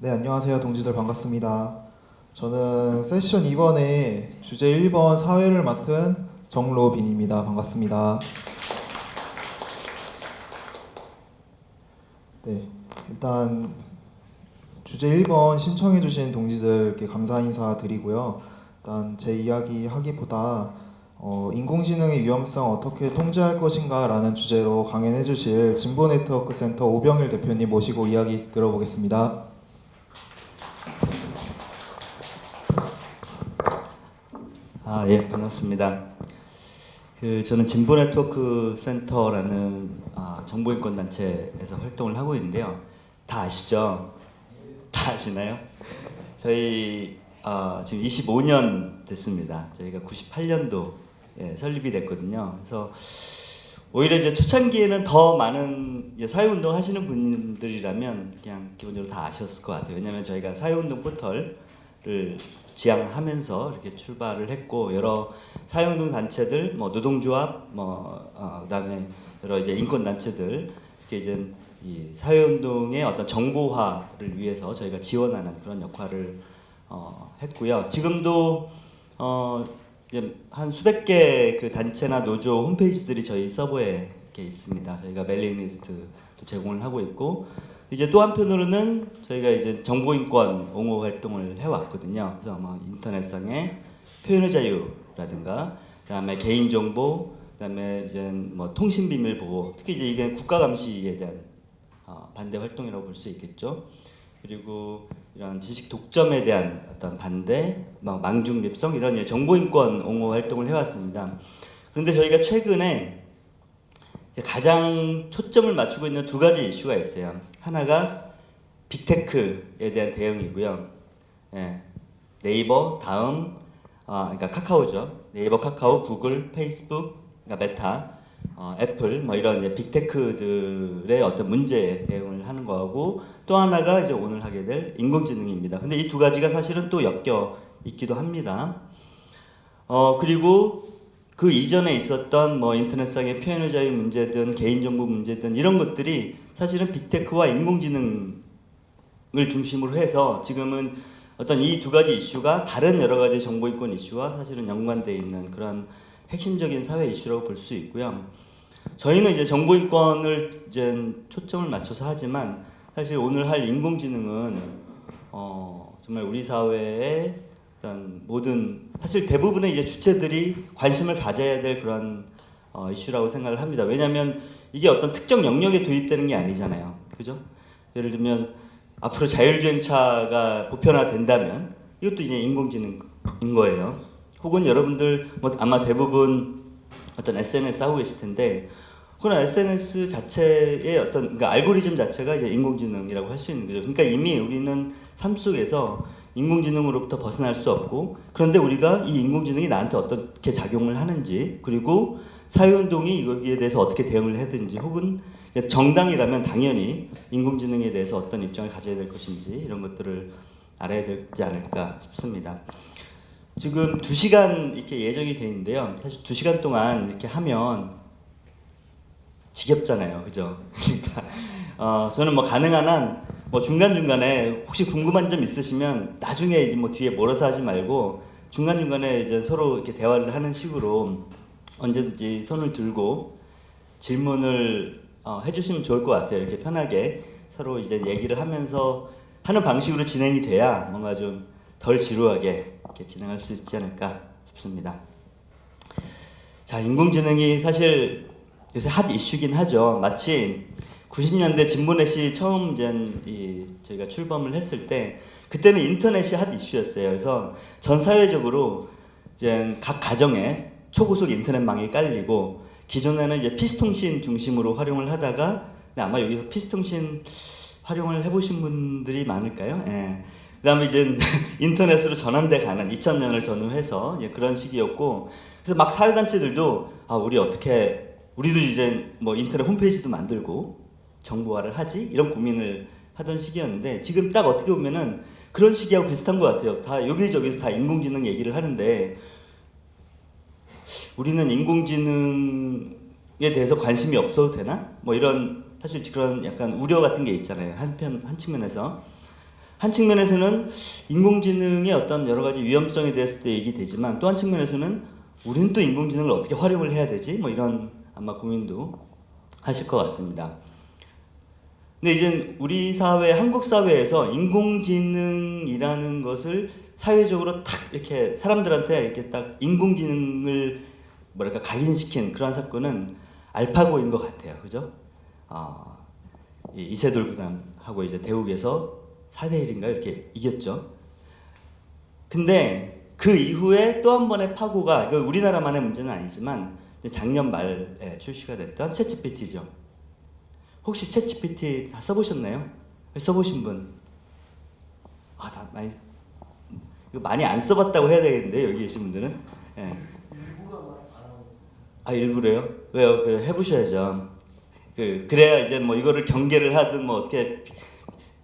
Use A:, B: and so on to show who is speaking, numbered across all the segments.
A: 네, 안녕하세요. 동지들 반갑습니다. 저는 세션 2번에 주제 1번 사회를 맡은 정로빈입니다. 반갑습니다. 네, 일단 주제 1번 신청해주신 동지들께 감사 인사 드리고요. 일단 제 이야기 하기보다 인공지능의 위험성 어떻게 통제할 것인가 라는 주제로 강연해주실 진보네트워크센터 오병일 대표님 모시고 이야기 들어보겠습니다.
B: 예, 반갑습니다. 저는 진보네트워크 센터라는 정보인권 단체에서 활동을 하고 있는데요. 다 아시죠? 다 아시나요? 저희 지금 25년 됐습니다. 저희가 98년도 설립이 됐거든요. 그래서 오히려 이제 초창기에는 더 많은 사회운동 하시는 분들이라면 그냥 기본적으로 다 아셨을 것 같아요. 왜냐하면 저희가 사회운동 포털을 지향하면서 이렇게 출발을 했고, 여러 사회운동 단체들, 뭐 노동조합, 그다음에 여러 이제 인권 단체들 이렇게 이제 이 사회운동의 어떤 정보화를 위해서 저희가 지원하는 그런 역할을 했고요. 지금도 이제 한 수백 개 그 단체나 노조 홈페이지들이 저희 서버에 이렇게 있습니다. 저희가 메일링 리스트도 제공을 하고 있고, 이제 또 한편으로는 저희가 이제 정보인권 옹호 활동을 해왔거든요. 그래서 뭐 인터넷상의 표현의 자유라든가, 그다음에 개인정보, 그다음에 이제 뭐 통신비밀 보호, 특히 이제 이게 국가 감시에 대한 반대 활동이라고 볼 수 있겠죠. 그리고 이런 지식 독점에 대한 어떤 반대, 망중립성 이런 정보인권 옹호 활동을 해왔습니다. 그런데 저희가 최근에 가장 초점을 맞추고 있는 두 가지 이슈가 있어요. 하나가 빅테크에 대한 대응이고요. 네이버, 다음, 그러니까 카카오죠. 네이버, 카카오, 구글, 페이스북, 그러니까 메타, 애플, 뭐 이런 이제 빅테크들의 어떤 문제에 대응을 하는 거하고, 또 하나가 이제 오늘 하게 될 인공지능입니다. 근데 이 두 가지가 사실은 또 엮여 있기도 합니다. 그리고 그 이전에 있었던 뭐 인터넷상의 표현의 자유 문제든 개인정보 문제든 이런 것들이 사실은 빅테크와 인공지능을 중심으로 해서 지금은 어떤 이 두 가지 이슈가 다른 여러 가지 정보인권 이슈와 사실은 연관되어 있는 그런 핵심적인 사회 이슈라고 볼 수 있고요. 저희는 이제 정보인권을 이제 초점을 맞춰서 하지만 사실 오늘 할 인공지능은 정말 우리 사회의 어떤 모든 사실 대부분의 이제 주체들이 관심을 가져야 될 그런 이슈라고 생각을 합니다. 왜냐하면 이게 어떤 특정 영역에 도입되는 게 아니잖아요. 그죠? 예를 들면 앞으로 자율주행차가 보편화된다면 이것도 이제 인공지능인 거예요. 혹은 여러분들 뭐 아마 대부분 어떤 SNS 하고 계실 텐데, 그런 SNS 자체의 어떤 그러니까 알고리즘 자체가 이제 인공지능이라고 할 수 있는 거죠. 그러니까 이미 우리는 삶 속에서 인공지능으로부터 벗어날 수 없고, 그런데 우리가 이 인공지능이 나한테 어떻게 작용을 하는지, 그리고 사회운동이 이거에 대해서 어떻게 대응을 해야되는지, 혹은 정당이라면 당연히 인공지능에 대해서 어떤 입장을 가져야 될 것인지 이런 것들을 알아야 되지 않을까 싶습니다. 지금 2시간 이렇게 예정이 돼 있는데요. 사실 2시간 동안 이렇게 하면 지겹잖아요. 그죠? 그러니까 저는 뭐 가능한 한 뭐 중간중간에 혹시 궁금한 점 있으시면 나중에 이제 뭐 뒤에 몰아서 하지 말고 중간중간에 이제 서로 이렇게 대화를 하는 식으로 언제든지 손을 들고 질문을 해주시면 좋을 것 같아요. 이렇게 편하게 서로 이제 얘기를 하면서 하는 방식으로 진행이 돼야 뭔가 좀 덜 지루하게 이렇게 진행할 수 있지 않을까 싶습니다. 자, 인공지능이 사실 요새 핫 이슈긴 하죠. 마치 90년대 진보넷이 처음 이제 저희가 출범을 했을 때 그때는 인터넷이 핫 이슈였어요. 그래서 전 사회적으로 이제 각 가정에 초고속 인터넷망이 깔리고, 기존에는 이제 피스통신 중심으로 활용을 하다가, 아마 여기서 피스통신 활용을 해보신 분들이 많을까요? 예. 그다음에 이제 인터넷으로 전환돼 가는 2000년을 전후해서 그런 시기였고, 그래서 막 사회단체들도 우리도 이제 뭐 인터넷 홈페이지도 만들고 정보화를 하지? 이런 고민을 하던 시기였는데, 지금 딱 어떻게 보면은 그런 시기하고 비슷한 것 같아요. 다 여기저기서 다 인공지능 얘기를 하는데 우리는 인공지능에 대해서 관심이 없어도 되나? 뭐 이런 사실 그런 약간 우려 같은 게 있잖아요. 한 측면에서. 한 측면에서는 인공지능의 어떤 여러 가지 위험성에 대해서도 얘기되지만 또 한 측면에서는 우리는 또 인공지능을 어떻게 활용을 해야 되지? 뭐 이런 아마 고민도 하실 것 같습니다. 근데 이제 우리 사회, 한국 사회에서 인공지능이라는 것을 사회적으로 탁 이렇게 사람들한테 이렇게 딱 인공지능을 뭐랄까 각인시킨 그런 사건은 알파고인 것 같아요. 그죠? 이세돌 구단하고 이제 대국에서 4대1인가 이렇게 이겼죠. 근데 그 이후에 또 한 번의 파고가, 이거 우리나라만의 문제는 아니지만 작년 말에 출시가 됐던 챗GPT죠. 혹시 챗GPT 다 써보셨나요? 써보신 분? 다 많이, 이거 많이 안 써봤다고 해야 되겠는데 여기 계신 분들은? 예. 일부러요? 왜요? 해보셔야죠. 그래야 이제 뭐 이거를 경계를 하든 뭐 어떻게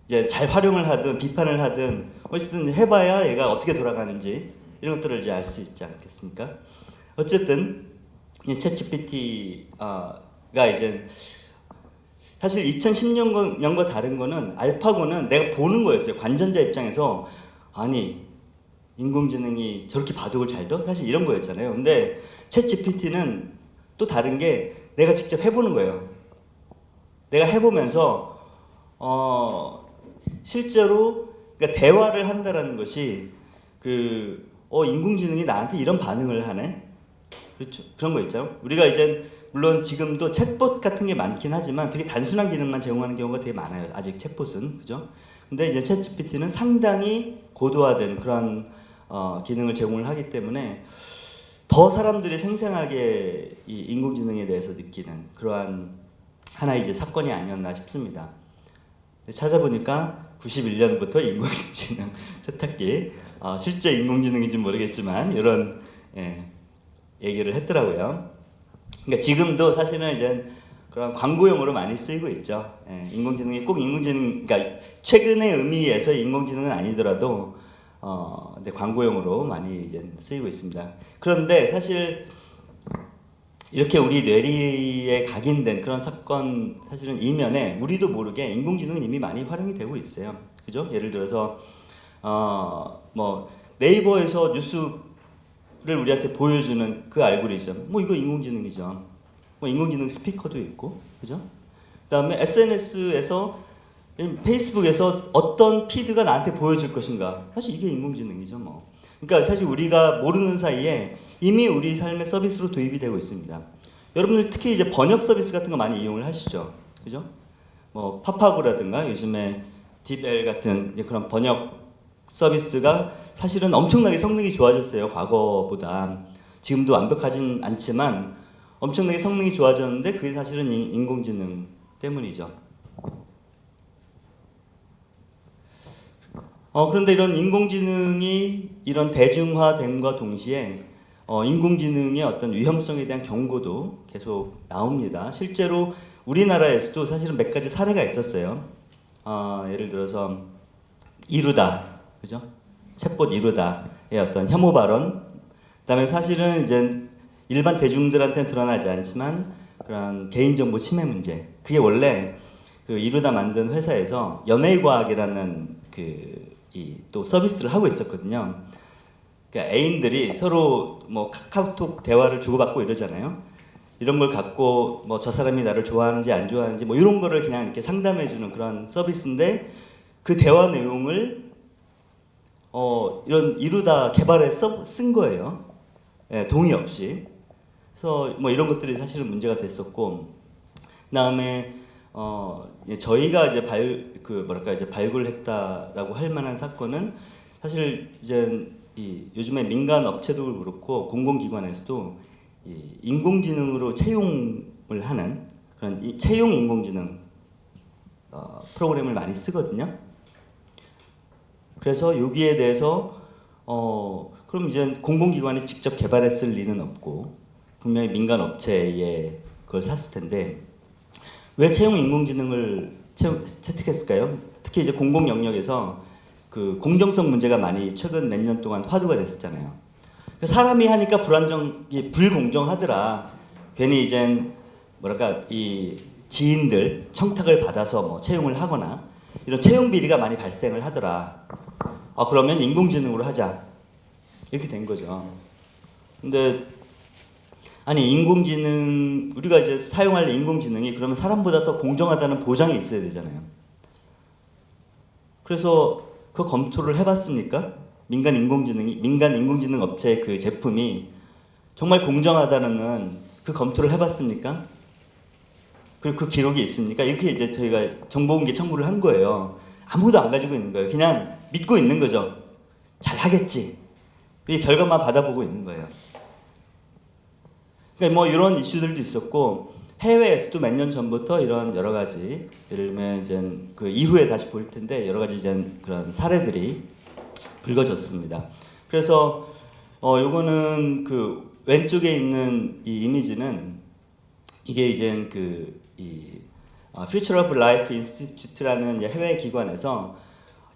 B: 이제 잘 활용을 하든 비판을 하든 어쨌든 해봐야 얘가 어떻게 돌아가는지 이런 것들을 이제 알 수 있지 않겠습니까? 어쨌든 이 챗GPT가 이제 사실 2010년과 다른 거는 알파고는 내가 보는 거였어요. 관전자 입장에서 아니 인공지능이 저렇게 바둑을 잘 둬? 사실 이런 거였잖아요. 근데 챗GPT는 또 다른 게 내가 직접 해보는 거예요. 내가 해보면서 실제로 그러니까 대화를 한다라는 것이 인공지능이 나한테 이런 반응을 하네. 그렇죠. 그런 거 있죠. 우리가 이제 물론 지금도 챗봇 같은 게 많긴 하지만 되게 단순한 기능만 제공하는 경우가 되게 많아요. 아직 챗봇은 그죠? 근데 이제 챗GPT는 상당히 고도화된 그런 기능을 제공을 하기 때문에 더 사람들이 생생하게 이 인공지능에 대해서 느끼는 그러한 하나의 이제 사건이 아니었나 싶습니다. 찾아보니까 91년부터 인공지능 세탁기, 실제 인공지능인지 모르겠지만 이런 얘기를 했더라고요. 그러니까 지금도 사실은 이제 그런 광고용으로 많이 쓰이고 있죠. 인공지능이 꼭 그러니까 최근의 의미에서 인공지능은 아니더라도 근데 광고용으로 많이 이제 쓰이고 있습니다. 그런데 사실 이렇게 우리 뇌리에 각인된 그런 사건 사실은 이면에 우리도 모르게 인공지능은 이미 많이 활용이 되고 있어요. 그죠? 예를 들어서 뭐 네이버에서 뉴스를 우리한테 보여주는 그 알고리즘, 뭐 이거 인공지능이죠. 뭐 인공지능 스피커도 있고, 그죠? 그다음에 SNS에서 페이스북에서 어떤 피드가 나한테 보여줄 것인가, 사실 이게 인공지능이죠, 뭐. 그러니까 사실 우리가 모르는 사이에 이미 우리 삶의 서비스로 도입이 되고 있습니다. 여러분들 특히 이제 번역 서비스 같은 거 많이 이용을 하시죠, 그죠? 뭐 파파고라든가 요즘에 딥L 같은 이제 그런 번역 서비스가 사실은 엄청나게 성능이 좋아졌어요, 과거보다. 지금도 완벽하진 않지만 엄청나게 성능이 좋아졌는데 그게 사실은 인공지능 때문이죠. 그런데 이런 인공지능이 이런 대중화됨과 동시에 인공지능의 어떤 위험성에 대한 경고도 계속 나옵니다. 실제로 우리나라에서도 사실은 몇 가지 사례가 있었어요. 예를 들어서 이루다, 그죠? 챗봇 이루다의 어떤 혐오 발언. 그다음에 사실은 이제 일반 대중들한테는 드러나지 않지만 그런 개인정보 침해 문제. 그게 원래 그 이루다 만든 회사에서 연예과학이라는 또 서비스를 하고 있었거든요. 그러니까 애인들이 서로 뭐 카카오톡 대화를 주고받고 이러잖아요. 이런 걸 갖고 뭐 저 사람이 나를 좋아하는지 안 좋아하는지 뭐 이런 거를 그냥 이렇게 상담해주는 그런 서비스인데 그 대화 내용을 이런 이루다 개발해서 쓴 거예요. 동의 없이. 그래서 뭐 이런 것들이 사실은 문제가 됐었고, 그다음에 저희가 이제 발굴했다라고 할 만한 사건은 사실 이제 요즘에 민간 업체도 그렇고 공공기관에서도 인공지능으로 채용을 하는 그런 채용 인공지능 프로그램을 많이 쓰거든요. 그래서 여기에 대해서 그럼 이제 공공기관이 직접 개발했을 리는 없고 분명히 민간 업체에 그걸 샀을 텐데 왜 채용 인공지능을 채택했을까요? 특히 이제 공공 영역에서 그 공정성 문제가 많이 최근 몇 년 동안 화두가 됐었잖아요. 사람이 하니까 불공정하더라. 괜히 이젠 뭐랄까 이 지인들 청탁을 받아서 뭐 채용을 하거나 이런 채용 비리가 많이 발생을 하더라. 그러면 인공지능으로 하자. 이렇게 된 거죠. 근데 아니 인공지능 우리가 이제 사용할 인공지능이 그러면 사람보다 더 공정하다는 보장이 있어야 되잖아요. 그래서 그 검토를 해봤습니까? 민간 인공지능 업체의 그 제품이 정말 공정하다는 그 검토를 해봤습니까? 그리고 그 기록이 있습니까? 이렇게 이제 저희가 정보공개 청구를 한 거예요. 아무도 안 가지고 있는 거예요. 그냥 믿고 있는 거죠. 잘 하겠지. 이 결과만 받아보고 있는 거예요. 그러니까 뭐 이런 이슈들도 있었고 해외에서도 몇 년 전부터 이런 여러 가지 예를 들면 이제 그 이후에 다시 볼 텐데 여러 가지 이제 그런 사례들이 불거졌습니다. 그래서 요거는 그 왼쪽에 있는 이 이미지는 이게 이제 Future of Life Institute라는 해외 기관에서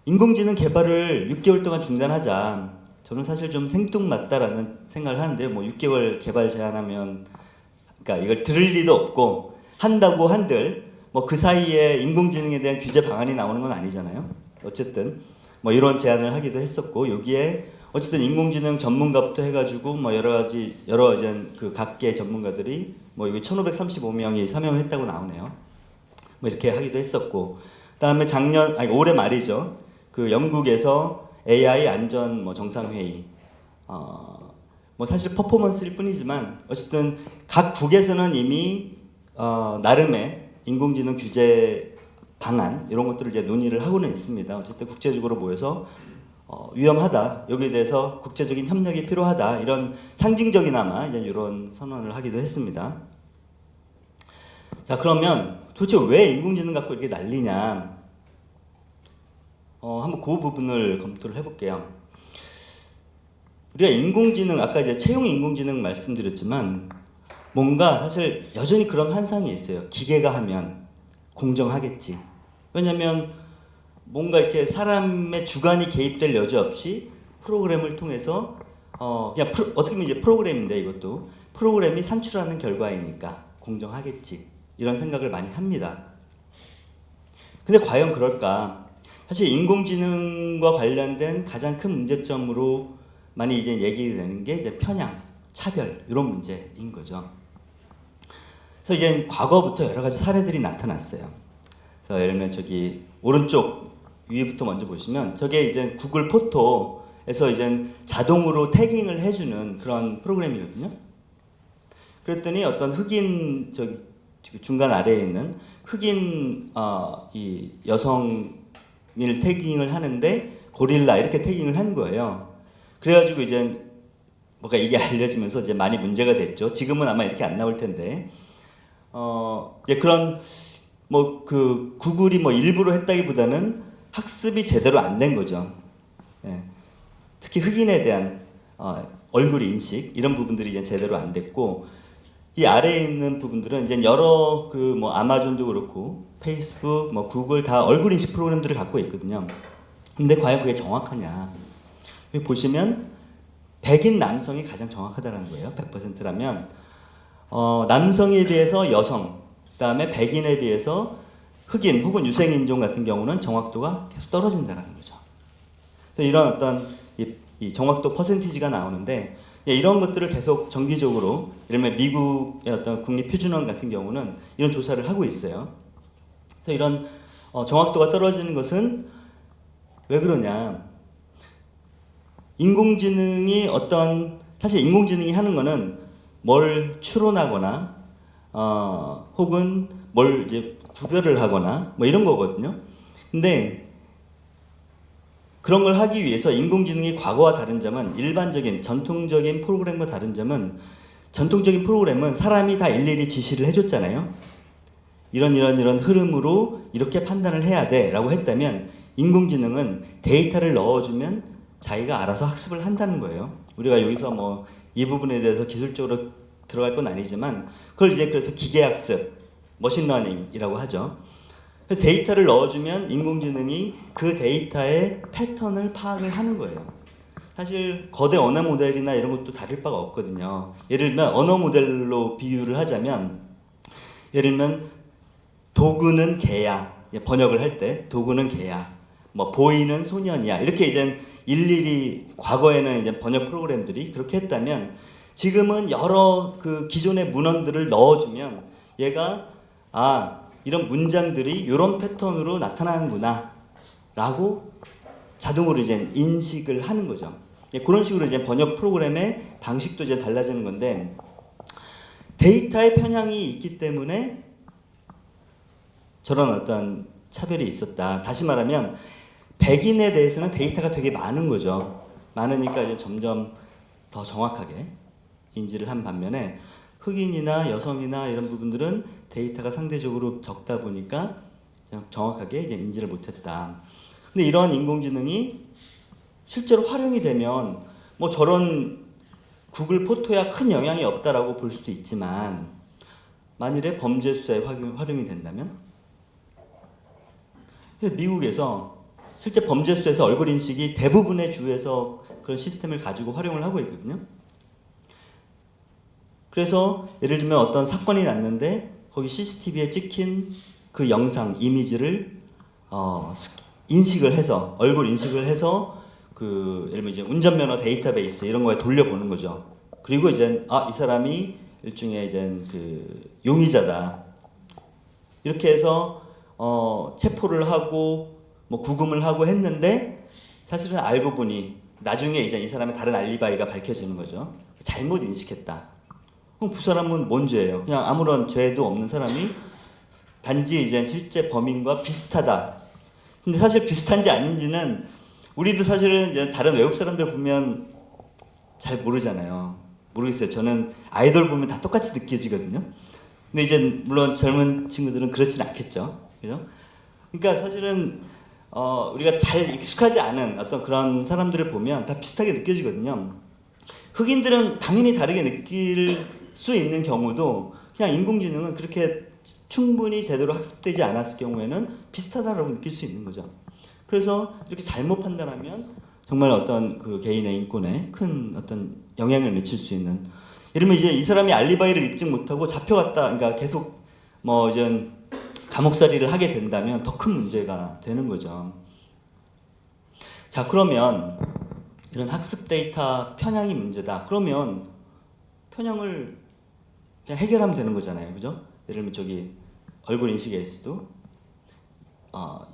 B: 인공지능 개발을 6개월 동안 중단하자. 저는 사실 좀 생뚱맞다라는 생각을 하는데요. 뭐 6개월 개발 제한하면, 그러니까 이걸 들을 리도 없고 한다고 한들 뭐 그 사이에 인공지능에 대한 규제 방안이 나오는 건 아니잖아요. 어쨌든 뭐 이런 제안을 하기도 했었고 여기에 어쨌든 인공지능 전문가부터 해가지고 뭐 여러 이제 그 각계 전문가들이 뭐 여기 1,535명이 서명했다고 나오네요. 뭐 이렇게 하기도 했었고 그다음에 올해 말이죠. 그 영국에서 AI 안전 뭐 정상회의 뭐 사실 퍼포먼스일 뿐이지만 어쨌든 각 국에서는 이미 나름의 인공지능 규제 방안 이런 것들을 이제 논의를 하고는 있습니다. 어쨌든 국제적으로 모여서 위험하다 여기에 대해서 국제적인 협력이 필요하다 이런 상징적이나마 이제 이런 선언을 하기도 했습니다. 자 그러면 도대체 왜 인공지능 갖고 이렇게 난리냐? 한번 그 부분을 검토를 해볼게요. 우리가 인공지능 아까 이제 채용 인공지능 말씀드렸지만 뭔가 사실 여전히 그런 환상이 있어요. 기계가 하면 공정하겠지. 왜냐하면 뭔가 이렇게 사람의 주관이 개입될 여지 없이 프로그램을 통해서 그냥 어떻게 보면 이제 프로그램인데 이것도 프로그램이 산출하는 결과이니까 공정하겠지 이런 생각을 많이 합니다. 근데 과연 그럴까? 사실 인공지능과 관련된 가장 큰 문제점으로 많이 이제 얘기되는 게 이제 편향, 차별 이런 문제인 거죠. 그래서 이제 과거부터 여러 가지 사례들이 나타났어요. 그래서 예를 들면 저기 오른쪽 위부터 먼저 보시면 저게 이제 구글 포토에서 이제 자동으로 태깅을 해주는 그런 프로그램이거든요. 그랬더니 어떤 흑인 저기 중간 아래에 있는 흑인 이 여성을 태깅을 하는데 고릴라 이렇게 태깅을 한 거예요. 그래가지고 이제 뭔가 이게 알려지면서 이제 많이 문제가 됐죠. 지금은 아마 이렇게 안 나올 텐데 이제 그런 뭐 그 구글이 뭐 일부러 했다기보다는 학습이 제대로 안 된 거죠. 예. 특히 흑인에 대한 얼굴 인식 이런 부분들이 이제 제대로 안 됐고 이 아래에 있는 부분들은 이제 여러 그 뭐 아마존도 그렇고 페이스북, 뭐 구글 다 얼굴 인식 프로그램들을 갖고 있거든요. 근데 과연 그게 정확하냐? 여기 보시면 백인 남성이 가장 정확하다는 거예요. 100%라면 남성에 비해서 여성, 그다음에 백인에 비해서 흑인 혹은 유색인종 같은 경우는 정확도가 계속 떨어진다는 거죠. 그래서 이런 어떤 이 정확도 퍼센티지가 나오는데 이런 것들을 계속 정기적으로 예를 들면 미국의 어떤 국립표준원 같은 경우는 이런 조사를 하고 있어요. 그래서 이런 정확도가 떨어지는 것은 왜 그러냐? 인공지능이 사실 인공지능이 하는 거는 뭘 추론하거나 혹은 뭘 이제 구별을 하거나 뭐 이런 거거든요. 근데 그런 걸 하기 위해서 인공지능이 과거와 다른 점은 일반적인 전통적인 프로그램과 다른 점은 전통적인 프로그램은 사람이 다 일일이 지시를 해줬잖아요. 이런 흐름으로 이렇게 판단을 해야 돼라고 했다면 인공지능은 데이터를 넣어주면 자기가 알아서 학습을 한다는 거예요. 우리가 여기서 뭐 이 부분에 대해서 기술적으로 들어갈 건 아니지만 그걸 이제 그래서 기계학습, 머신러닝이라고 하죠. 데이터를 넣어주면 인공지능이 그 데이터의 패턴을 파악을 하는 거예요. 사실 거대 언어 모델이나 이런 것도 다를 바가 없거든요. 예를 들면 언어 모델로 비유를 하자면 예를 들면 도구는 개야, 번역을 할 때 도구는 개야, 뭐 보이는 소년이야 이렇게 이제 일일이 과거에는 이제 번역 프로그램들이 그렇게 했다면 지금은 여러 그 기존의 문헌들을 넣어주면 얘가 이런 문장들이 이런 패턴으로 나타나는구나 라고 자동으로 이제 인식을 하는 거죠. 그런 식으로 이제 번역 프로그램의 방식도 이제 달라지는 건데 데이터의 편향이 있기 때문에 저런 어떤 차별이 있었다. 다시 말하면 백인에 대해서는 데이터가 되게 많은 거죠. 많으니까 이제 점점 더 정확하게 인지를 한 반면에 흑인이나 여성이나 이런 부분들은 데이터가 상대적으로 적다 보니까 정확하게 이제 인지를 못했다. 근데 이러한 인공지능이 실제로 활용이 되면 뭐 저런 구글 포토야 큰 영향이 없다라고 볼 수도 있지만 만일에 범죄 수사에 활용이 된다면 미국에서 실제 범죄 수사에서 얼굴 인식이 대부분의 주에서 그런 시스템을 가지고 활용을 하고 있거든요. 그래서 예를 들면 어떤 사건이 났는데 거기 CCTV에 찍힌 그 영상, 이미지를 인식을 해서 얼굴 인식을 해서 그 예를 들면 이제 운전면허 데이터베이스 이런 거에 돌려보는 거죠. 그리고 이제 이 사람이 일종의 이제 그 용의자다. 이렇게 해서 체포를 하고 뭐 구금을 하고 했는데 사실은 알고 보니 나중에 이제 이 사람의 다른 알리바이가 밝혀지는 거죠. 잘못 인식했다. 그럼 그 사람은 뭔 죄예요? 그냥 아무런 죄도 없는 사람이 단지 이제 실제 범인과 비슷하다. 근데 사실 비슷한지 아닌지는 우리도 사실은 이제 다른 외국 사람들 보면 잘 모르잖아요. 모르겠어요. 저는 아이돌 보면 다 똑같이 느껴지거든요. 근데 이제 물론 젊은 친구들은 그렇진 않겠죠. 그죠? 그러니까 사실은 우리가 잘 익숙하지 않은 어떤 그런 사람들을 보면 다 비슷하게 느껴지거든요. 흑인들은 당연히 다르게 느낄 수 있는 경우도 그냥 인공지능은 그렇게 충분히 제대로 학습되지 않았을 경우에는 비슷하다라고 느낄 수 있는 거죠. 그래서 이렇게 잘못 판단하면 정말 어떤 그 개인의 인권에 큰 어떤 영향을 미칠 수 있는. 예를 들면 이제 이 사람이 알리바이를 입증 못하고 잡혀갔다, 그러니까 계속 뭐 이제 감옥살이를 하게 된다면 더 큰 문제가 되는 거죠. 자, 그러면 이런 학습 데이터 편향이 문제다. 그러면 편향을 그냥 해결하면 되는 거잖아요, 그죠? 예를 들면 저기 얼굴 인식에서도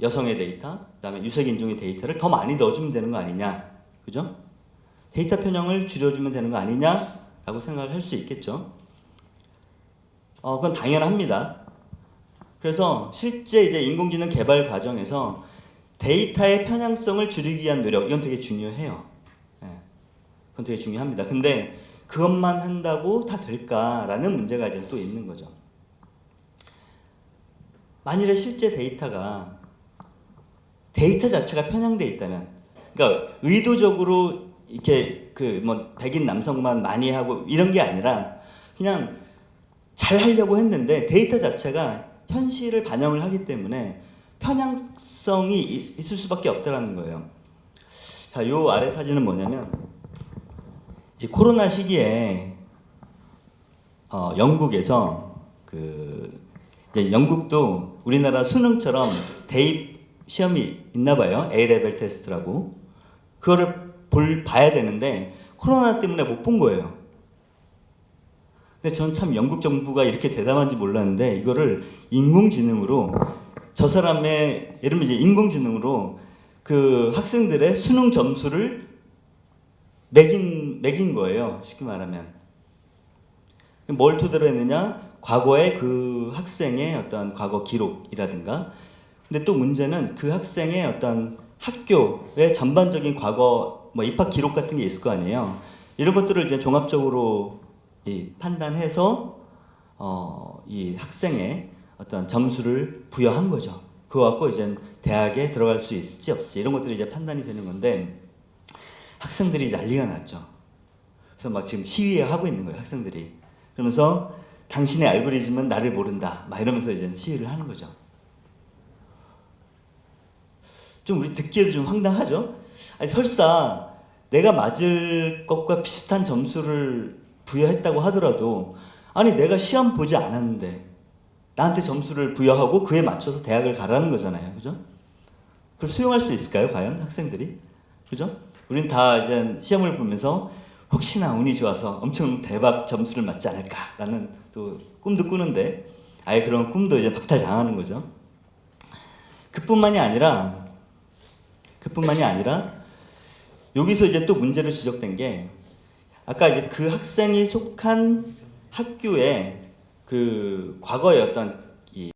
B: 여성의 데이터, 그다음에 유색 인종의 데이터를 더 많이 넣어주면 되는 거 아니냐, 그죠? 데이터 편향을 줄여주면 되는 거 아니냐라고 생각을 할 수 있겠죠. 그건 당연합니다. 그래서 실제 이제 인공지능 개발 과정에서 데이터의 편향성을 줄이기 위한 노력, 이건 되게 중요해요. 그건 되게 중요합니다. 근데 그것만 한다고 다 될까라는 문제가 이제 또 있는 거죠. 만일에 실제 데이터 자체가 편향돼 있다면, 그러니까 의도적으로 이렇게 그 뭐 백인 남성만 많이 하고 이런 게 아니라 그냥 잘 하려고 했는데 데이터 자체가 현실을 반영을 하기 때문에 편향성이 있을 수밖에 없다라는 거예요. 자, 요 아래 사진은 뭐냐면 이 코로나 시기에 영국에서 이제 영국도 우리나라 수능처럼 대입 시험이 있나 봐요. A레벨 테스트라고. 그거를 봐야 되는데 코로나 때문에 못 본 거예요. 근데 저는 참 영국 정부가 이렇게 대담한지 몰랐는데 이거를 인공지능으로 저 사람의 예를 들면 이제 인공지능으로 그 학생들의 수능 점수를 매긴 거예요. 쉽게 말하면. 뭘 토대로 했느냐? 과거의 그 학생의 어떤 과거 기록이라든가. 근데 또 문제는 그 학생의 어떤 학교의 전반적인 과거 뭐 입학 기록 같은 게 있을 거 아니에요. 이런 것들을 이제 종합적으로 판단해서 이 학생의 어떤 점수를 부여한 거죠. 그거 갖고 이제 대학에 들어갈 수 있을지 없을지 이런 것들이 이제 판단이 되는 건데 학생들이 난리가 났죠. 그래서 막 지금 시위하고 있는 거예요, 학생들이. 그러면서 당신의 알고리즘은 나를 모른다. 막 이러면서 이제 시위를 하는 거죠. 좀 우리 듣기에도 좀 황당하죠? 아니, 설사 내가 맞을 것과 비슷한 점수를 부여했다고 하더라도 아니 내가 시험 보지 않았는데 나한테 점수를 부여하고 그에 맞춰서 대학을 가라는 거잖아요. 그죠? 그걸 수용할 수 있을까요? 과연 학생들이? 그죠? 우린 다 이제 시험을 보면서 혹시나 운이 좋아서 엄청 대박 점수를 맞지 않을까라는 또 꿈도 꾸는데 아예 그런 꿈도 이제 박탈당하는 거죠. 그뿐만이 아니라 여기서 이제 또 문제로 지적된 게 아까 이제 그 학생이 속한 학교에 그 과거의 어떤 이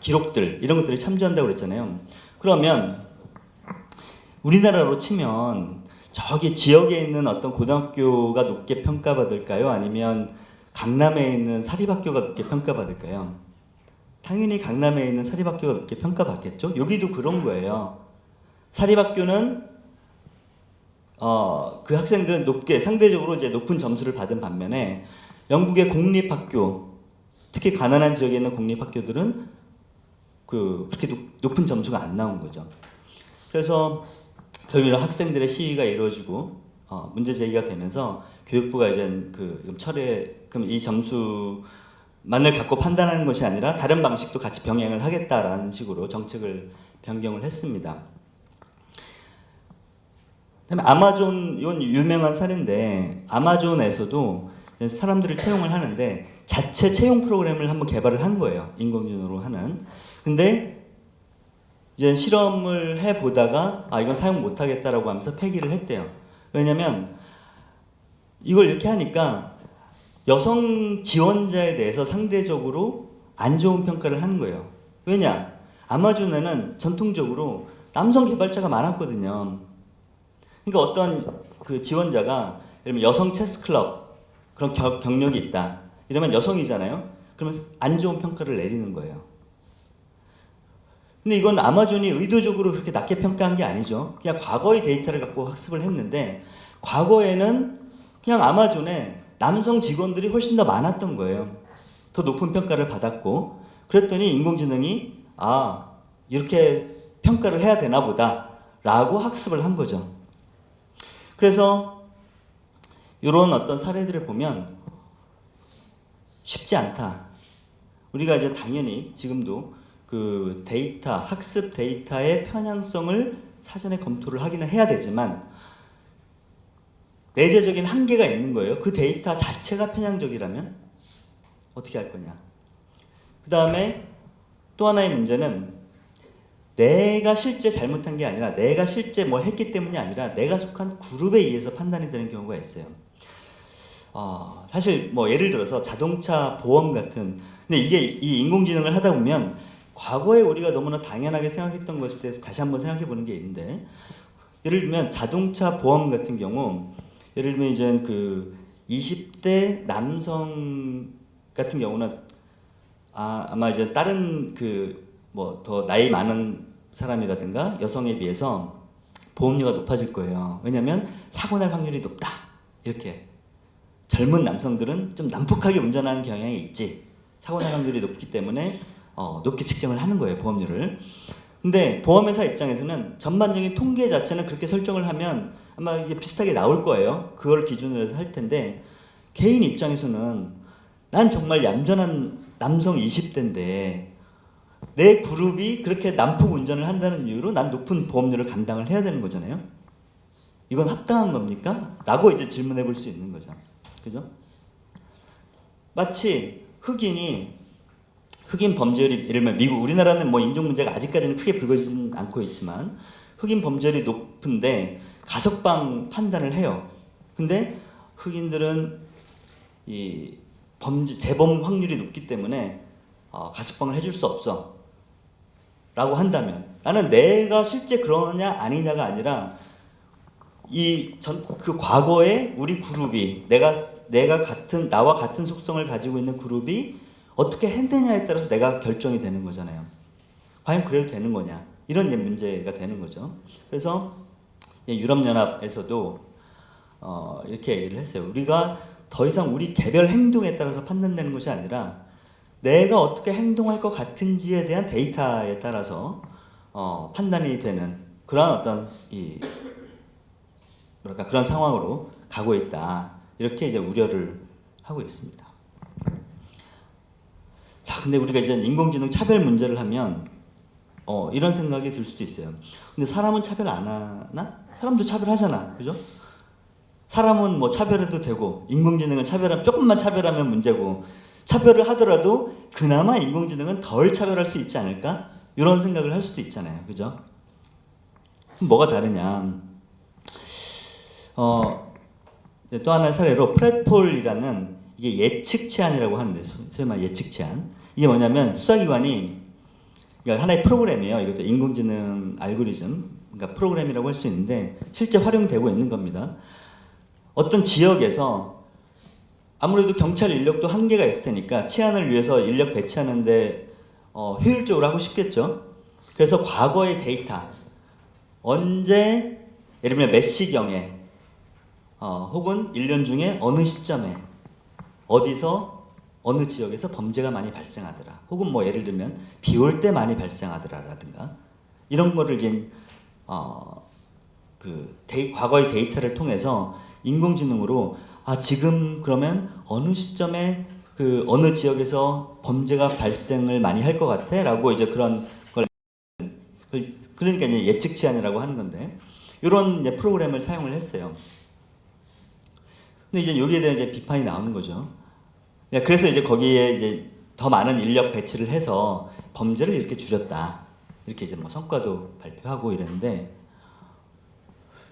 B: 기록들 이런 것들이 참조한다고 그랬잖아요. 그러면 우리나라로 치면 저기 지역에 있는 어떤 고등학교가 높게 평가받을까요? 아니면 강남에 있는 사립학교가 높게 평가받을까요? 당연히 강남에 있는 사립학교가 높게 평가받겠죠? 여기도 그런 거예요. 사립학교는 그 학생들은 상대적으로 이제 높은 점수를 받은 반면에 영국의 공립학교, 특히 가난한 지역에 있는 공립학교들은 그렇게 높은 점수가 안 나온 거죠. 그래서 결국에는 학생들의 시위가 이루어지고 문제 제기가 되면서 교육부가 이제 그럼 이 점수만을 갖고 판단하는 것이 아니라 다른 방식도 같이 병행을 하겠다라는 식으로 정책을 변경을 했습니다. 그다음에 아마존 이건 유명한 사례인데 아마존에서도 사람들을 채용을 하는데 자체 채용 프로그램을 한번 개발을 한 거예요. 인공지능으로 하는. 근데 이제 실험을 해 보다가 이건 사용 못 하겠다라고 하면서 폐기를 했대요. 왜냐면 이걸 이렇게 하니까 여성 지원자에 대해서 상대적으로 안 좋은 평가를 하는 거예요. 왜냐? 아마존에는 전통적으로 남성 개발자가 많았거든요. 그러니까 어떤 그 지원자가 예를 들면 여성 체스 클럽 그런 경력이 있다. 이러면 여성이잖아요. 그러면 안 좋은 평가를 내리는 거예요. 근데 이건 아마존이 의도적으로 그렇게 낮게 평가한 게 아니죠. 그냥 과거의 데이터를 갖고 학습을 했는데 과거에는 그냥 아마존에 남성 직원들이 훨씬 더 많았던 거예요. 더 높은 평가를 받았고 그랬더니 인공지능이 이렇게 평가를 해야 되나 보다 라고 학습을 한 거죠. 그래서 이런 어떤 사례들을 보면 쉽지 않다. 우리가 이제 당연히 지금도 그 데이터, 학습 데이터의 편향성을 사전에 검토를 하기는 해야 되지만 내재적인 한계가 있는 거예요. 그 데이터 자체가 편향적이라면 어떻게 할 거냐. 그 다음에 또 하나의 문제는 내가 실제 잘못한 게 아니라 내가 실제 뭘 했기 때문이 아니라 내가 속한 그룹에 의해서 판단이 되는 경우가 있어요. 사실 뭐 예를 들어서 자동차 보험 같은 근데 이게 이 인공지능을 하다 보면 과거에 우리가 너무나 당연하게 생각했던 것에 대해서 다시 한번 생각해 보는 게 있는데 예를 들면 자동차 보험 같은 경우 예를 들면 이제 그 20대 남성 같은 경우는 아마 이제 다른 그 뭐 더 나이 많은 사람이라든가 여성에 비해서 보험료가 높아질 거예요. 왜냐하면 사고 날 확률이 높다. 이렇게 젊은 남성들은 좀 난폭하게 운전하는 경향이 있지. 사고 날 확률이 높기 때문에 높게 측정을 하는 거예요. 보험료를. 근데 보험회사 입장에서는 전반적인 통계 자체는 그렇게 설정을 하면 아마 이게 비슷하게 나올 거예요. 그걸 기준으로 해서 할 텐데 개인 입장에서는 난 정말 얌전한 남성 20대인데 내 그룹이 그렇게 난폭 운전을 한다는 이유로 난 높은 보험료를 감당을 해야 되는 거잖아요. 이건 합당한 겁니까? 라고 이제 질문해 볼 수 있는 거죠. 그죠? 마치 흑인 범죄율이 예를 들면 미국 우리나라는 뭐 인종 문제가 아직까지는 크게 불거지진 않고 있지만 흑인 범죄율이 높은데 가석방 판단을 해요. 근데 흑인들은 이 재범 확률이 높기 때문에 가석방을 해줄 수 없어 라고 한다면 나는 내가 실제 그러냐 아니냐가 아니라 그 과거에 우리 그룹이 나와 같은 속성을 가지고 있는 그룹이 어떻게 했느냐에 따라서 내가 결정이 되는 거잖아요. 과연 그래도 되는 거냐 이런 문제가 되는 거죠. 그래서 유럽연합에서도 이렇게 얘기를 했어요. 우리가 더 이상 우리 개별 행동에 따라서 판단되는 것이 아니라 내가 어떻게 행동할 것 같은지에 대한 데이터에 따라서 판단이 되는 그런 어떤 그런 상황으로 가고 있다. 이렇게 이제 우려를 하고 있습니다. 자, 근데 우리가 이제 인공지능 차별 문제를 하면 이런 생각이 들 수도 있어요. 근데 사람은 차별 안 하나? 사람도 차별하잖아, 그죠? 사람은 뭐 차별해도 되고 인공지능은 조금만 차별하면 문제고 차별을 하더라도 그나마 인공지능은 덜 차별할 수 있지 않을까? 이런 생각을 할 수도 있잖아요, 그죠? 그럼 뭐가 다르냐? 또 하나의 사례로 프렛폴이라는 이게 예측 제안이라고 하는데 소위 말 예측 제안. 이게 뭐냐면 수사기관이 그러니까 하나의 프로그램이에요. 이것도 인공지능 알고리즘, 그러니까 프로그램이라고 할 수 있는데 실제 활용되고 있는 겁니다. 어떤 지역에서 아무래도 경찰 인력도 한계가 있을 테니까 치안을 위해서 인력 배치하는데 효율적으로 하고 싶겠죠. 그래서 과거의 데이터, 언제 예를 들면 몇 시경에 혹은 1년 중에 어느 시점에 어디서 어느 지역에서 범죄가 많이 발생하더라. 혹은 뭐 예를 들면 비 올 때 많이 발생하더라라든가 이런 거를 이제 과거의 데이터를 통해서 인공지능으로 지금 그러면 어느 시점에 그 어느 지역에서 범죄가 발생을 많이 할 것 같아라고 이제 그런 걸 그러니까 이제 예측 제안이라고 하는 건데 이런 이제 프로그램을 사용을 했어요. 근데 이제 여기에 대한 이제 비판이 나오는 거죠. 그래서 이제 거기에 이제 더 많은 인력 배치를 해서 범죄를 이렇게 줄였다. 이렇게 이제 뭐 성과도 발표하고 이랬는데,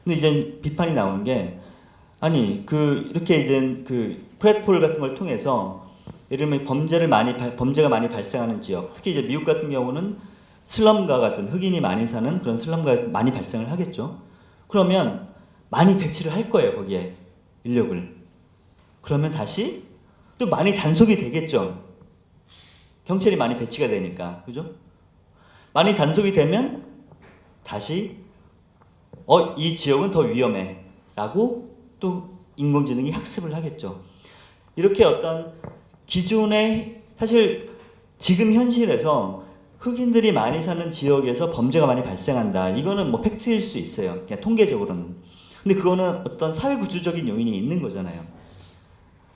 B: 근데 이제 비판이 나오는 게 아니 이렇게 이제 프렛폴 같은 걸 통해서 예를 들면 범죄가 많이 발생하는 지역, 특히 이제 미국 같은 경우는 슬럼가 같은 흑인이 많이 사는 그런 슬럼가 많이 발생을 하겠죠. 그러면 많이 배치를 할 거예요 거기에 인력을. 그러면 다시 또 많이 단속이 되겠죠. 경찰이 많이 배치가 되니까, 그죠? 많이 단속이 되면 다시 이 지역은 더 위험해라고 또 인공지능이 학습을 하겠죠. 이렇게 어떤 기존의 사실 지금 현실에서 흑인들이 많이 사는 지역에서 범죄가 많이 발생한다. 이거는 뭐 팩트일 수 있어요. 그냥 통계적으로는. 근데 그거는 어떤 사회 구조적인 요인이 있는 거잖아요.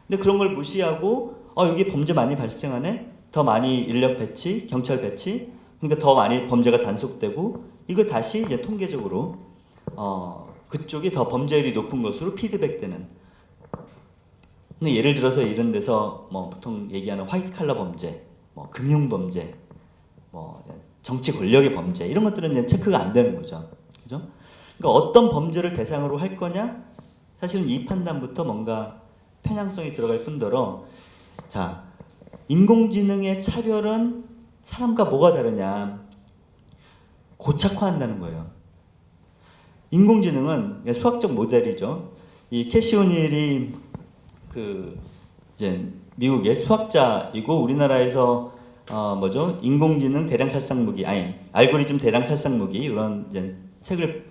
B: 근데 그런 걸 무시하고 여기 범죄 많이 발생하네. 더 많이 인력 배치, 경찰 배치. 그러니까 더 많이 범죄가 단속되고 이거 다시 이제 통계적으로 그쪽이 더 범죄율이 높은 것으로 피드백되는. 근데 예를 들어서 이런 데서 뭐 보통 얘기하는 화이트 칼라 범죄, 뭐 금융 범죄, 뭐 정치 권력의 범죄 이런 것들은 이제 체크가 안 되는 거죠. 그죠? 그러니까 어떤 범죄를 대상으로 할 거냐? 사실은 이 판단부터 뭔가 편향성이 들어갈 뿐더러 자, 인공지능의 차별은 사람과 뭐가 다르냐? 고착화한다는 거예요. 인공지능은 수학적 모델이죠. 이 캐시 오닐이 이제 미국의 수학자이고 우리나라에서 인공지능 대량 살상 무기 알고리즘 대량 살상 무기 이런 이제 책을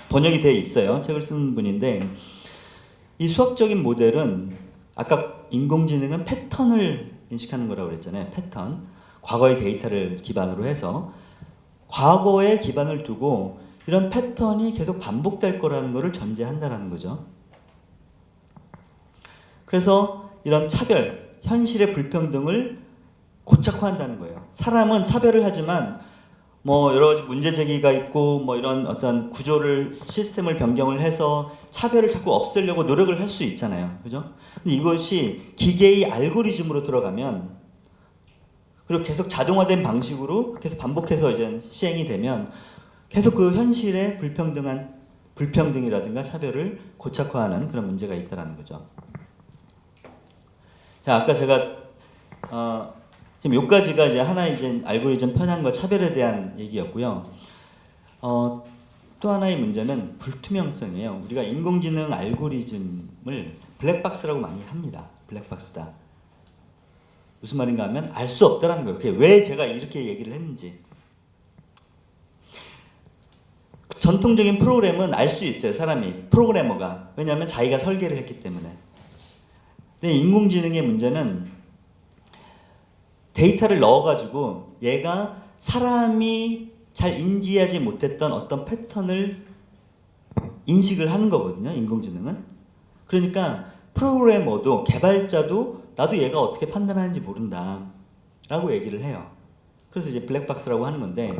B: 번역이 돼 있어요. 책을 쓴 분인데 이 수학적인 모델은 아까 인공지능은 패턴을 인식하는 거라고 그랬잖아요. 패턴. 과거의 데이터를 기반으로 해서 과거에 기반을 두고 이런 패턴이 계속 반복될 거라는 것을 전제한다라는 거죠. 그래서 이런 차별, 현실의 불평등을 고착화한다는 거예요. 사람은 차별을 하지만 뭐 여러 가지 문제 제기가 있고 뭐 이런 어떤 구조를 시스템을 변경을 해서 차별을 자꾸 없애려고 노력을 할 수 있잖아요. 그죠? 근데 이것이 기계의 알고리즘으로 들어가면 그리고 계속 자동화된 방식으로 계속 반복해서 이제 시행이 되면 계속 그 현실의 불평등이라든가 차별을 고착화하는 그런 문제가 있다라는 거죠. 자, 아까 제가 지금 여기까지가 이제 하나의 이제 알고리즘 편향과 차별에 대한 얘기였고요. 또 하나의 문제는 불투명성이에요. 우리가 인공지능 알고리즘을 블랙박스라고 많이 합니다. 블랙박스다. 무슨 말인가 하면 알 수 없다라는 거예요. 그게 왜 제가 이렇게 얘기를 했는지. 전통적인 프로그램은 알 수 있어요. 사람이. 프로그래머가. 왜냐하면 자기가 설계를 했기 때문에. 근데 인공지능의 문제는 데이터를 넣어가지고 얘가 사람이 잘 인지하지 못했던 어떤 패턴을 인식을 하는 거거든요. 인공지능은. 그러니까 프로그래머도 개발자도 나도 얘가 어떻게 판단하는지 모른다. 라고 얘기를 해요. 그래서 이제 블랙박스라고 하는 건데,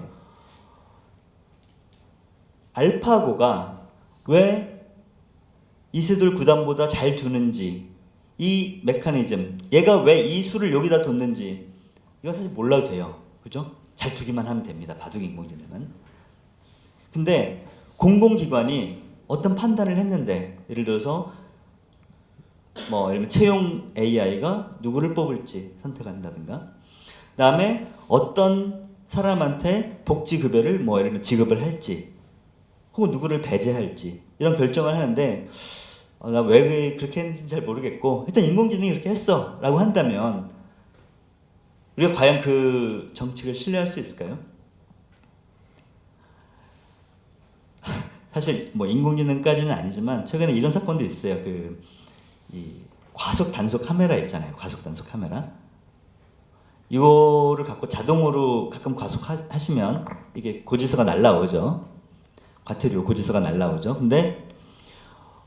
B: 알파고가 왜 이세돌 구단보다 잘 두는지, 이 메커니즘, 얘가 왜 이 수를 여기다 뒀는지 이거 사실 몰라도 돼요. 그죠? 잘 두기만 하면 됩니다. 바둑 인공지능은. 근데 공공기관이 어떤 판단을 했는데, 예를 들어서 뭐 예를 들면 채용 AI가 누구를 뽑을지 선택한다든가, 그다음에 어떤 사람한테 복지급여를 뭐 예를 들면 지급을 할지, 혹은 누구를 배제할지 이런 결정을 하는데, 나 왜 그렇게 했는지 잘 모르겠고 일단 인공지능이 그렇게 했어 라고 한다면 우리가 과연 그 정책을 신뢰할 수 있을까요? 사실 뭐 인공지능까지는 아니지만 최근에 이런 사건도 있어요. 이 과속 단속 카메라 있잖아요. 과속 단속 카메라. 이거를 갖고 자동으로 가끔 과속하시면 이게 고지서가 날라오죠. 과태료 고지서가 날라오죠. 근데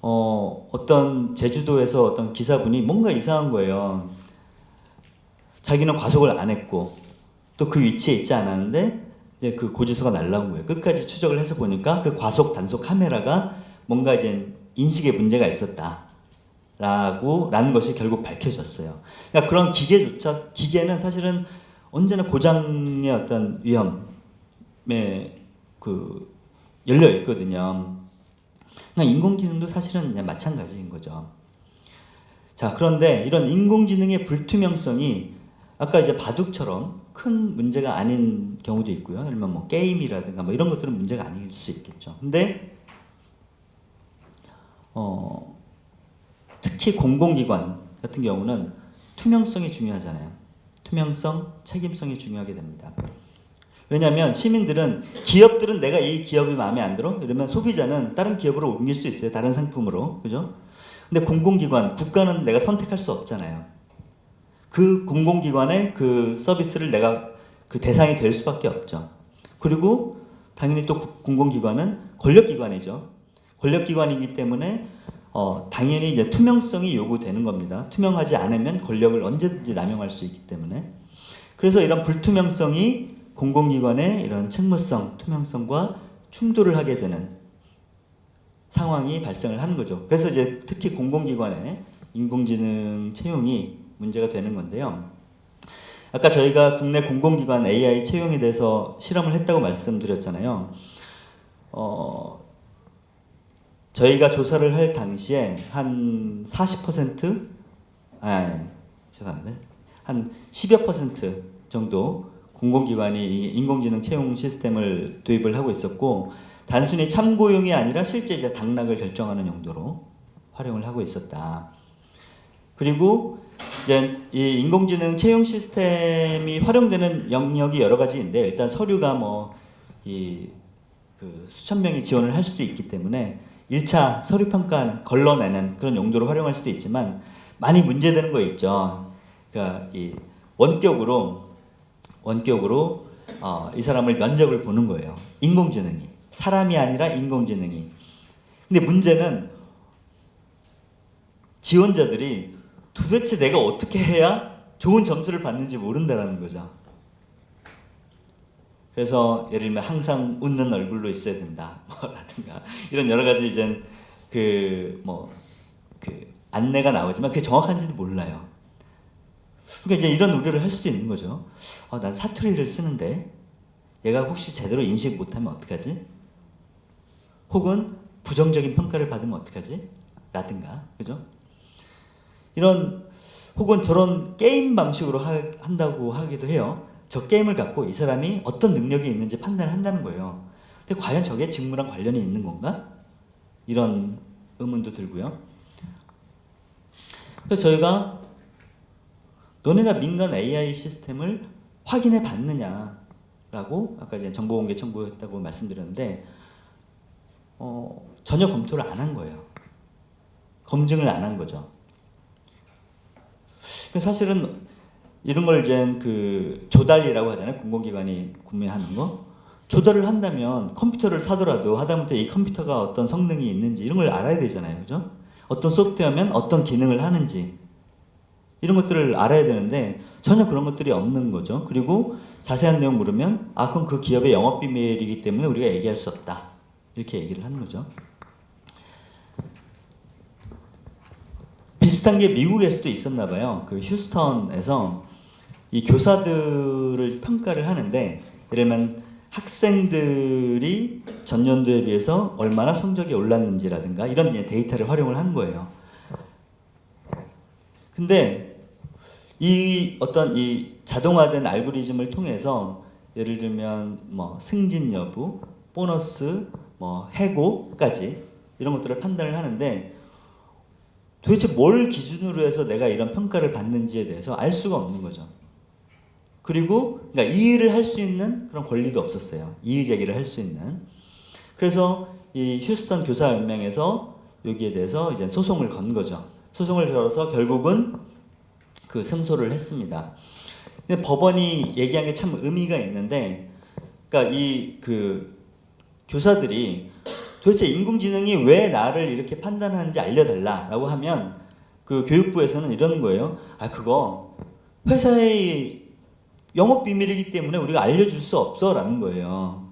B: 어떤 제주도에서 어떤 기사분이 뭔가 이상한 거예요. 자기는 과속을 안 했고 또 그 위치에 있지 않았는데 이제 그 고지서가 날라온 거예요. 끝까지 추적을 해서 보니까 그 과속 단속 카메라가 뭔가 이제 인식에 문제가 있었다라는 것이 결국 밝혀졌어요. 그러니까 그런 기계는 사실은 언제나 고장의 어떤 위험에 열려 있거든요. 그냥 인공지능도 사실은 그냥 마찬가지인 거죠. 자, 그런데 이런 인공지능의 불투명성이 아까 이제 바둑처럼 큰 문제가 아닌 경우도 있고요. 예를 들면 뭐 게임이라든가 뭐 이런 것들은 문제가 아닐 수 있겠죠. 근데 특히 공공기관 같은 경우는 투명성이 중요하잖아요. 투명성, 책임성이 중요하게 됩니다. 왜냐하면 시민들은, 기업들은 내가 이 기업이 마음에 안 들어? 이러면 소비자는 다른 기업으로 옮길 수 있어요. 다른 상품으로. 그죠? 근데 공공기관, 국가는 내가 선택할 수 없잖아요. 그 공공기관의 그 서비스를 내가 그 대상이 될 수밖에 없죠. 그리고 당연히 또 공공기관은 권력기관이죠. 권력기관이기 때문에 당연히 이제 투명성이 요구되는 겁니다. 투명하지 않으면 권력을 언제든지 남용할 수 있기 때문에. 그래서 이런 불투명성이 공공기관의 이런 책무성, 투명성과 충돌을 하게 되는 상황이 발생을 하는 거죠. 그래서 이제 특히 공공기관의 인공지능 채용이 문제가 되는 건데요. 아까 저희가 국내 공공기관 AI 채용에 대해서 실험을 했다고 말씀드렸잖아요. 저희가 조사를 할 당시에 한 40%, 죄송한데, 한 10여 % 정도 공공기관이 인공지능 채용 시스템을 도입을 하고 있었고, 단순히 참고용이 아니라 실제 이제 당락을 결정하는 용도로 활용을 하고 있었다. 그리고 이제 이 인공지능 채용 시스템이 활용되는 영역이 여러 가지인데, 일단 서류가 수천 명이 지원을 할 수도 있기 때문에 1차 서류 평가 걸러내는 그런 용도로 활용할 수도 있지만, 많이 문제되는 거 있죠. 그러니까 이 원격으로 이 사람을 면접을 보는 거예요. 인공지능이. 사람이 아니라 인공지능이. 근데 문제는 지원자들이 도대체 내가 어떻게 해야 좋은 점수를 받는지 모른다는 거죠. 그래서 예를 들면 항상 웃는 얼굴로 있어야 된다, 라든가 이런 여러 가지 이제 안내가 나오지만 그게 정확한지도 몰라요. 그러니까 이제 이런 우려를 할 수도 있는 거죠. 난 사투리를 쓰는데 얘가 혹시 제대로 인식 못하면 어떡하지? 혹은 부정적인 평가를 받으면 어떡하지? 라든가, 그죠? 혹은 저런 게임 방식으로 한다고 하기도 해요. 저 게임을 갖고 이 사람이 어떤 능력이 있는지 판단을 한다는 거예요. 근데 과연 저게 직무랑 관련이 있는 건가? 이런 의문도 들고요. 그래서 저희가 너네가 민간 AI 시스템을 확인해 봤느냐라고 아까 이제 정보공개 청구했다고 말씀드렸는데 전혀 검토를 안 한 거예요. 검증을 안 한 거죠. 사실은 이런 걸 이제 조달이라고 하잖아요. 공공기관이 구매하는 거. 조달을 한다면 컴퓨터를 사더라도 하다못해 이 컴퓨터가 어떤 성능이 있는지 이런 걸 알아야 되잖아요. 그죠? 어떤 소프트웨어면 어떤 기능을 하는지. 이런 것들을 알아야 되는데 전혀 그런 것들이 없는 거죠. 그리고 자세한 내용 물으면 그럼 그 기업의 영업 비밀이기 때문에 우리가 얘기할 수 없다. 이렇게 얘기를 하는 거죠. 비슷한 게 미국에서도 있었나 봐요. 그 휴스턴에서 이 교사들을 평가를 하는데 예를 들면 학생들이 전년도에 비해서 얼마나 성적이 올랐는지라든가 이런 데이터를 활용을 한 거예요. 근데 이 어떤 이 자동화된 알고리즘을 통해서 예를 들면 뭐 승진 여부, 보너스, 뭐 해고까지 이런 것들을 판단을 하는데 도대체 뭘 기준으로 해서 내가 이런 평가를 받는지에 대해서 알 수가 없는 거죠. 그리고 그러니까 이의를 할 수 있는 그런 권리도 없었어요. 이의 제기를 할 수 있는. 그래서 이 휴스턴 교사 연맹에서 여기에 대해서 이제 소송을 건 거죠. 소송을 걸어서 결국은 그 승소를 했습니다. 근데 법원이 얘기한 게 참 의미가 있는데, 그러니까 이 그 교사들이 도대체 인공지능이 왜 나를 이렇게 판단하는지 알려달라라고 하면 그 교육부에서는 이러는 거예요. 그거 회사의 영업 비밀이기 때문에 우리가 알려줄 수 없어라는 거예요.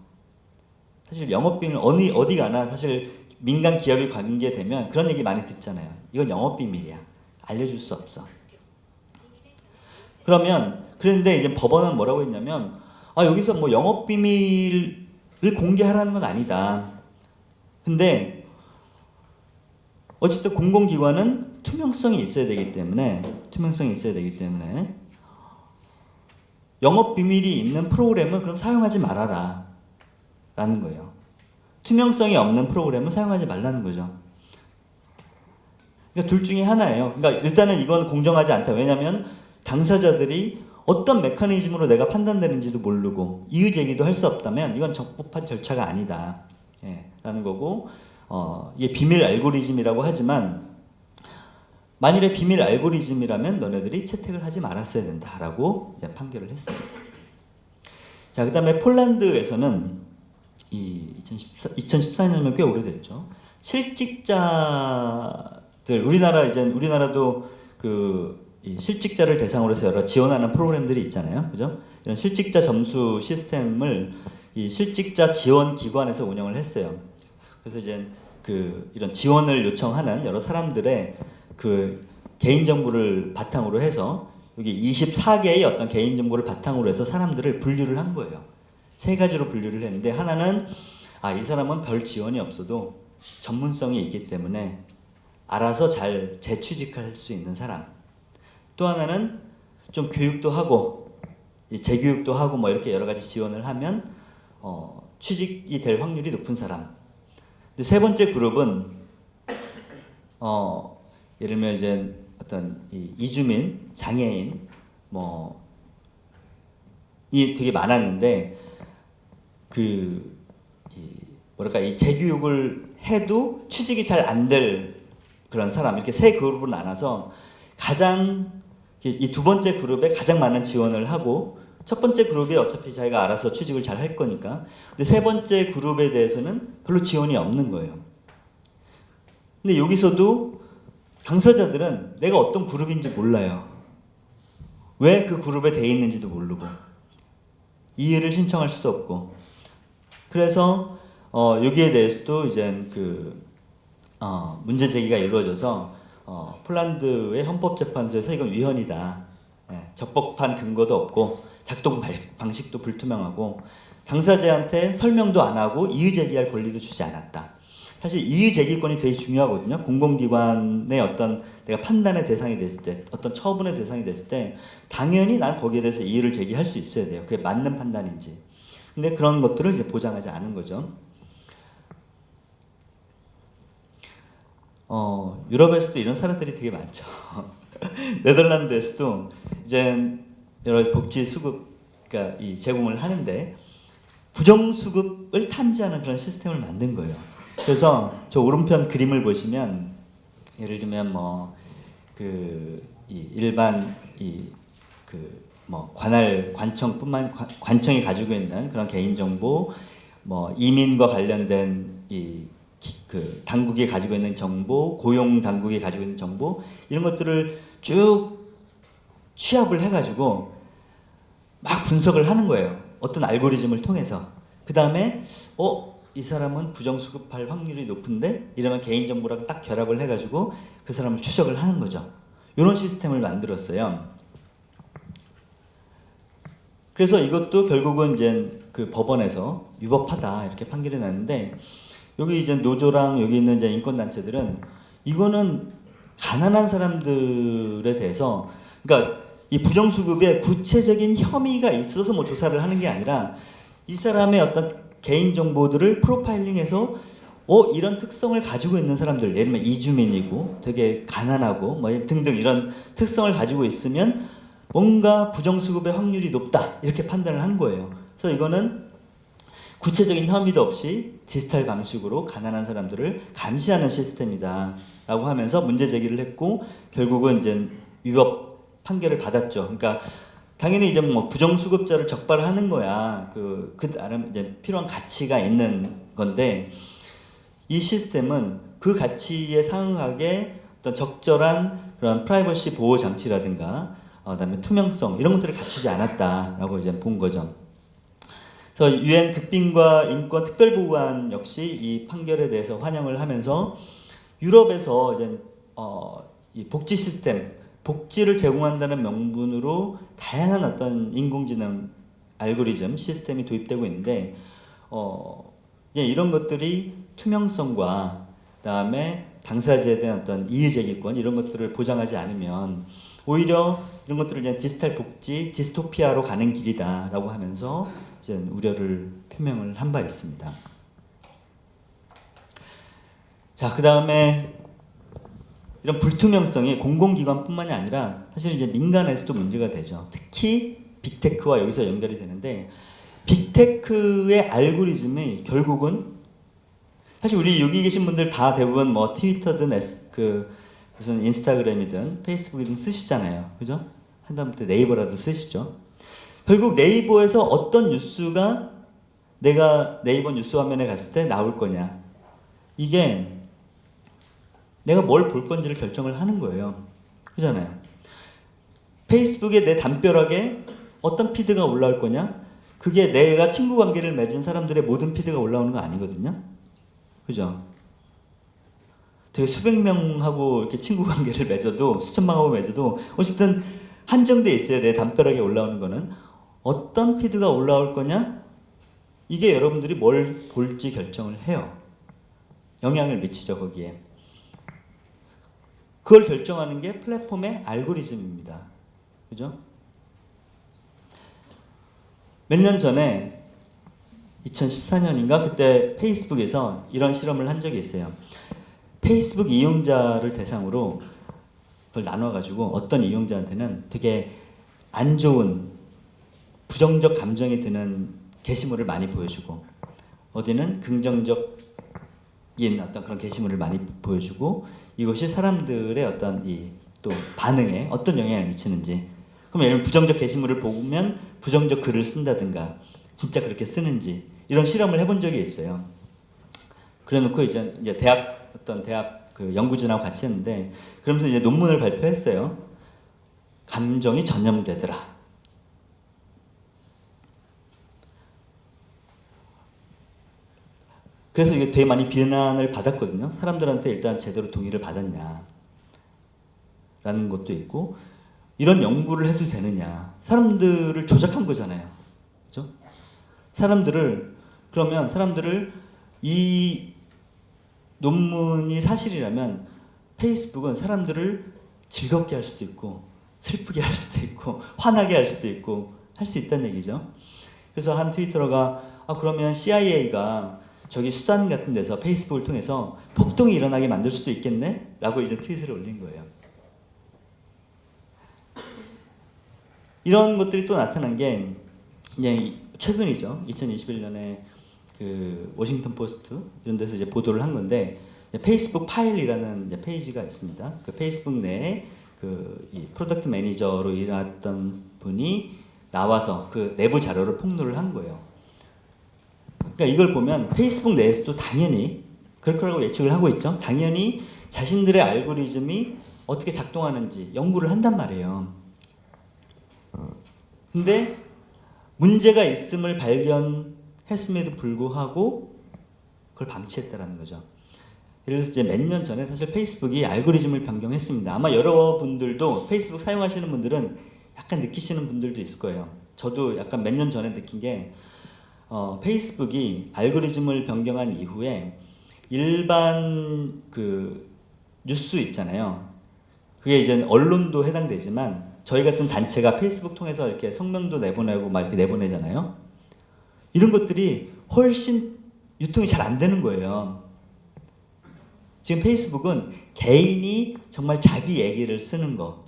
B: 사실 영업 비밀 어디 가나 사실 민간 기업이 관계되면 그런 얘기 많이 듣잖아요. 이건 영업 비밀이야. 알려줄 수 없어. 그런데 이제 법원은 뭐라고 했냐면 여기서 뭐 영업 비밀을 공개하라는 건 아니다. 근데 어쨌든 공공기관은 투명성이 있어야 되기 때문에 영업 비밀이 있는 프로그램은 그럼 사용하지 말아라 라는 거예요. 투명성이 없는 프로그램은 사용하지 말라는 거죠. 그러니까 둘 중에 하나예요. 그러니까 일단은 이건 공정하지 않다. 왜냐하면 당사자들이 어떤 메커니즘으로 내가 판단되는지도 모르고 이의 제기도 할 수 없다면 이건 적법한 절차가 아니다. 라는 거고 이게 비밀 알고리즘이라고 하지만 만일에 비밀 알고리즘이라면 너네들이 채택을 하지 말았어야 된다라고 이제 판결을 했습니다. 자, 그다음에 폴란드에서는 이 2014년이면 꽤 오래됐죠. 실직자들 우리나라도 이 실직자를 대상으로 해서 여러 지원하는 프로그램들이 있잖아요, 그죠? 이런 실직자 점수 시스템을 이 실직자 지원 기관에서 운영을 했어요. 그래서 이제 이런 지원을 요청하는 여러 사람들의 그 개인정보를 바탕으로 해서 여기 24개의 어떤 개인정보를 바탕으로 해서 사람들을 분류를 한 거예요. 세 가지로 분류를 했는데 하나는 이 사람은 별 지원이 없어도 전문성이 있기 때문에 알아서 잘 재취직할 수 있는 사람. 또 하나는 좀 교육도 하고 재교육도 하고 뭐 이렇게 여러 가지 지원을 하면 취직이 될 확률이 높은 사람. 근데 세 번째 그룹은 예를 들면 이제 어떤 이주민, 장애인 이 되게 많았는데 이 재교육을 해도 취직이 잘 안 될 그런 사람 이렇게 세 그룹으로 나눠서 이 두 번째 그룹에 가장 많은 지원을 하고 첫 번째 그룹이 어차피 자기가 알아서 취직을 잘 할 거니까 근데 세 번째 그룹에 대해서는 별로 지원이 없는 거예요. 근데 여기서도 당사자들은 내가 어떤 그룹인지 몰라요. 왜 그 그룹에 돼 있는지도 모르고 이해를 신청할 수도 없고 그래서 여기에 대해서도 이제 문제 제기가 이루어져서 폴란드의 헌법재판소에서 이건 위헌이다. 적법한 근거도 없고 작동 방식도 불투명하고 당사자한테 설명도 안 하고 이의 제기할 권리도 주지 않았다. 사실 이의 제기권이 되게 중요하거든요. 공공기관의 어떤 내가 판단의 대상이 됐을 때, 어떤 처분의 대상이 됐을 때 당연히 난 거기에 대해서 이의를 제기할 수 있어야 돼요. 그게 맞는 판단인지. 근데 그런 것들을 이제 보장하지 않은 거죠. 유럽에서도 이런 사람들이 되게 많죠. 네덜란드에서도 이제 여러 복지 수급, 그러니까 이 제공을 하는데 부정 수급을 탐지하는 그런 시스템을 만든 거예요. 그래서 저 오른편 그림을 보시면 예를 들면 일반 관청이 가지고 있는 그런 개인 정보, 이민과 관련된 당국이 가지고 있는 정보, 고용 당국이 가지고 있는 정보 이런 것들을 쭉 취합을 해가지고 막 분석을 하는 거예요. 어떤 알고리즘을 통해서. 그 다음에 이 사람은 부정수급할 확률이 높은데 이러면 개인정보랑 딱 결합을 해가지고 그 사람을 추적을 하는 거죠. 이런 시스템을 만들었어요. 그래서 이것도 결국은 이제 그 법원에서 위법하다 이렇게 판결이 났는데, 여기 이제 노조랑 여기 있는 이제 인권단체들은 이거는 가난한 사람들에 대해서, 그러니까 이 부정수급에 구체적인 혐의가 있어서 뭐 조사를 하는 게 아니라 이 사람의 어떤 개인 정보들을 프로파일링해서 이런 특성을 가지고 있는 사람들, 예를 들면 이주민이고 되게 가난하고 뭐 등등 이런 특성을 가지고 있으면 뭔가 부정수급의 확률이 높다 이렇게 판단을 한 거예요. 그래서 이거는 구체적인 혐의도 없이 디지털 방식으로 가난한 사람들을 감시하는 시스템이다 라고 하면서 문제 제기를 했고, 결국은 이제 위법 판결을 받았죠. 그러니까 당연히 이제 뭐 부정수급자를 적발하는 거야 그 나름 이제 필요한 가치가 있는 건데, 이 시스템은 그 가치에 상응하게 어떤 적절한 그런 프라이버시 보호 장치라든가 그다음에 투명성 이런 것들을 갖추지 않았다라고 이제 본 거죠. 그래서 유엔 극빈과 인권 특별보고관 역시 이 판결에 대해서 환영을 하면서 유럽에서 이제 이 복지 시스템, 복지를 제공한다는 명분으로 다양한 어떤 인공지능 알고리즘 시스템이 도입되고 있는데, 이제 이런 것들이 투명성과 그다음에 당사자에 대한 어떤 이의제기권 이런 것들을 보장하지 않으면 오히려 이런 것들을 이제 디지털 복지 디스토피아로 가는 길이다라고 하면서 이제 우려를 표명을 한 바 있습니다. 자, 그다음에 이런 불투명성이 공공기관뿐만이 아니라 사실 이제 민간에서도 문제가 되죠. 특히 빅테크와 여기서 연결이 되는데, 빅테크의 알고리즘이 결국은 사실 우리 여기 계신 분들 다 대부분 뭐 트위터든 무슨 인스타그램이든 페이스북이든 쓰시잖아요. 그죠? 한다음부터 네이버라도 쓰시죠. 결국 네이버에서 어떤 뉴스가 내가 네이버 뉴스 화면에 갔을 때 나올 거냐, 이게 내가 뭘 볼 건지를 결정을 하는 거예요. 그잖아요. 페이스북에 내 담벼락에 어떤 피드가 올라올 거냐, 그게 내가 친구 관계를 맺은 사람들의 모든 피드가 올라오는 거 아니거든요. 그죠? 되게 수백 명하고 이렇게 친구 관계를 맺어도, 수천만하고 맺어도 어쨌든 한정돼 있어요. 내 담벼락에 올라오는 거는. 어떤 피드가 올라올 거냐, 이게 여러분들이 뭘 볼지 결정을 해요. 영향을 미치죠, 거기에. 그걸 결정하는 게 플랫폼의 알고리즘입니다. 그죠? 몇 년 전에 2014년인가 그때 페이스북에서 이런 실험을 한 적이 있어요. 페이스북 이용자를 대상으로 그걸 나눠가지고 어떤 이용자한테는 되게 안 좋은 부정적 감정이 드는 게시물을 많이 보여주고, 어디는 긍정적인 어떤 그런 게시물을 많이 보여주고, 이것이 사람들의 어떤 이 또 반응에 어떤 영향을 미치는지. 그럼 예를 들면 부정적 게시물을 보면 부정적 글을 쓴다든가 진짜 그렇게 쓰는지 이런 실험을 해본 적이 있어요. 그래놓고 이제 대학 그 연구진하고 같이 했는데, 그러면서 이제 논문을 발표했어요. 감정이 전염되더라. 그래서 이게 되게 많이 비난을 받았거든요. 사람들한테 일단 제대로 동의를 받았냐 라는 것도 있고, 이런 연구를 해도 되느냐, 사람들을 조작한 거잖아요. 그렇죠? 그러면 사람들을 이 논문이 사실이라면 페이스북은 사람들을 즐겁게 할 수도 있고 슬프게 할 수도 있고 화나게 할 수도 있고 할 수 있다는 얘기죠. 그래서 한 트위터러가 그러면 CIA가 저기 수단 같은 데서 페이스북을 통해서 폭동이 일어나게 만들 수도 있겠네? 라고 이제 트윗을 올린 거예요. 이런 것들이 또 나타난 게 이제 최근이죠. 2021년에 그 워싱턴 포스트 이런 데서 이제 보도를 한 건데, 페이스북 파일이라는 이제 페이지가 있습니다. 그 페이스북 내에 이 프로덕트 매니저로 일했던 분이 나와서 그 내부 자료를 폭로를 한 거예요. 그러니까 이걸 보면 페이스북 내에서도 당연히 그럴 거라고 예측을 하고 있죠. 당연히 자신들의 알고리즘이 어떻게 작동하는지 연구를 한단 말이에요. 근데 문제가 있음을 발견했음에도 불구하고 그걸 방치했다라는 거죠. 예를 들어서 이제 몇 년 전에 사실 페이스북이 알고리즘을 변경했습니다. 아마 여러분들도 페이스북 사용하시는 분들은 약간 느끼시는 분들도 있을 거예요. 저도 약간 몇 년 전에 느낀 게 페이스북이 알고리즘을 변경한 이후에 일반 그 뉴스 있잖아요. 그게 이제 언론도 해당되지만 저희 같은 단체가 페이스북 통해서 이렇게 성명도 내보내고 막 이렇게 내보내잖아요. 이런 것들이 훨씬 유통이 잘 안 되는 거예요. 지금 페이스북은 개인이 정말 자기 얘기를 쓰는 거,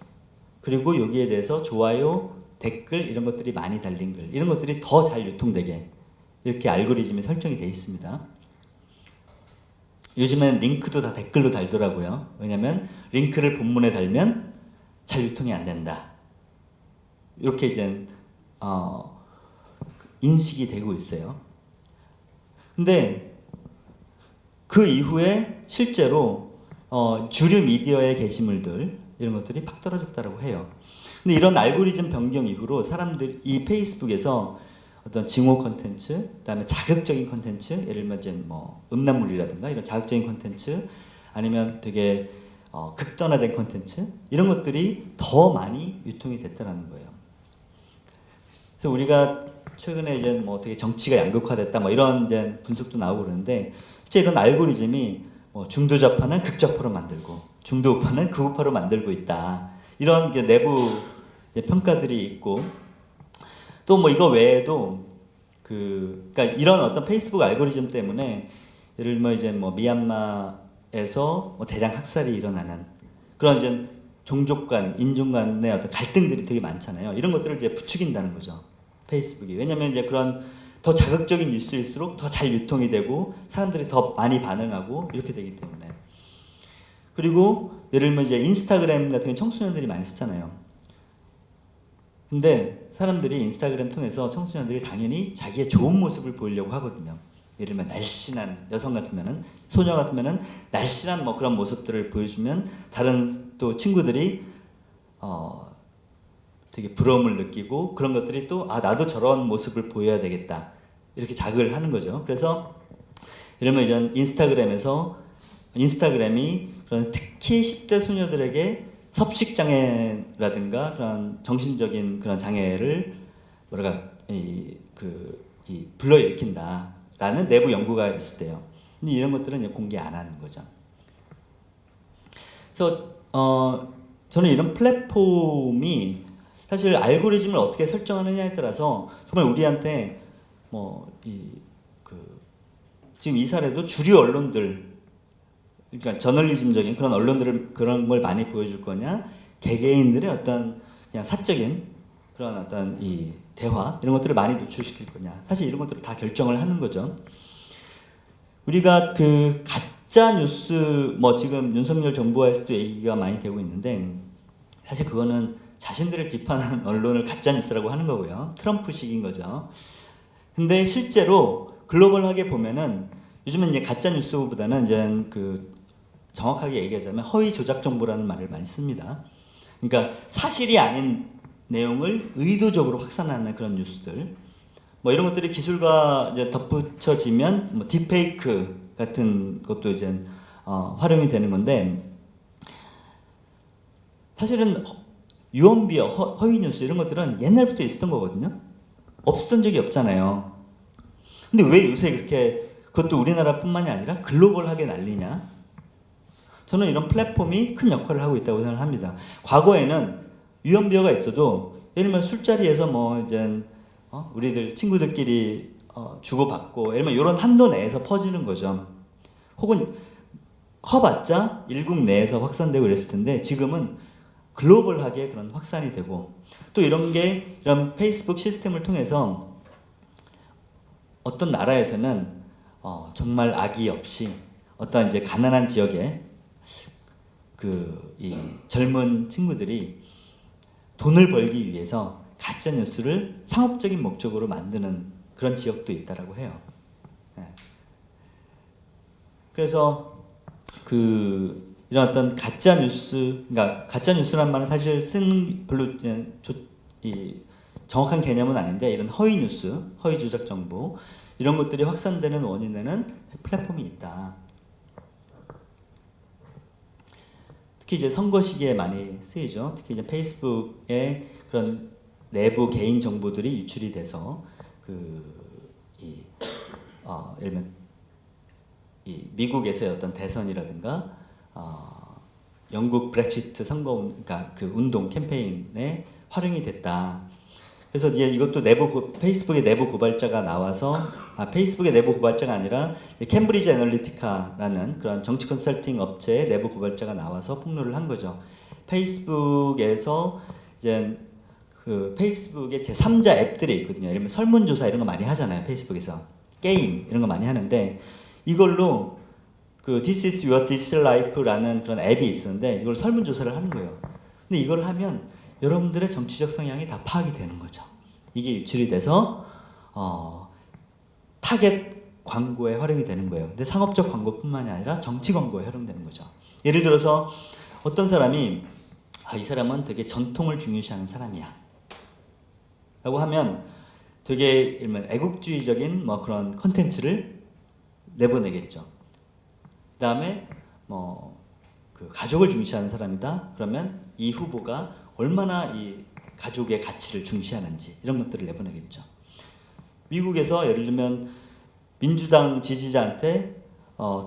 B: 그리고 여기에 대해서 좋아요, 댓글 이런 것들이 많이 달린 글, 이런 것들이 더 잘 유통되게 이렇게 알고리즘이 설정이 되어 있습니다. 요즘엔 링크도 다 댓글로 달더라고요. 왜냐면 링크를 본문에 달면 잘 유통이 안 된다. 이렇게 이제 인식이 되고 있어요. 근데 그 이후에 실제로 주류 미디어의 게시물들 이런 것들이 팍 떨어졌다고 해요. 근데 이런 알고리즘 변경 이후로 사람들 이 페이스북에서 어떤 증오 컨텐츠, 그다음에 자극적인 컨텐츠, 예를 들면 이제 뭐 음란물이라든가 이런 자극적인 컨텐츠, 아니면 되게 극단화된 컨텐츠 이런 것들이 더 많이 유통이 됐다라는 거예요. 그래서 우리가 최근에 이제 뭐 되게 정치가 양극화됐다 뭐 이런 이제 분석도 나오고 그러는데 실제 이런 알고리즘이 뭐 중도좌파는 극좌파로 만들고 중도우파는 극우파로 만들고 있다. 이런 게 내부 이제 평가들이 있고 또 뭐 이거 외에도 그러니까 이런 어떤 페이스북 알고리즘 때문에 예를 들면 이제 뭐 미얀마에서 뭐 대량 학살이 일어나는 그런 이제 종족 간, 인종 간의 어떤 갈등들이 되게 많잖아요. 이런 것들을 이제 부추긴다는 거죠. 페이스북이. 왜냐면 이제 그런 더 자극적인 뉴스일수록 더 잘 유통이 되고 사람들이 더 많이 반응하고 이렇게 되기 때문에. 그리고 예를 들면 이제 인스타그램 같은 게 청소년들이 많이 쓰잖아요. 근데 사람들이 인스타그램 통해서 청소년들이 당연히 자기의 좋은 모습을 보이려고 하거든요. 예를 들면 날씬한 여성 같으면은 소녀 같으면은 날씬한 뭐 그런 모습들을 보여주면 다른 또 친구들이 되게 부러움을 느끼고 그런 것들이 또 나도 저런 모습을 보여야 되겠다 이렇게 자극을 하는 거죠. 그래서 예를 들면 이제 인스타그램이 그런 특히 10대 소녀들에게 섭식 장애라든가 그런 정신적인 그런 장애를 불러일으킨다라는 내부 연구가 있을 때요. 근데 이런 것들은 이제 공개 안 하는 거죠. 그래서 저는 이런 플랫폼이 사실 알고리즘을 어떻게 설정하느냐에 따라서 정말 우리한테 지금 이 사례도 주류 언론들, 그러니까 저널리즘적인 그런 언론들을 그런 걸 많이 보여줄 거냐, 개개인들의 어떤 그냥 사적인 그런 어떤 이 대화 이런 것들을 많이 노출시킬 거냐, 사실 이런 것들을 다 결정을 하는 거죠. 우리가 그 가짜 뉴스 뭐 지금 윤석열 정부와에서도 얘기가 많이 되고 있는데 사실 그거는 자신들을 비판하는 언론을 가짜 뉴스라고 하는 거고요. 트럼프식인 거죠. 근데 실제로 글로벌하게 보면은 요즘은 이제 가짜 뉴스보다는 이제 그 정확하게 얘기하자면 허위 조작 정보라는 말을 많이 씁니다. 그러니까 사실이 아닌 내용을 의도적으로 확산하는 그런 뉴스들. 뭐 이런 것들이 기술과 이제 덧붙여지면 뭐 딥페이크 같은 것도 이제 활용이 되는 건데 사실은 유언비어, 허위 뉴스 이런 것들은 옛날부터 있었던 거거든요. 없었던 적이 없잖아요. 근데 왜 요새 그렇게 그것도 우리나라뿐만이 아니라 글로벌하게 난리냐? 저는 이런 플랫폼이 큰 역할을 하고 있다고 생각을 합니다. 과거에는 유언비어가 있어도 예를 들면 술자리에서 뭐 이제 우리들 친구들끼리 주고받고 예를 들면 이런 한도 내에서 퍼지는 거죠. 혹은 커봤자 일국 내에서 확산되고 이랬을 텐데 지금은 글로벌하게 그런 확산이 되고 또 이런 게 이런 페이스북 시스템을 통해서 어떤 나라에서는 정말 악의 없이 어떤 이제 가난한 지역에 이 젊은 친구들이 돈을 벌기 위해서 가짜 뉴스를 상업적인 목적으로 만드는 그런 지역도 있다라고 해요. 네. 그래서 이런 어떤 가짜 뉴스, 그러니까 가짜 뉴스란 말은 사실 쓰는 별로 정확한 개념은 아닌데 이런 허위 뉴스, 허위 조작 정보 이런 것들이 확산되는 원인에는 플랫폼이 있다. 특히 이제 선거 시기에 많이 쓰이죠. 특히 이제 페이스북에 그런 내부 개인 정보들이 유출이 돼서 예를 들면 이 미국에서의 어떤 대선이라든가 영국 브렉시트 선거 그러니까 그 운동 캠페인에 활용이 됐다. 그래서 이제 이것도 페이스북의 내부 고발자가 나와서 페이스북의 내부 고발자가 아니라 캠브리지 애널리티카라는 그런 정치 컨설팅 업체의 내부 고발자가 나와서 폭로를 한 거죠. 페이스북에서 이제 그 페이스북에 제3자 앱들이 있거든요. 예를 들면 설문조사 이런 거 많이 하잖아요. 페이스북에서 게임 이런 거 많이 하는데 이걸로 그 This is your digital life라는 그런 앱이 있었는데 이걸 설문조사를 하는 거예요. 근데 이걸 하면 여러분들의 정치적 성향이 다 파악이 되는 거죠. 이게 유출이 돼서 타겟 광고에 활용이 되는 거예요. 근데 상업적 광고뿐만이 아니라 정치 광고에 활용되는 거죠. 예를 들어서 어떤 사람이 이 사람은 되게 전통을 중요시하는 사람이야 라고 하면 되게 일면 애국주의적인 뭐 그런 컨텐츠를 내보내겠죠. 그 다음에 그 가족을 중시하는 사람이다. 그러면 이 후보가 얼마나 이 가족의 가치를 중시하는지 이런 것들을 내보내겠죠. 미국에서 예를 들면 민주당 지지자한테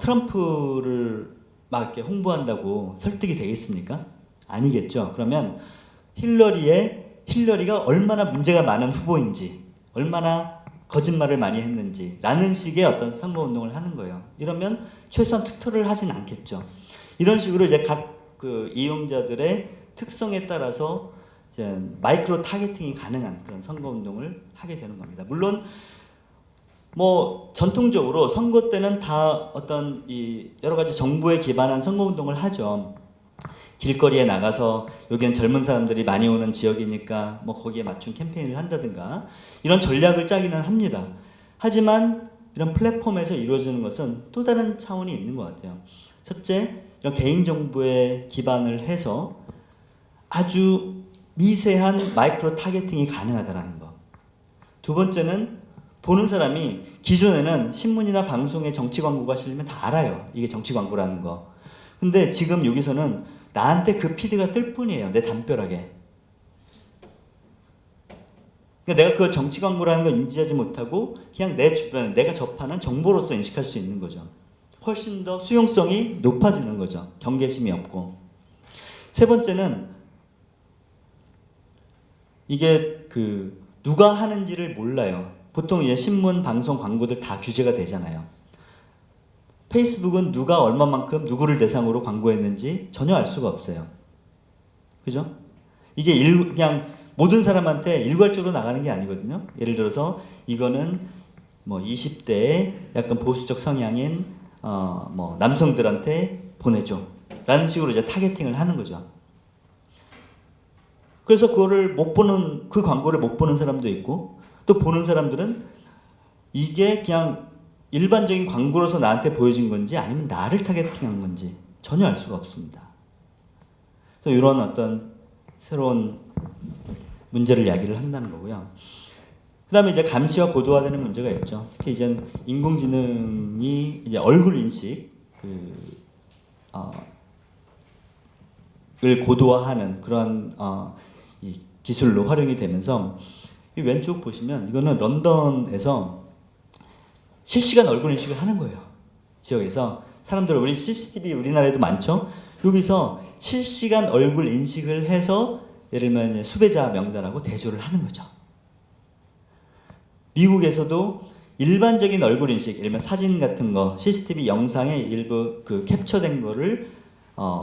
B: 트럼프를 막 이렇게 홍보한다고 설득이 되겠습니까? 아니겠죠. 그러면 힐러리가 얼마나 문제가 많은 후보인지, 얼마나 거짓말을 많이 했는지 라는 식의 어떤 선거운동을 하는 거예요. 이러면 최소한 투표를 하진 않겠죠. 이런 식으로 이제 각 그 이용자들의 특성에 따라서 이제 마이크로 타겟팅이 가능한 그런 선거운동을 하게 되는 겁니다. 물론 뭐 전통적으로 선거 때는 다 어떤 이 여러 가지 정보에 기반한 선거운동을 하죠. 길거리에 나가서 여기는 젊은 사람들이 많이 오는 지역이니까 뭐 거기에 맞춘 캠페인을 한다든가 이런 전략을 짜기는 합니다. 하지만 이런 플랫폼에서 이루어지는 것은 또 다른 차원이 있는 것 같아요. 첫째, 이런 개인정보에 기반을 해서 아주 미세한 마이크로 타겟팅이 가능하다는 거. 두 번째는 보는 사람이 기존에는 신문이나 방송에 정치 광고가 실리면 다 알아요. 이게 정치 광고라는 거. 근데 지금 여기서는 나한테 그 피드가 뜰 뿐이에요. 내 담벼락에. 그러니까 내가 그 정치 광고라는 걸 인지하지 못하고 그냥 내 주변, 내가 접하는 정보로서 인식할 수 있는 거죠. 훨씬 더 수용성이 높아지는 거죠. 경계심이 없고. 세 번째는 이게 그 누가 하는지를 몰라요. 보통 이제 신문, 방송, 광고들 다 규제가 되잖아요. 페이스북은 누가 얼마만큼 누구를 대상으로 광고했는지 전혀 알 수가 없어요. 그죠? 이게 그냥 모든 사람한테 일괄적으로 나가는 게 아니거든요. 예를 들어서 이거는 뭐 20대의 약간 보수적 성향인 뭐 남성들한테 보내줘 라는 식으로 이제 타겟팅을 하는 거죠. 그래서 그거를 못 보는 그 광고를 못 보는 사람도 있고 또 보는 사람들은 이게 그냥 일반적인 광고로서 나한테 보여진 건지 아니면 나를 타겟팅한 건지 전혀 알 수가 없습니다. 그래서 이런 어떤 새로운 문제를 야기를 한다는 거고요. 그 다음에 이제 감시와 고도화되는 문제가 있죠. 특히 이제 인공지능이 이제 얼굴 인식 을 고도화하는 그런 이 기술로 활용이 되면서 이 왼쪽 보시면 이거는 런던에서 실시간 얼굴 인식을 하는 거예요. 지역에서 사람들 우리 CCTV 우리나라에도 많죠. 여기서 실시간 얼굴 인식을 해서 예를 들면 수배자 명단하고 대조를 하는 거죠. 미국에서도 일반적인 얼굴 인식, 예를 들면 사진 같은 거, CCTV 영상에 일부 그 캡처된 거를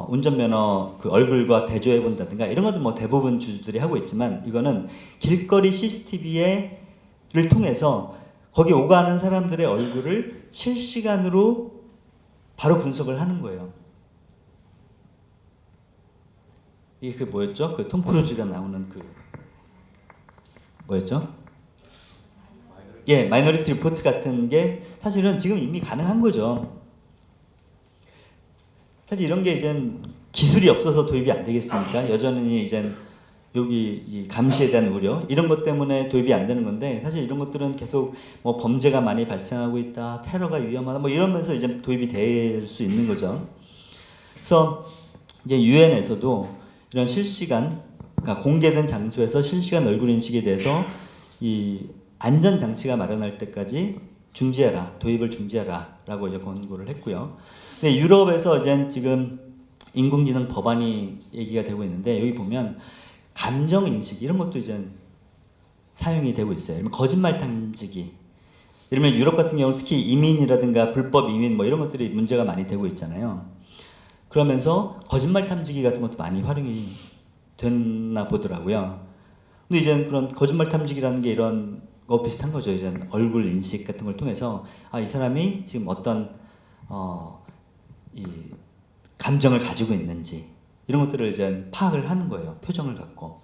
B: 운전면허 그 얼굴과 대조해 본다든가 이런 것도 뭐 대부분 주주들이 하고 있지만 이거는 길거리 CCTV를 통해서 거기 오가는 사람들의 얼굴을 실시간으로 바로 분석을 하는 거예요. 이게 그 뭐였죠? 그 톰 크루즈가 나오는 그 뭐였죠? 예, 마이너리티 리포트 같은 게 사실은 지금 이미 가능한 거죠. 사실 이런 게 이제 기술이 없어서 도입이 안 되겠습니까? 여전히 이제 여기 이 감시에 대한 우려 이런 것 때문에 도입이 안 되는 건데 사실 이런 것들은 계속 뭐 범죄가 많이 발생하고 있다, 테러가 위험하다 뭐 이러면서 이제 도입이 될 수 있는 거죠. 그래서 이제 유엔에서도 이런 실시간 그러니까 공개된 장소에서 실시간 얼굴 인식에 대해서 이 안전 장치가 마련할 때까지 중지해라, 도입을 중지해라라고 이제 권고를 했고요. 근데 유럽에서 이제 지금 인공지능 법안이 얘기가 되고 있는데 여기 보면 감정 인식 이런 것도 이제 사용이 되고 있어요. 거짓말 탐지기. 이러면 유럽 같은 경우는 특히 이민이라든가 불법 이민 뭐 이런 것들이 문제가 많이 되고 있잖아요. 그러면서 거짓말 탐지기 같은 것도 많이 활용이 됐나 보더라고요. 근데 이제 그런 거짓말 탐지기라는 게 이런 거 비슷한 거죠. 이제 얼굴 인식 같은 걸 통해서 아, 이 사람이 지금 어떤 이 감정을 가지고 있는지 이런 것들을 이제 파악을 하는 거예요. 표정을 갖고.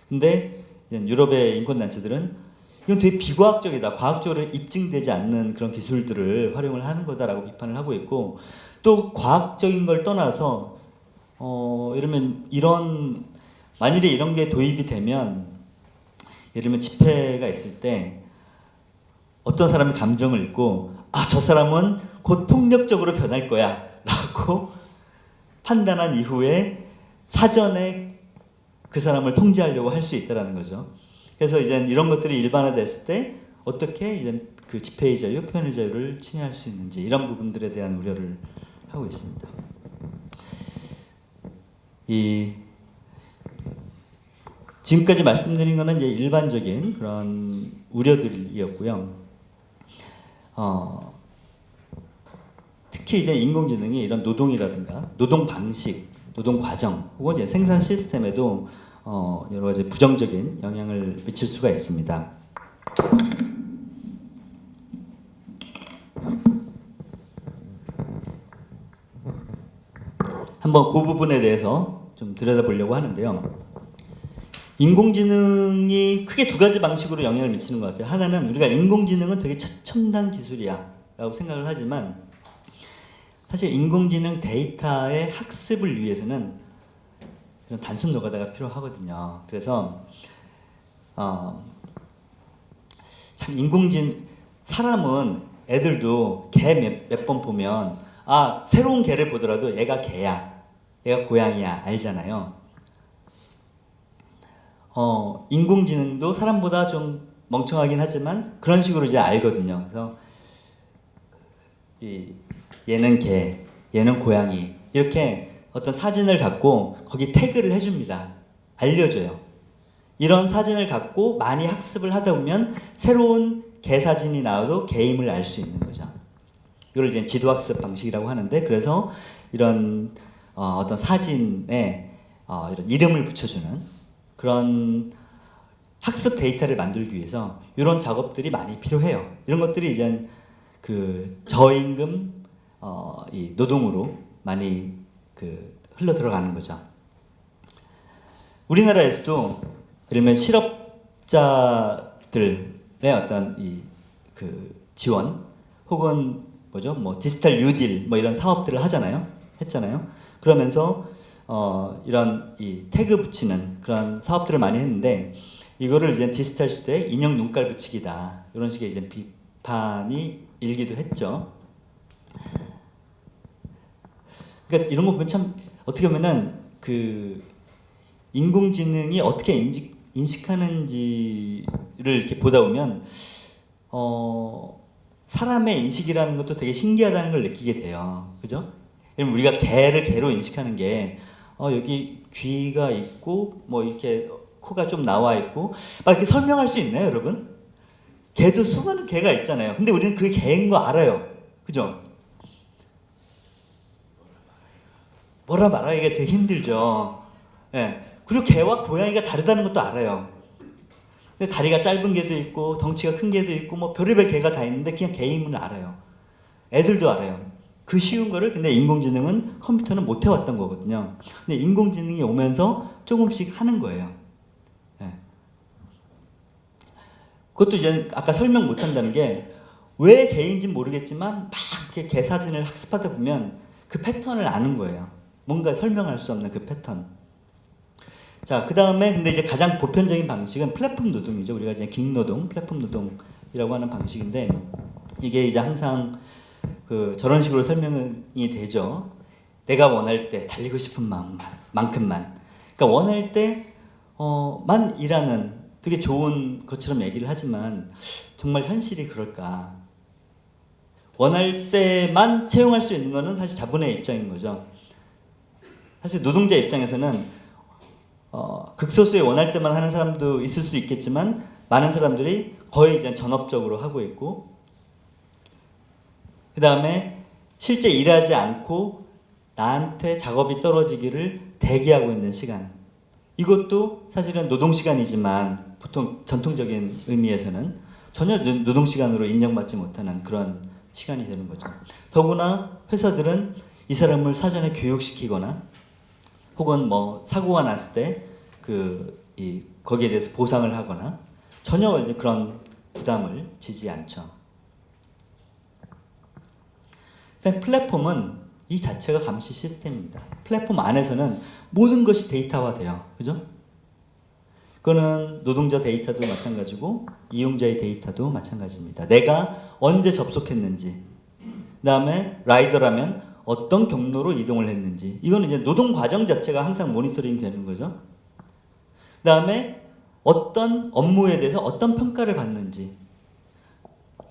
B: 근데 이제 유럽의 인권 단체들은 이건 되게 비과학적이다. 과학적으로 입증되지 않는 그런 기술들을 활용을 하는 거다라고 비판을 하고 있고 또 과학적인 걸 떠나서 이러면 이런 만일에 이런 게 도입이 되면 예를 들면 집회가 있을 때 어떤 사람이 감정을 읽고 아, 저 사람은 곧 폭력적으로 변할 거야 라고 판단한 이후에 사전에 그 사람을 통제하려고 할 수 있다는 거죠. 그래서 이제 이런 것들이 일반화됐을 때 어떻게 이제 그 집회의 자유, 표현의 자유를 침해할 수 있는지 이런 부분들에 대한 우려를 하고 있습니다. 지금까지 말씀드린 거는 이제 일반적인 그런 우려들이었고요. 특히 이제 인공지능이 이런 노동이라든가 노동 방식, 노동 과정 혹은 이제 생산 시스템에도 여러 가지 부정적인 영향을 미칠 수가 있습니다. 한번 그 부분에 대해서 좀 들여다보려고 하는데요. 인공지능이 크게 두 가지 방식으로 영향을 미치는 것 같아요. 하나는 우리가 인공지능은 되게 최첨단 기술이야 라고 생각을 하지만 사실 인공지능 데이터의 학습을 위해서는 이런 단순 노가다가 필요하거든요. 그래서 참 사람은 애들도 개 몇 번 보면 아, 새로운 개를 보더라도 얘가 개야, 얘가 고양이야 알잖아요. 인공지능도 사람보다 좀 멍청하긴 하지만 그런 식으로 이제 알거든요. 그래서 얘는 개, 얘는 고양이 이렇게 어떤 사진을 갖고 거기 태그를 해줍니다. 알려줘요. 이런 사진을 갖고 많이 학습을 하다 보면 새로운 개 사진이 나와도 개임을 알 수 있는 거죠. 이걸 이제 지도학습 방식이라고 하는데 그래서 이런 어떤 사진에 이런 이름을 붙여주는 그런 학습 데이터를 만들기 위해서 이런 작업들이 많이 필요해요. 이런 것들이 이제 그 저임금 이 노동으로 많이 흘러 들어가는 거죠. 우리나라에서도 예를 들면 실업자들의 어떤 지원 혹은 뭐 디지털 뉴딜 뭐 이런 사업들을 했잖아요. 그러면서 이런 이 태그 붙이는 그런 사업들을 많이 했는데 이거를 이제 디지털 시대에 인형 눈깔 붙이기다 이런 식의 이제 비판이 일기도 했죠. 그러니까 이런 거 보면 참 어떻게 보면은 그 인공지능이 어떻게 인식하는지를 이렇게 보다 보면 사람의 인식이라는 것도 되게 신기하다는 걸 느끼게 돼요. 그죠? 예를 우리가 개를 개로 인식하는 게 여기 귀가 있고 뭐 이렇게 코가 좀 나와 있고 막 이렇게 설명할 수 있나요, 여러분? 개도 수많은 개가 있잖아요. 근데 우리는 그게 개인 거 알아요. 그죠? 뭐라 말하기가 되게 힘들죠. 예. 그리고 개와 고양이가 다르다는 것도 알아요. 근데 다리가 짧은 개도 있고 덩치가 큰 개도 있고 뭐 별의별 개가 다 있는데 그냥 개임은 알아요. 애들도 알아요. 그 쉬운 거를 근데 인공지능은 컴퓨터는 못 해왔던 거거든요. 근데 인공지능이 오면서 조금씩 하는 거예요. 예. 그것도 이제 아까 설명 못 한다는 게 왜 개인지는 모르겠지만 막 이렇게 개 사진을 학습하다 보면 그 패턴을 아는 거예요. 뭔가 설명할 수 없는 그 패턴. 자, 그 다음에 근데 이제 가장 보편적인 방식은 플랫폼 노동이죠. 우리가 이제 긱 노동, 플랫폼 노동이라고 하는 방식인데 이게 이제 항상 저런 식으로 설명이 되죠. 내가 원할 때 달리고 싶은 만큼만. 그러니까 원할 때만 일하는 되게 좋은 것처럼 얘기를 하지만 정말 현실이 그럴까? 원할 때만 채용할 수 있는 거는 사실 자본의 입장인 거죠. 사실 노동자 입장에서는 극소수의 원할 때만 하는 사람도 있을 수 있겠지만 많은 사람들이 거의 이제 전업적으로 하고 있고 그 다음에 실제 일하지 않고 나한테 작업이 떨어지기를 대기하고 있는 시간 이것도 사실은 노동시간이지만 보통 전통적인 의미에서는 전혀 노동시간으로 인정받지 못하는 그런 시간이 되는 거죠. 더구나 회사들은 이 사람을 사전에 교육시키거나 혹은 뭐 사고가 났을 때 거기에 대해서 보상을 하거나 전혀 이제 그런 부담을 지지 않죠. 플랫폼은 이 자체가 감시 시스템입니다. 플랫폼 안에서는 모든 것이 데이터화돼요. 그죠? 그거는 노동자 데이터도 마찬가지고 이용자의 데이터도 마찬가지입니다. 내가 언제 접속했는지, 그 다음에 라이더라면 어떤 경로로 이동을 했는지, 이거는 이제 노동 과정 자체가 항상 모니터링 되는 거죠. 그 다음에 어떤 업무에 대해서 어떤 평가를 받는지,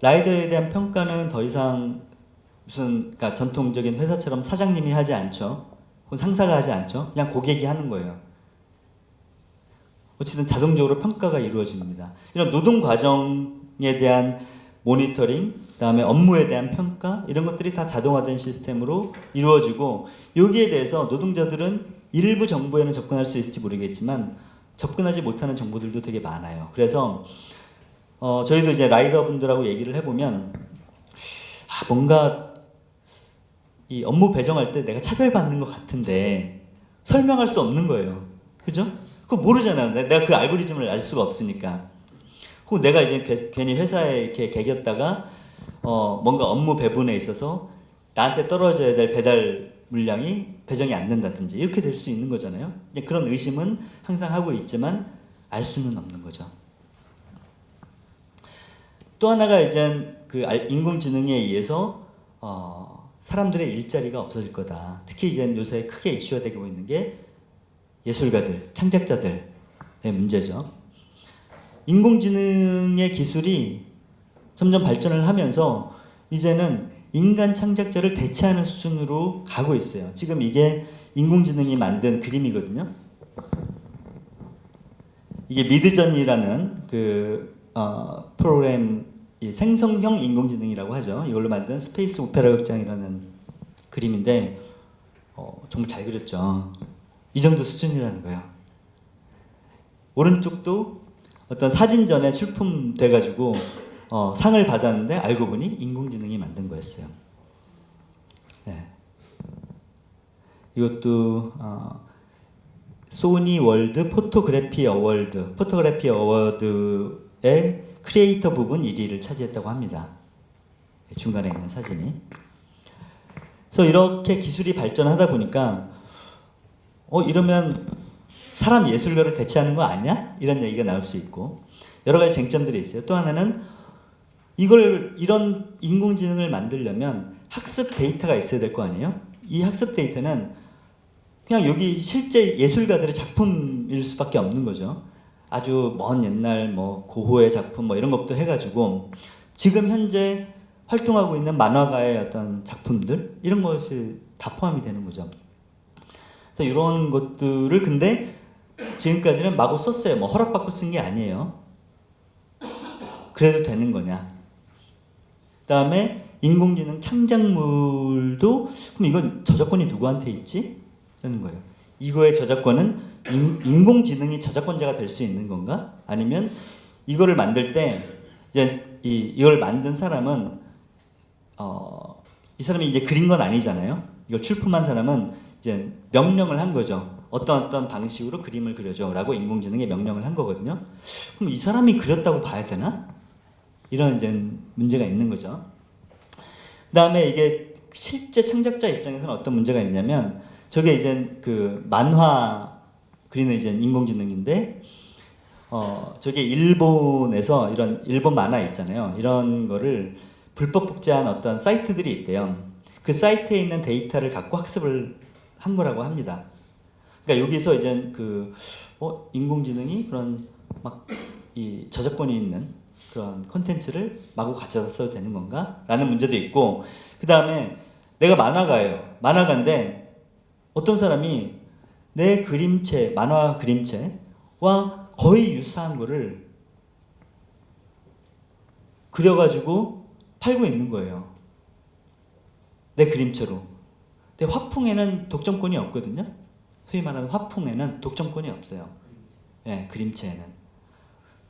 B: 라이더에 대한 평가는 더 이상 그러니까 전통적인 회사처럼 사장님이 하지 않죠. 혹은 상사가 하지 않죠. 그냥 고객이 하는 거예요. 어쨌든 자동적으로 평가가 이루어집니다. 이런 노동 과정에 대한 모니터링, 그다음에 업무에 대한 평가 이런 것들이 다 자동화된 시스템으로 이루어지고 여기에 대해서 노동자들은 일부 정보에는 접근할 수 있을지 모르겠지만 접근하지 못하는 정보들도 되게 많아요. 그래서 저희도 이제 라이더 분들하고 얘기를 해보면 뭔가 이 업무 배정할 때 내가 차별받는 것 같은데 설명할 수 없는 거예요. 그죠? 그거 모르잖아. 내가 그 알고리즘을 알 수가 없으니까. 혹은 내가 이제 괜히 회사에 이렇게 개겼다가 뭔가 업무 배분에 있어서 나한테 떨어져야 될 배달 물량이 배정이 안 된다든지 이렇게 될 수 있는 거잖아요. 그런 의심은 항상 하고 있지만 알 수는 없는 거죠. 또 하나가 이제 인공지능에 의해서 사람들의 일자리가 없어질 거다. 특히 이제 요새 크게 이슈가 되고 있는 게 예술가들, 창작자들의 문제죠. 인공지능의 기술이 점점 발전을 하면서 이제는 인간 창작자를 대체하는 수준으로 가고 있어요. 지금 이게 인공지능이 만든 그림이거든요. 이게 미드저니라는 프로그램 생성형 인공지능이라고 하죠. 이걸로 만든 스페이스 오페라 극장이라는 그림인데 정말 잘 그렸죠. 이 정도 수준이라는 거예요. 오른쪽도 어떤 사진전에 출품돼가지고 상을 받았는데 알고 보니 인공지능이 만든 거였어요. 네. 이것도 소니 월드 포토그래피 어워드의 크리에이터 부분 1위를 차지했다고 합니다. 중간에 있는 사진이. 그래서 이렇게 기술이 발전하다 보니까 이러면 사람 예술가를 대체하는 거 아니야? 이런 얘기가 나올 수 있고 여러 가지 쟁점들이 있어요. 또 하나는 이런 인공지능을 만들려면 학습 데이터가 있어야 될 거 아니에요? 이 학습 데이터는 그냥 여기 실제 예술가들의 작품일 수밖에 없는 거죠. 아주 먼 옛날 고흐의 작품 이런 것부터 해가지고 지금 현재 활동하고 있는 만화가의 어떤 작품들 이런 것이 다 포함이 되는 거죠. 그래서 이런 것들을 근데 지금까지는 마구 썼어요. 허락받고 쓴 게 아니에요. 그래도 되는 거냐? 그다음에 인공지능 창작물도 그럼 이건 저작권이 누구한테 있지? 라는 거예요. 이거의 저작권은 인공지능이 저작권자가 될 수 있는 건가? 아니면 이거를 만들 때 이제 이걸 만든 사람은 이 사람이 이제 그린 건 아니잖아요. 이걸 출품한 사람은 이제 명령을 한 거죠. 어떤 방식으로 그림을 그려줘라고 인공지능에 명령을 한 거거든요. 그럼 이 사람이 그렸다고 봐야 되나? 이런 이제 문제가 있는 거죠. 그다음에 이게 실제 창작자 입장에서는 어떤 문제가 있냐면 저게 이제 만화의 그리는 이제 인공지능인데 저게 일본에서 이런 일본 만화 있잖아요. 이런 거를 불법 복제한 어떤 사이트들이 있대요. 그 사이트에 있는 데이터를 갖고 학습을 한 거라고 합니다. 그러니까 여기서 이제 인공지능이 그런 막 이 저작권이 있는 그런 콘텐츠를 마구 가져다 써도 되는 건가? 라는 문제도 있고, 그 다음에 내가 만화가예요. 만화가인데 어떤 사람이 내 그림체, 만화 그림체와 거의 유사한 거를 그려가지고 팔고 있는 거예요. 내 그림체로. 근데 화풍에는 독점권이 없거든요. 소위 말하는 화풍에는 독점권이 없어요. 예, 그림체에는.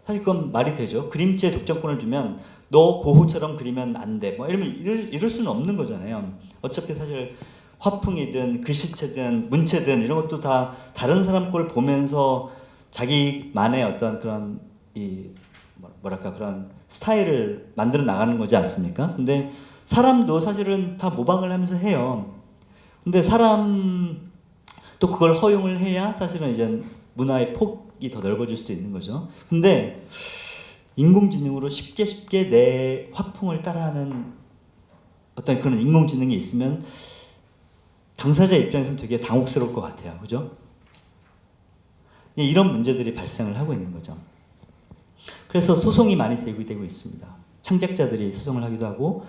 B: 사실 그건 말이 되죠. 그림체에 독점권을 주면 너 고흐처럼 그리면 안 돼. 뭐 이럴 수는 없는 거잖아요. 어차피 사실 화풍이든 글씨체든 문체든 이런 것도 다 다른 사람 걸 보면서 자기만의 어떤 그런 뭐랄까 그런 스타일을 만들어 나가는 거지 않습니까? 근데 사람도 사실은 다 모방을 하면서 해요. 근데 사람 또 그걸 허용을 해야 사실은 이제 문화의 폭이 더 넓어질 수도 있는 거죠. 근데 인공지능으로 쉽게 내 화풍을 따라하는 어떤 그런 인공지능이 있으면 당사자 입장에서는 되게 당혹스러울 것 같아요. 그죠? 이런 문제들이 발생을 하고 있는 거죠. 그래서 소송이 많이 제기되고 있습니다. 창작자들이 소송을 하기도 하고,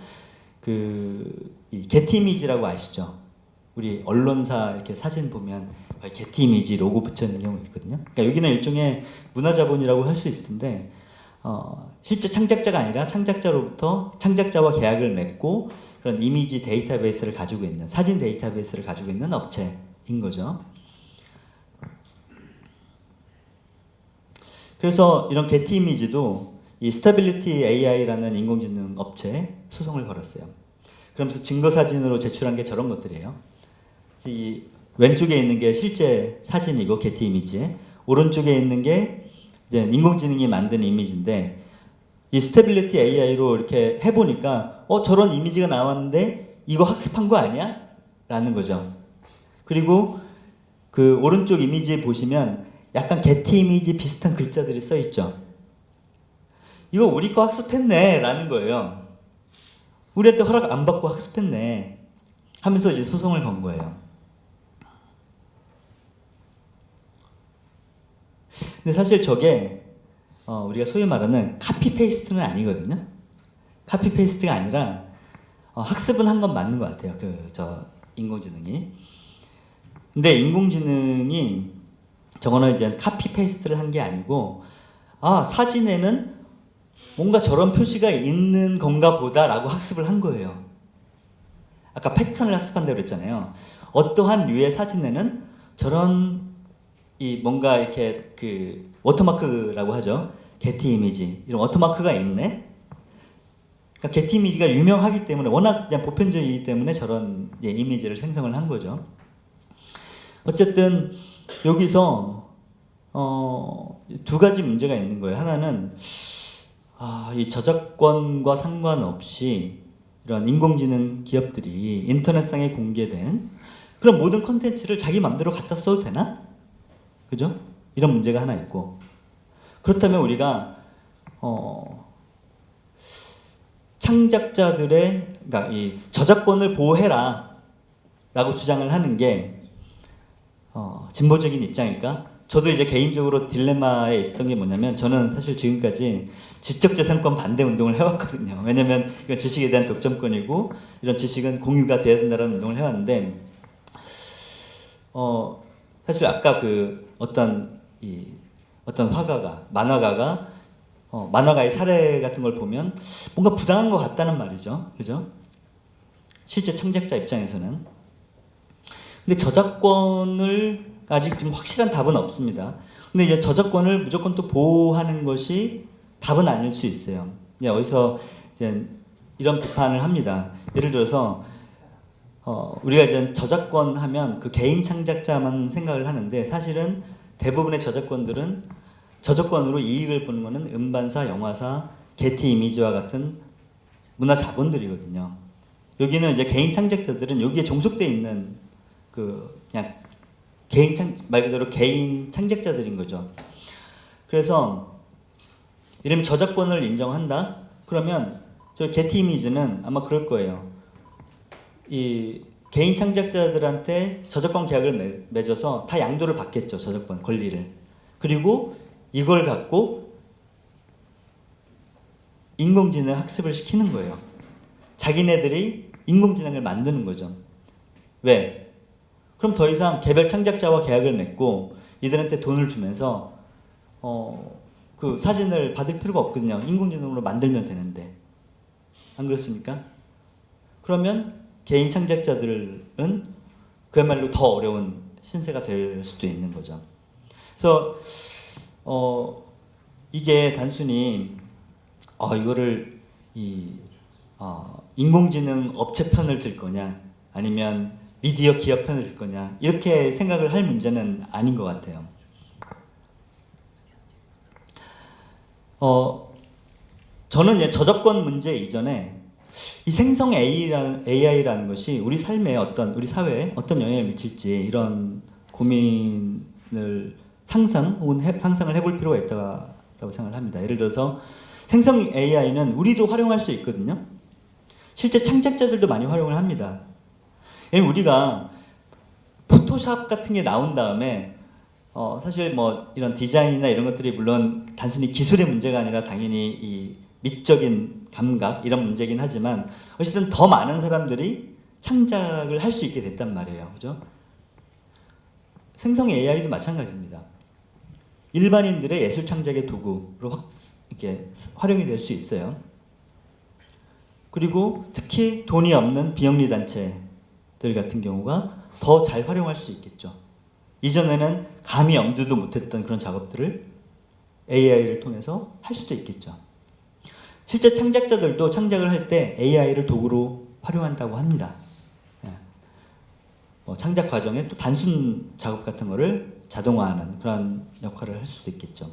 B: 이 게티 이미지라고 아시죠? 우리 언론사 이렇게 사진 보면 게티 이미지 로고 붙여 있는 경우 있거든요. 그러니까 여기는 일종의 문화자본이라고 할 수 있는데, 실제 창작자가 아니라 창작자로부터 창작자와 계약을 맺고 그런 이미지 데이터베이스를 가지고 있는, 사진 데이터베이스를 가지고 있는 업체인 거죠. 그래서 이런 게티 이미지도 이 스타빌리티 AI라는 인공지능 업체에 소송을 걸었어요. 그러면서 증거 사진으로 제출한 게 저런 것들이에요. 이 왼쪽에 있는 게 실제 사진이고 게티 이미지, 오른쪽에 있는 게 이제 인공지능이 만든 이미지인데, 이 스테빌리티 AI로 이렇게 해보니까 저런 이미지가 나왔는데 이거 학습한 거 아니야? 라는 거죠. 그리고 그 오른쪽 이미지에 보시면 약간 게티 이미지 비슷한 글자들이 써 있죠. 이거 우리 거 학습했네 라는 거예요. 우리한테 허락 안 받고 학습했네 하면서 이제 소송을 건 거예요. 근데 사실 저게 우리가 소위 말하는 카피 페이스트는 아니거든요. 카피 페이스트가 아니라 학습은 한 건 맞는 것 같아요. 저 인공지능이. 근데 인공지능이 저거는 이제 카피 페이스트를 한 게 아니고, 사진에는 뭔가 저런 표시가 있는 건가 보다라고 학습을 한 거예요. 아까 패턴을 학습한다고 그랬잖아요. 어떠한 류의 사진에는 저런 뭔가 이렇게 워터마크라고 하죠. 게티 이미지 이런 워터마크가 있네. 그러니까 게티 이미지가 유명하기 때문에, 워낙 그냥 보편적이기 때문에 저런 이미지를 생성을 한 거죠. 어쨌든 여기서 두 가지 문제가 있는 거예요. 하나는 이 저작권과 상관없이 이런 인공지능 기업들이 인터넷상에 공개된 그런 모든 콘텐츠를 자기 맘대로 갖다 써도 되나? 그죠? 이런 문제가 하나 있고, 그렇다면 우리가 창작자들의, 그러니까 이 저작권을 보호해라 라고 주장을 하는 게 진보적인 입장일까? 저도 이제 개인적으로 딜레마에 있었던 게 뭐냐면, 저는 사실 지금까지 지적재산권 반대 운동을 해왔거든요. 왜냐면 이건 지식에 대한 독점권이고 이런 지식은 공유가 돼야 된다는 운동을 해왔는데, 사실 아까 어떤 화가가, 만화가가 만화가의 사례 같은 걸 보면 뭔가 부당한 것 같다는 말이죠. 그죠? 실제 창작자 입장에서는. 근데 저작권을 아직 좀 확실한 답은 없습니다. 근데 이제 저작권을 무조건 또 보호하는 것이 답은 아닐 수 있어요. 어디서 이제 이런 비판을 합니다. 예를 들어서 우리가 이제 저작권 하면 그 개인 창작자만 생각을 하는데, 사실은 대부분의 저작권들은 저작권으로 이익을 보는 거는 음반사, 영화사, 게티 이미지와 같은 문화 자본들이거든요. 여기는 이제 개인 창작자들은 여기에 종속되어 있는 그냥 말 그대로 개인 창작자들인 거죠. 그래서 이름 저작권을 인정한다? 그러면 저 게티 이미지는 아마 그럴 거예요. 이 개인 창작자들한테 저작권 계약을 맺어서 다 양도를 받겠죠. 저작권 권리를. 그리고 이걸 갖고 인공지능 학습을 시키는 거예요. 자기네들이 인공지능을 만드는 거죠. 왜? 그럼 더 이상 개별 창작자와 계약을 맺고 이들한테 돈을 주면서 그 사진을 받을 필요가 없거든요. 인공지능으로 만들면 되는데. 안 그렇습니까? 그러면 개인 창작자들은 그야말로 더 어려운 신세가 될 수도 있는 거죠. 그래서 이게 단순히 이거를 인공지능 업체 편을 들 거냐 아니면 미디어 기업 편을 들 거냐 이렇게 생각을 할 문제는 아닌 것 같아요. 저는 저작권 문제 이전에 이 생성 AI라는 것이 우리 삶에 우리 사회에 어떤 영향을 미칠지 이런 고민을 상상을 해볼 필요가 있다고 생각을 합니다. 예를 들어서 생성 AI는 우리도 활용할 수 있거든요. 실제 창작자들도 많이 활용을 합니다. 왜냐면 우리가 포토샵 같은 게 나온 다음에 사실 뭐 이런 디자인이나 이런 것들이 물론 단순히 기술의 문제가 아니라 당연히 이 미적인 감각 이런 문제긴 하지만 어쨌든 더 많은 사람들이 창작을 할 수 있게 됐단 말이에요. 그죠? 생성 AI도 마찬가지입니다. 일반인들의 예술 창작의 도구로 이렇게 활용이 될 수 있어요. 그리고 특히 돈이 없는 비영리 단체들 같은 경우가 더 잘 활용할 수 있겠죠. 이전에는 감히 엄두도 못했던 그런 작업들을 AI를 통해서 할 수도 있겠죠. 실제 창작자들도 창작을 할 때 AI를 도구로 활용한다고 합니다. 창작 과정에 또 단순 작업 같은 거를 자동화하는 그런 역할을 할 수도 있겠죠.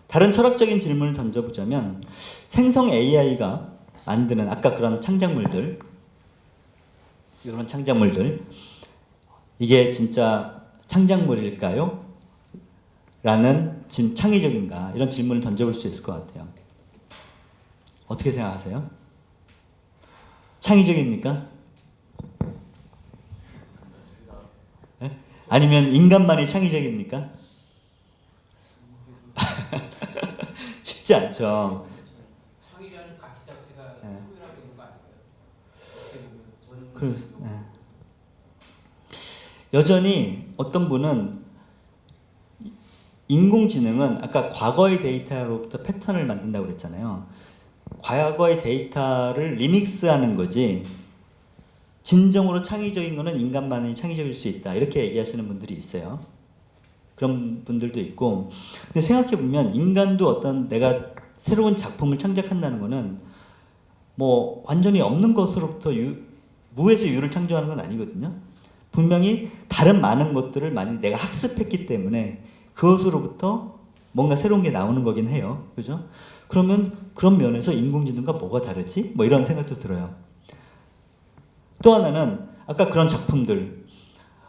B: 다른 철학적인 질문을 던져보자면 생성 AI가 만드는 아까 그런 창작물들 이런 창작물들 이게 진짜 창작물일까요? 라는 창의적인가 이런 질문을 던져볼 수 있을 것 같아요. 어떻게 생각하세요? 창의적입니까? 네? 아니면 인간만이 창의적입니까? 쉽지 않죠.
C: 창의라는 가치 자체가 소유라고 있는 거 아닐까요?
B: 그래서, 여전히 어떤 분은 인공지능은 아까 과거의 데이터로부터 패턴을 만든다고 그랬잖아요. 과거의 데이터를 리믹스하는 거지 진정으로 창의적인 거는 인간만이 창의적일 수 있다 이렇게 얘기하시는 분들이 있어요. 그런 분들도 있고 근데 생각해보면 인간도 어떤 내가 새로운 작품을 창작한다는 거는 뭐 완전히 없는 것으로부터 무에서 유를 창조하는 건 아니거든요. 분명히 다른 많은 것들을 많이 내가 학습했기 때문에 그것으로부터 뭔가 새로운 게 나오는 거긴 해요. 그죠? 그러면 그런 면에서 인공지능과 뭐가 다르지? 뭐 이런 생각도 들어요. 또 하나는 아까 그런 작품들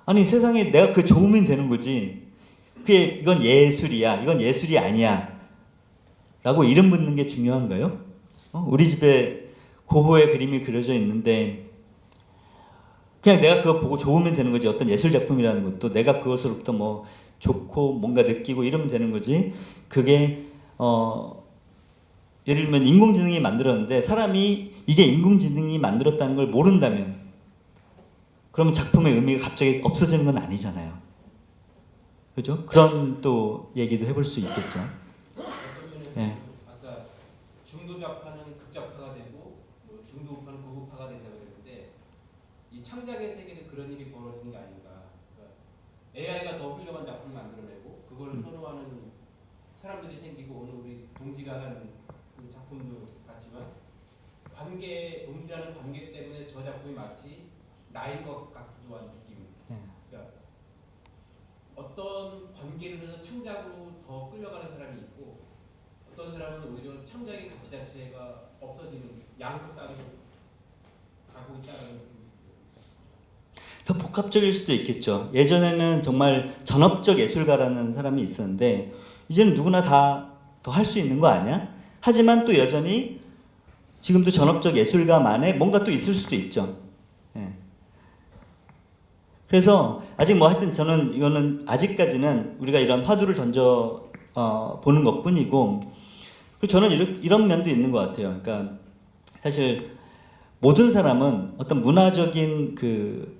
B: 아니 세상에 내가 그 좋으면 되는 거지 이건 예술이야 이건 예술이 아니야 라고 이름 붙는 게 중요한가요? 우리 집에 고흐의 그림이 그려져 있는데 그냥 내가 그거 보고 좋으면 되는 거지 어떤 예술 작품이라는 것도 내가 그것으로부터 뭐 좋고 뭔가 느끼고 이러면 되는 거지 그게 예를 들면 인공지능이 만들었는데 사람이 이게 인공지능이 만들었다는 걸 모른다면 그러면 작품의 의미가 갑자기 없어지는 건 아니잖아요. 그죠? 그런 또 얘기도 해볼 수 있겠죠. 네.
C: 아까 중도좌파는 극좌파가 되고 중도우파는 극우파가 된다고 했는데 이 창작의 세계는 그런 일이 벌어지는 게 아닌가. 그러니까 AI가 더 훌륭한 작품을 만들어내고 그걸 선호하는 사람들이 생기고 오늘 우리 동지가 한 그 작품도 봤지만 동지라는 관계 때문에 저 작품이 마치 나인 것 같기도 한 느낌. 그러니까 어떤 관계를 해서 창작으로 더 끌려가는 사람이 있고 어떤 사람은 오히려 창작의 가치 자체가 없어지는 양극단으로 가고 있다는 느낌이
B: 더 복합적일 수도 있겠죠. 예전에는 정말 전업적 예술가라는 사람이 있었는데 이제는 누구나 다 더 할 수 있는 거 아니야? 하지만 또 여전히 지금도 전업적 예술가만의 뭔가 또 있을 수도 있죠. 예. 그래서 아직 뭐 하여튼 저는 이거는 아직까지는 우리가 이런 화두를 던져 보는 것뿐이고, 그리고 저는 이런 면도 있는 것 같아요. 그러니까 사실 모든 사람은 어떤 문화적인 그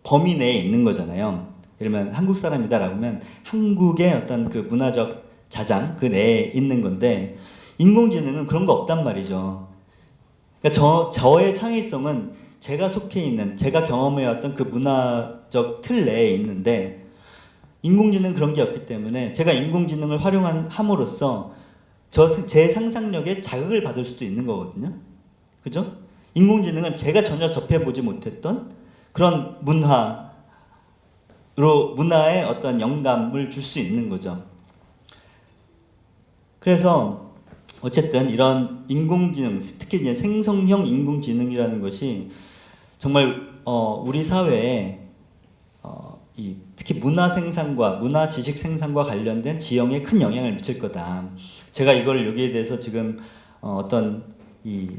B: 범위 내에 있는 거잖아요. 예를 들면 한국 사람이다라고 하면 한국의 어떤 그 문화적 자장 그 내에 있는 건데, 인공지능은 그런 거 없단 말이죠. 그러니까 저의 창의성은 제가 속해 있는, 제가 경험해왔던 그 문화적 틀 내에 있는데, 인공지능은 그런 게 없기 때문에 제가 인공지능을 함으로써 제 상상력에 자극을 받을 수도 있는 거거든요. 그죠? 인공지능은 제가 전혀 접해보지 못했던 그런 문화에 어떤 영감을 줄 수 있는 거죠. 그래서 어쨌든 이런 인공지능, 특히 이제 생성형 인공지능이라는 것이 정말 우리 사회에 특히 문화 생산과 문화 지식 생산과 관련된 지형에 큰 영향을 미칠 거다. 제가 이걸 여기에 대해서 지금 어떤 이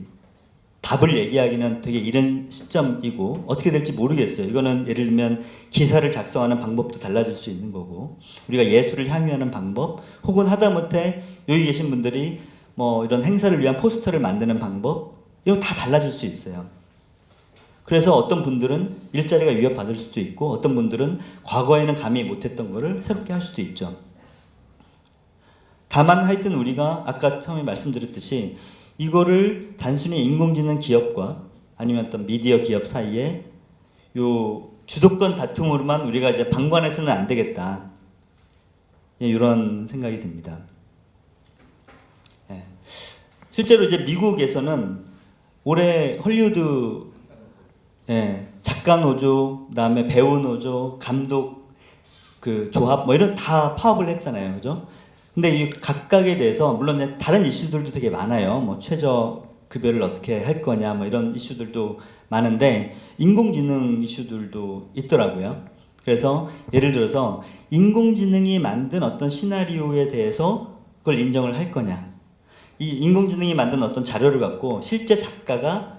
B: 답을 얘기하기는 되게 이른 시점이고 어떻게 될지 모르겠어요. 이거는 예를 들면 기사를 작성하는 방법도 달라질 수 있는 거고, 우리가 예술을 향유하는 방법, 혹은 하다못해 여기 계신 분들이 뭐 이런 행사를 위한 포스터를 만드는 방법, 이거 다 달라질 수 있어요. 그래서 어떤 분들은 일자리가 위협받을 수도 있고, 어떤 분들은 과거에는 감히 못했던 거를 새롭게 할 수도 있죠. 다만 하여튼 우리가 아까 처음에 말씀드렸듯이 이거를 단순히 인공지능 기업과 아니면 어떤 미디어 기업 사이에 요 주도권 다툼으로만 우리가 이제 방관해서는 안 되겠다. 예, 이런 생각이 듭니다. 예. 실제로 이제 미국에서는 올해 헐리우드 작가 노조, 그다음에 배우 노조, 감독 그 조합 뭐 이런 다 파업을 했잖아요, 그죠? 근데 이 각각에 대해서 물론 다른 이슈들도 되게 많아요. 뭐 최저 급여를 어떻게 할 거냐, 뭐 이런 이슈들도 많은데 인공지능 이슈들도 있더라고요. 그래서 예를 들어서 인공지능이 만든 어떤 시나리오에 대해서 그걸 인정을 할 거냐, 이 인공지능이 만든 어떤 자료를 갖고 실제 작가가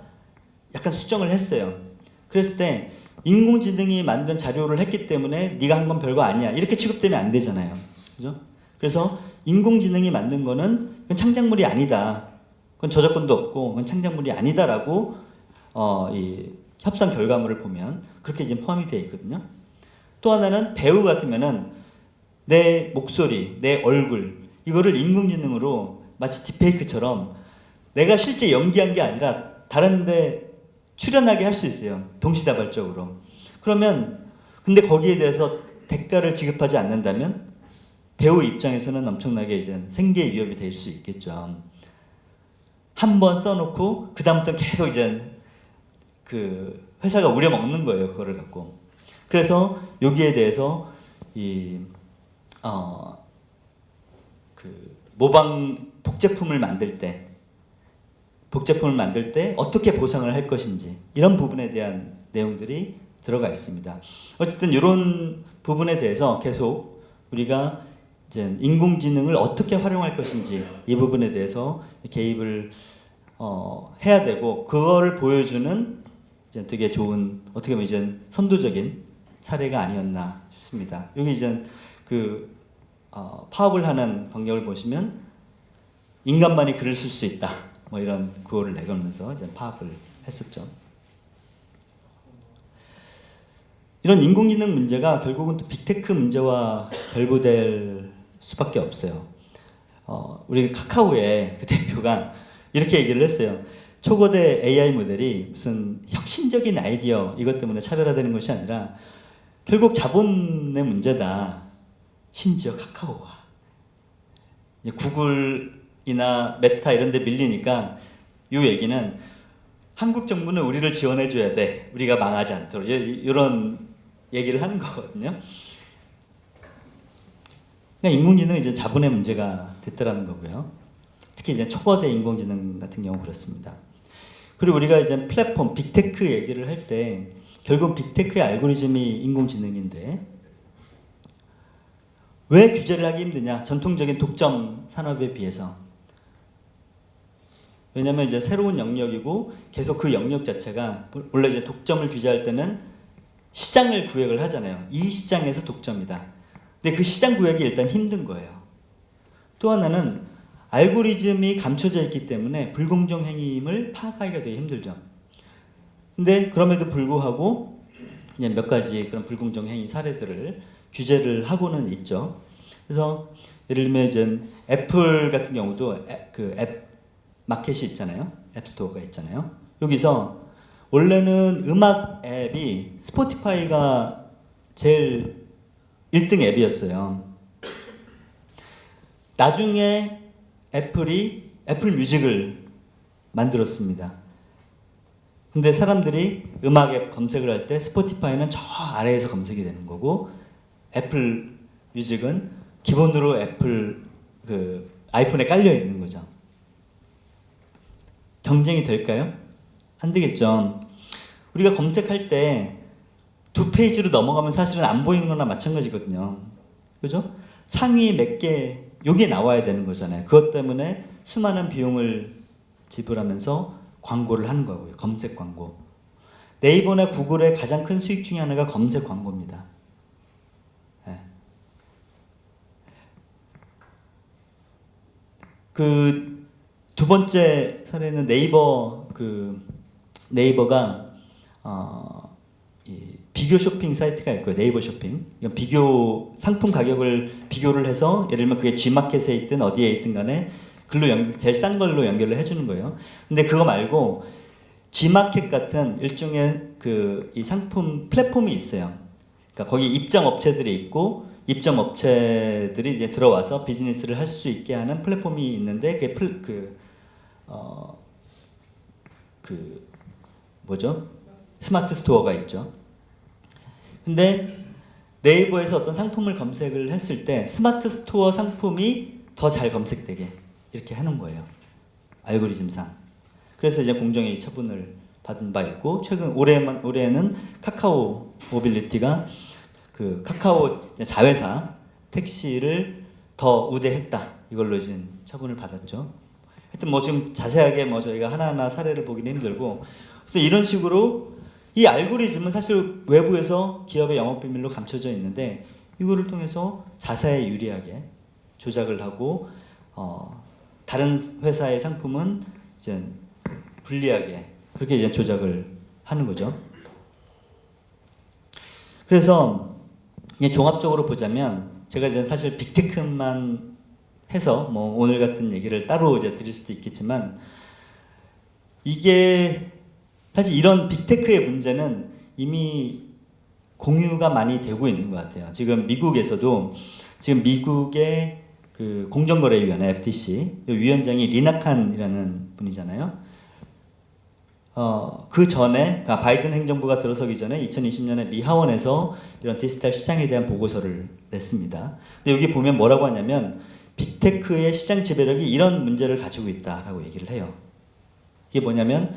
B: 약간 수정을 했어요. 그랬을 때 인공지능이 만든 자료를 했기 때문에 네가 한 건 별거 아니야, 이렇게 취급되면 안 되잖아요, 그죠? 그래서 인공지능이 만든 거는 그건 창작물이 아니다, 그건 저작권도 없고 그건 창작물이 아니다라고 이 협상 결과물을 보면 그렇게 이제 포함이 되어 있거든요. 또 하나는 배우 같으면은 내 목소리, 내 얼굴 이거를 인공지능으로 마치 딥페이크처럼 내가 실제 연기한 게 아니라 다른데 출연하게 할 수 있어요, 동시다발적으로. 그러면 근데 거기에 대해서 대가를 지급하지 않는다면 배우 입장에서는 엄청나게 이제 생계 위협이 될 수 있겠죠. 한 번 써놓고 그 다음부터 계속 이제 그 회사가 우려먹는 거예요, 그거를 갖고. 그래서 여기에 대해서 그 모방 복제품을 만들 때 어떻게 보상을 할 것인지 이런 부분에 대한 내용들이 들어가 있습니다. 어쨌든 이런 부분에 대해서 계속 우리가 이제 인공지능을 어떻게 활용할 것인지 이 부분에 대해서 개입을 해야 되고, 그거를 보여주는 이제 되게 좋은 어떻게 보면 이제 선도적인 사례가 아니었나 싶습니다. 여기 이제 그 파업을 하는 광경을 보시면 인간만이 글을 쓸 수 있다, 뭐 이런 구호를 내걸면서 이제 파업을 했었죠. 이런 인공지능 문제가 결국은 또 빅테크 문제와 결부될 수밖에 없어요. 우리 카카오의 그 대표가 이렇게 얘기를 했어요. 초거대 AI 모델이 무슨 혁신적인 아이디어 이것 때문에 차별화되는 것이 아니라 결국 자본의 문제다. 심지어 카카오가 구글이나 메타 이런 데 밀리니까 이 얘기는 한국 정부는 우리를 지원해 줘야 돼, 우리가 망하지 않도록, 이런 얘기를 하는 거거든요. 그러니까 인공지능은 이제 자본의 문제가 됐더라는 거고요. 특히 이제 초거대 인공지능 같은 경우 그렇습니다. 그리고 우리가 이제 플랫폼 빅테크 얘기를 할 때 결국 빅테크의 알고리즘이 인공지능인데 왜 규제를 하기 힘드냐? 전통적인 독점 산업에 비해서. 왜냐하면 이제 새로운 영역이고 계속 그 영역 자체가 원래 이제 독점을 규제할 때는 시장을 구획을 하잖아요. 이 시장에서 독점이다. 근데 그 시장 구획이 일단 힘든 거예요. 또 하나는 알고리즘이 감춰져 있기 때문에 불공정 행위임을 파악하기가 되게 힘들죠. 근데 그럼에도 불구하고 이제 몇 가지 그런 불공정 행위 사례들을 규제를 하고는 있죠. 그래서 예를 들면 이제 애플 같은 경우도 그 앱 마켓이 있잖아요. 앱스토어가 있잖아요. 여기서 원래는 음악 앱이 스포티파이가 제일 1등 앱이었어요. 나중에 애플이 애플 뮤직을 만들었습니다. 근데 사람들이 음악 앱 검색을 할 때 스포티파이는 저 아래에서 검색이 되는 거고 애플 뮤직은 기본으로 애플 그 아이폰에 깔려 있는 거죠. 경쟁이 될까요? 안 되겠죠. 우리가 검색할 때 두 페이지로 넘어가면 사실은 안 보이는 거나 마찬가지거든요. 그죠? 상위 몇 개, 요게 나와야 되는 거잖아요. 그것 때문에 수많은 비용을 지불하면서 광고를 하는 거고요. 검색 광고. 네이버나 구글의 가장 큰 수익 중에 하나가 검색 광고입니다. 네. 그 두 번째 사례는 네이버가 이 비교 쇼핑 사이트가 있고요. 네이버 쇼핑. 이건 비교 상품 가격을 비교를 해서 예를 들면 그게 G마켓에 있든 어디에 있든 간에 글로 제일 싼 걸로 연결을 해주는 거예요. 근데 그거 말고 G마켓 같은 일종의 그 이 상품 플랫폼이 있어요. 그러니까 거기 입점 업체들이 있고 입점 업체들이 이제 들어와서 비즈니스를 할 수 있게 하는 플랫폼이 있는데 그게 뭐죠? 스마트 스토어가 있죠. 근데 네이버에서 어떤 상품을 검색을 했을 때 스마트 스토어 상품이 더 잘 검색되게 이렇게 하는 거예요. 알고리즘상. 그래서 이제 공정위 처분을 받은 바 있고 올해는 카카오 모빌리티가 그 카카오 자회사 택시를 더 우대했다. 이걸로 이제 처분을 받았죠. 하여튼 뭐 지금 자세하게 뭐 저희가 하나하나 사례를 보기는 힘들고 그래서 이런 식으로 이 알고리즘은 사실 외부에서 기업의 영업 비밀로 감춰져 있는데 이거를 통해서 자사에 유리하게 조작을 하고 다른 회사의 상품은 이제 불리하게 그렇게 이제 조작을 하는 거죠. 그래서 이제 종합적으로 보자면 제가 이제 사실 빅테크만 해서 뭐 오늘 같은 얘기를 따로 이제 드릴 수도 있겠지만 이게 사실 이런 빅테크의 문제는 이미 공유가 많이 되고 있는 것 같아요. 지금 미국에서도 지금 미국의 그 공정거래위원회 FTC 위원장이 리나칸이라는 분이잖아요. 그 전에 그러니까 바이든 행정부가 들어서기 전에 2020년에 미 하원에서 이런 디지털 시장에 대한 보고서를 냈습니다. 근데 여기 보면 뭐라고 하냐면 빅테크의 시장 지배력이 이런 문제를 가지고 있다라고 얘기를 해요. 이게 뭐냐면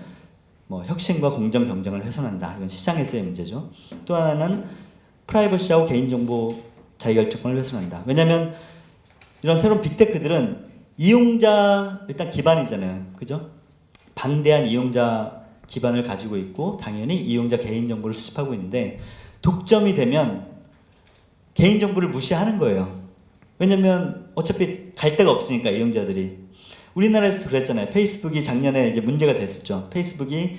B: 뭐 혁신과 공정 경쟁을 훼손한다. 이건 시장에서의 문제죠. 또 하나는 프라이버시하고 개인정보 자기결정권을 훼손한다. 왜냐하면 이런 새로운 빅테크들은 이용자 일단 기반이잖아요. 그죠? 방대한 이용자 기반을 가지고 있고 당연히 이용자 개인정보를 수집하고 있는데 독점이 되면 개인정보를 무시하는 거예요. 왜냐면 어차피 갈 데가 없으니까 이용자들이. 우리나라에서도 그랬잖아요. 페이스북이 작년에 이제 문제가 됐었죠. 페이스북이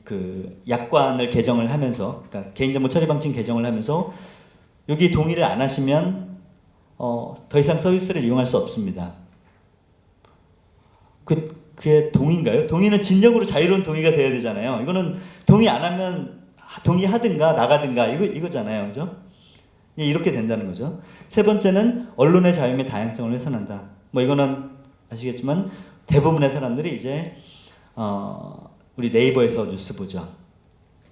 B: 그 약관을 개정을 하면서, 그러니까 개인정보 처리 방침 개정을 하면서 여기 동의를 안 하시면 더 이상 서비스를 이용할 수 없습니다. 그게 동의인가요? 동의는 진정으로 자유로운 동의가 돼야 되잖아요. 이거는 동의 안 하면 동의하든가 나가든가 이거잖아요, 그죠? 이렇게 된다는 거죠. 세 번째는 언론의 자유 및 다양성을 훼손한다. 뭐 이거는 아시겠지만 대부분의 사람들이 이제 우리 네이버에서 뉴스 보죠.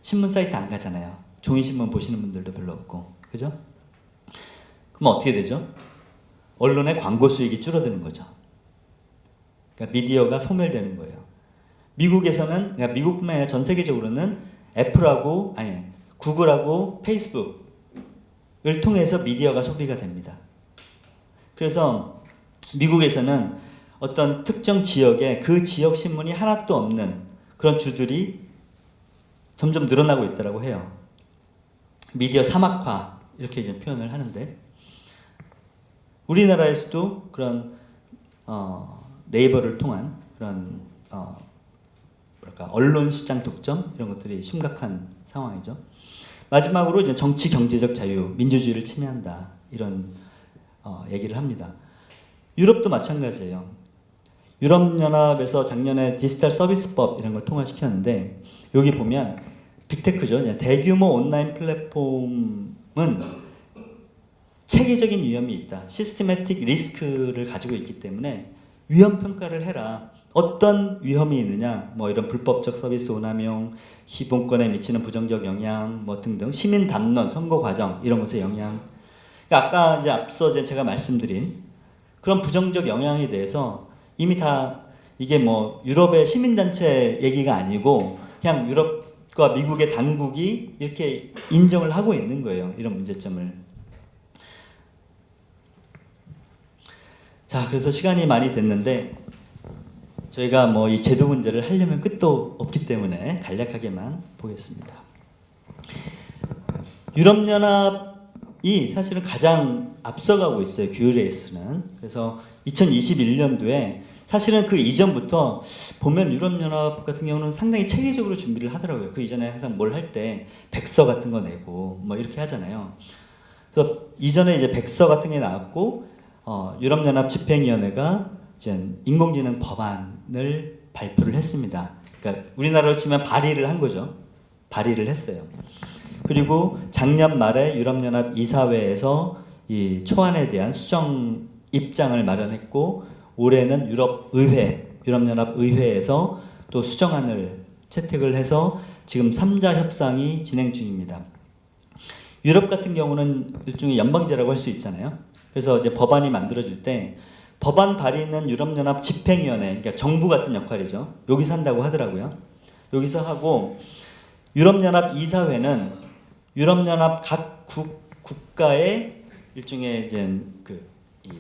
B: 신문 사이트 안 가잖아요. 종이 신문 보시는 분들도 별로 없고, 그죠? 그럼 어떻게 되죠? 언론의 광고 수익이 줄어드는 거죠. 그러니까 미디어가 소멸되는 거예요. 미국에서는, 그러니까 미국뿐만 아니라 전 세계적으로는 애플하고 아니 구글하고 페이스북을 통해서 미디어가 소비가 됩니다. 그래서 미국에서는 어떤 특정 지역에 그 지역 신문이 하나도 없는 그런 주들이 점점 늘어나고 있다고 해요. 미디어 사막화 이렇게 이제 표현을 하는데 우리나라에서도 그런 네이버를 통한 그런 뭐랄까 언론 시장 독점 이런 것들이 심각한 상황이죠. 마지막으로 이제 정치 경제적 자유, 민주주의를 침해한다 이런 얘기를 합니다. 유럽도 마찬가지예요. 유럽연합에서 작년에 디지털 서비스법 이런 걸 통과시켰는데 여기 보면 빅테크죠. 대규모 온라인 플랫폼은 체계적인 위험이 있다. 시스테매틱 리스크를 가지고 있기 때문에 위험 평가를 해라. 어떤 위험이 있느냐, 뭐 이런 불법적 서비스 오남용, 기본권에 미치는 부정적 영향, 뭐 등등, 시민 담론, 선거 과정 이런 것의 영향. 그러니까 아까 이제 앞서 제가 말씀드린 그런 부정적 영향에 대해서 이미 다 이게 뭐 유럽의 시민단체 얘기가 아니고 그냥 유럽과 미국의 당국이 이렇게 인정을 하고 있는 거예요. 이런 문제점을. 자, 그래서 시간이 많이 됐는데 저희가 뭐 이 제도 문제를 하려면 끝도 없기 때문에 간략하게만 보겠습니다. 유럽연합이 사실은 가장 앞서가고 있어요. 큐레이스는. 그래서 2021년도에 사실은 그 이전부터 보면 유럽연합 같은 경우는 상당히 체계적으로 준비를 하더라고요. 그 이전에 항상 뭘 할 때 백서 같은 거 내고 뭐 이렇게 하잖아요. 그래서 이전에 이제 백서 같은 게 나왔고 유럽연합 집행위원회가 이제 인공지능 법안을 발표를 했습니다. 그러니까 우리나라로 치면 발의를 한 거죠. 발의를 했어요. 그리고 작년 말에 유럽연합 이사회에서 이 초안에 대한 수정 입장을 마련했고 올해는 유럽연합 의회에서 또 수정안을 채택을 해서 지금 3자 협상이 진행 중입니다. 유럽 같은 경우는 일종의 연방제라고 할 수 있잖아요. 그래서 이제 법안이 만들어질 때 법안 발의는 유럽연합 집행위원회, 그러니까 정부 같은 역할이죠. 여기서 한다고 하더라고요. 여기서 하고 유럽연합 이사회는 유럽연합 각 국가의 일종의 이제 이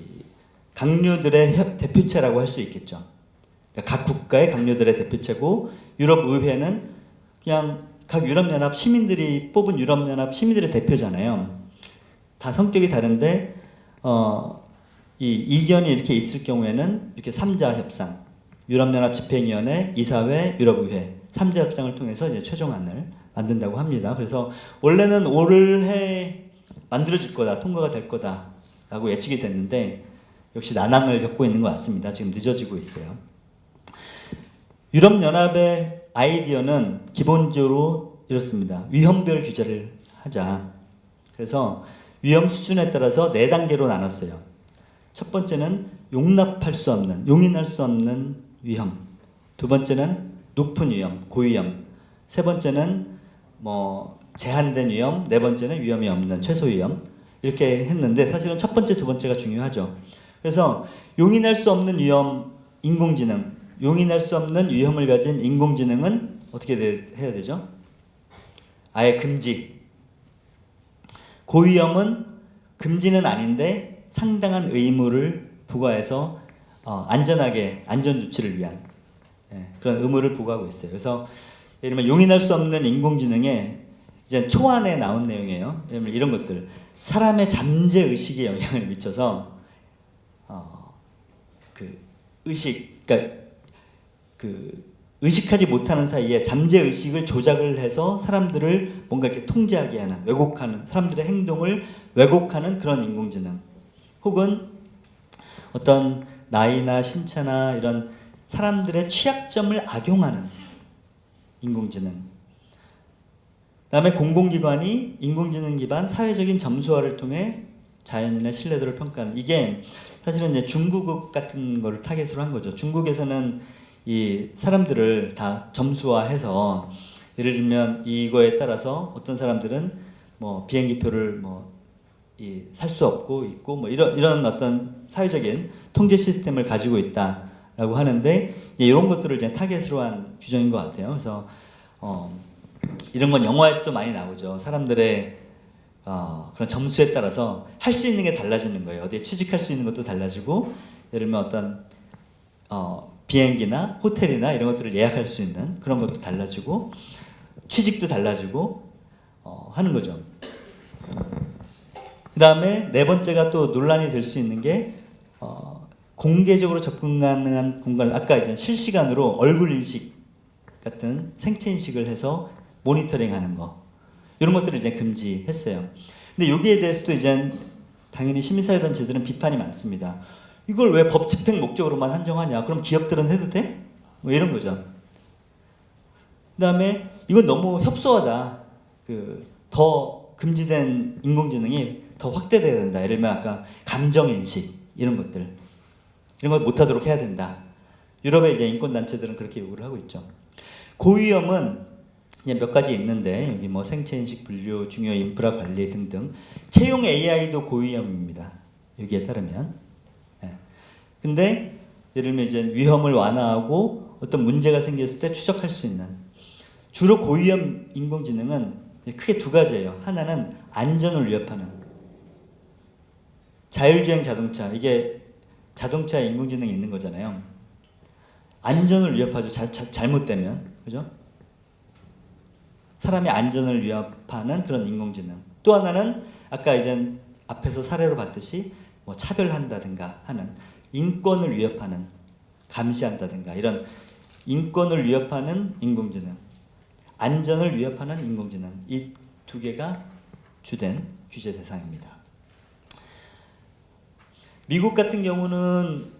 B: 강요들의 대표체라고 할 수 있겠죠. 그러니까 각 국가의 강요들의 대표체고 유럽 의회는 그냥 각 유럽연합 시민들이 뽑은 유럽연합 시민들의 대표잖아요. 다 성격이 다른데 이 이견이 이렇게 있을 경우에는 이렇게 3자 협상, 유럽연합 집행위원회, 이사회, 유럽의회 3자 협상을 통해서 이제 최종안을 만든다고 합니다. 그래서 원래는 올해 만들어질 거다, 통과가 될 거다라고 예측이 됐는데 역시 난항을 겪고 있는 것 같습니다. 지금 늦어지고 있어요. 유럽연합의 아이디어는 기본적으로 이렇습니다. 위험별 규제를 하자. 그래서 위험 수준에 따라서 4단계로 나눴어요. 첫 번째는 용납할 수 없는, 용인할 수 없는 위험. 두 번째는 높은 위험, 고위험. 세 번째는 뭐 제한된 위험. 네 번째는 위험이 없는 최소 위험. 이렇게 했는데 사실은 첫 번째, 두 번째가 중요하죠. 그래서 용인할 수 없는 위험, 인공지능. 용인할 수 없는 위험을 가진 인공지능은 어떻게 해야 되죠? 아예 금지. 고위험은 금지는 아닌데 상당한 의무를 부과해서 안전하게 안전 조치를 위한 그런 의무를 부과하고 있어요. 그래서 예를 들면 용인할 수 없는 인공지능에 이제 초안에 나온 내용이에요. 예를 들면 이런 것들 사람의 잠재 의식에 영향을 미쳐서 그 의식, 그러니까 그 의식하지 못하는 사이에 잠재 의식을 조작을 해서 사람들을 뭔가 이렇게 통제하게 하는, 왜곡하는, 사람들의 행동을 왜곡하는 그런 인공지능. 혹은 어떤 나이나 신체나 이런 사람들의 취약점을 악용하는 인공지능. 그다음에 공공기관이 인공지능 기반 사회적인 점수화를 통해 자연인의 신뢰도를 평가하는. 이게 사실은 이제 중국 같은 거를 타겟으로 한 거죠. 중국에서는 이 사람들을 다 점수화해서 예를 들면 이거에 따라서 어떤 사람들은 뭐 비행기표를 뭐 살 수 없고 있고 뭐 이런 어떤 사회적인 통제 시스템을 가지고 있다라고 하는데 이런 것들을 이제 타겟으로 한 규정인 것 같아요. 그래서 이런 건 영화에서도 많이 나오죠. 사람들의 그런 점수에 따라서 할 수 있는 게 달라지는 거예요. 어디에 취직할 수 있는 것도 달라지고, 예를 들면 어떤 비행기나 호텔이나 이런 것들을 예약할 수 있는 그런 것도 달라지고, 취직도 달라지고 하는 거죠. 그 다음에 네 번째가 또 논란이 될 수 있는 게 공개적으로 접근 가능한 공간을, 아까 이제 실시간으로 얼굴 인식 같은 생체 인식을 해서 모니터링하는 거, 이런 것들을 이제 금지했어요. 근데 여기에 대해서도 이제 당연히 시민사회단체들은 비판이 많습니다. 이걸 왜 법 집행 목적으로만 한정하냐? 그럼 기업들은 해도 돼? 뭐 이런 거죠. 그다음에 이건 너무 협소하다. 더 금지된 인공지능이 더 확대돼야 된다. 예를 들면 아까 감정 인식 이런 것들, 이런 걸 못하도록 해야 된다. 유럽의 이제 인권 단체들은 그렇게 요구를 하고 있죠. 고위험은 이제 몇 가지 있는데, 여기 뭐 생체 인식 분류, 중요 인프라 관리 등등. 채용 AI도 고위험입니다. 여기에 따르면. 근데 예를 들면 이제 위험을 완화하고 어떤 문제가 생겼을 때 추적할 수 있는, 주로 고위험 인공지능은 크게 두 가지예요. 하나는 안전을 위협하는, 자율주행 자동차, 이게 자동차에 인공지능이 있는 거잖아요. 안전을 위협하죠. 잘못되면, 그죠? 사람의 안전을 위협하는 그런 인공지능. 또 하나는 아까 이제 앞에서 사례로 봤듯이 뭐 차별한다든가 하는, 인권을 위협하는, 감시한다든가 이런 인권을 위협하는 인공지능, 안전을 위협하는 인공지능, 이 두 개가 주된 규제 대상입니다. 미국 같은 경우는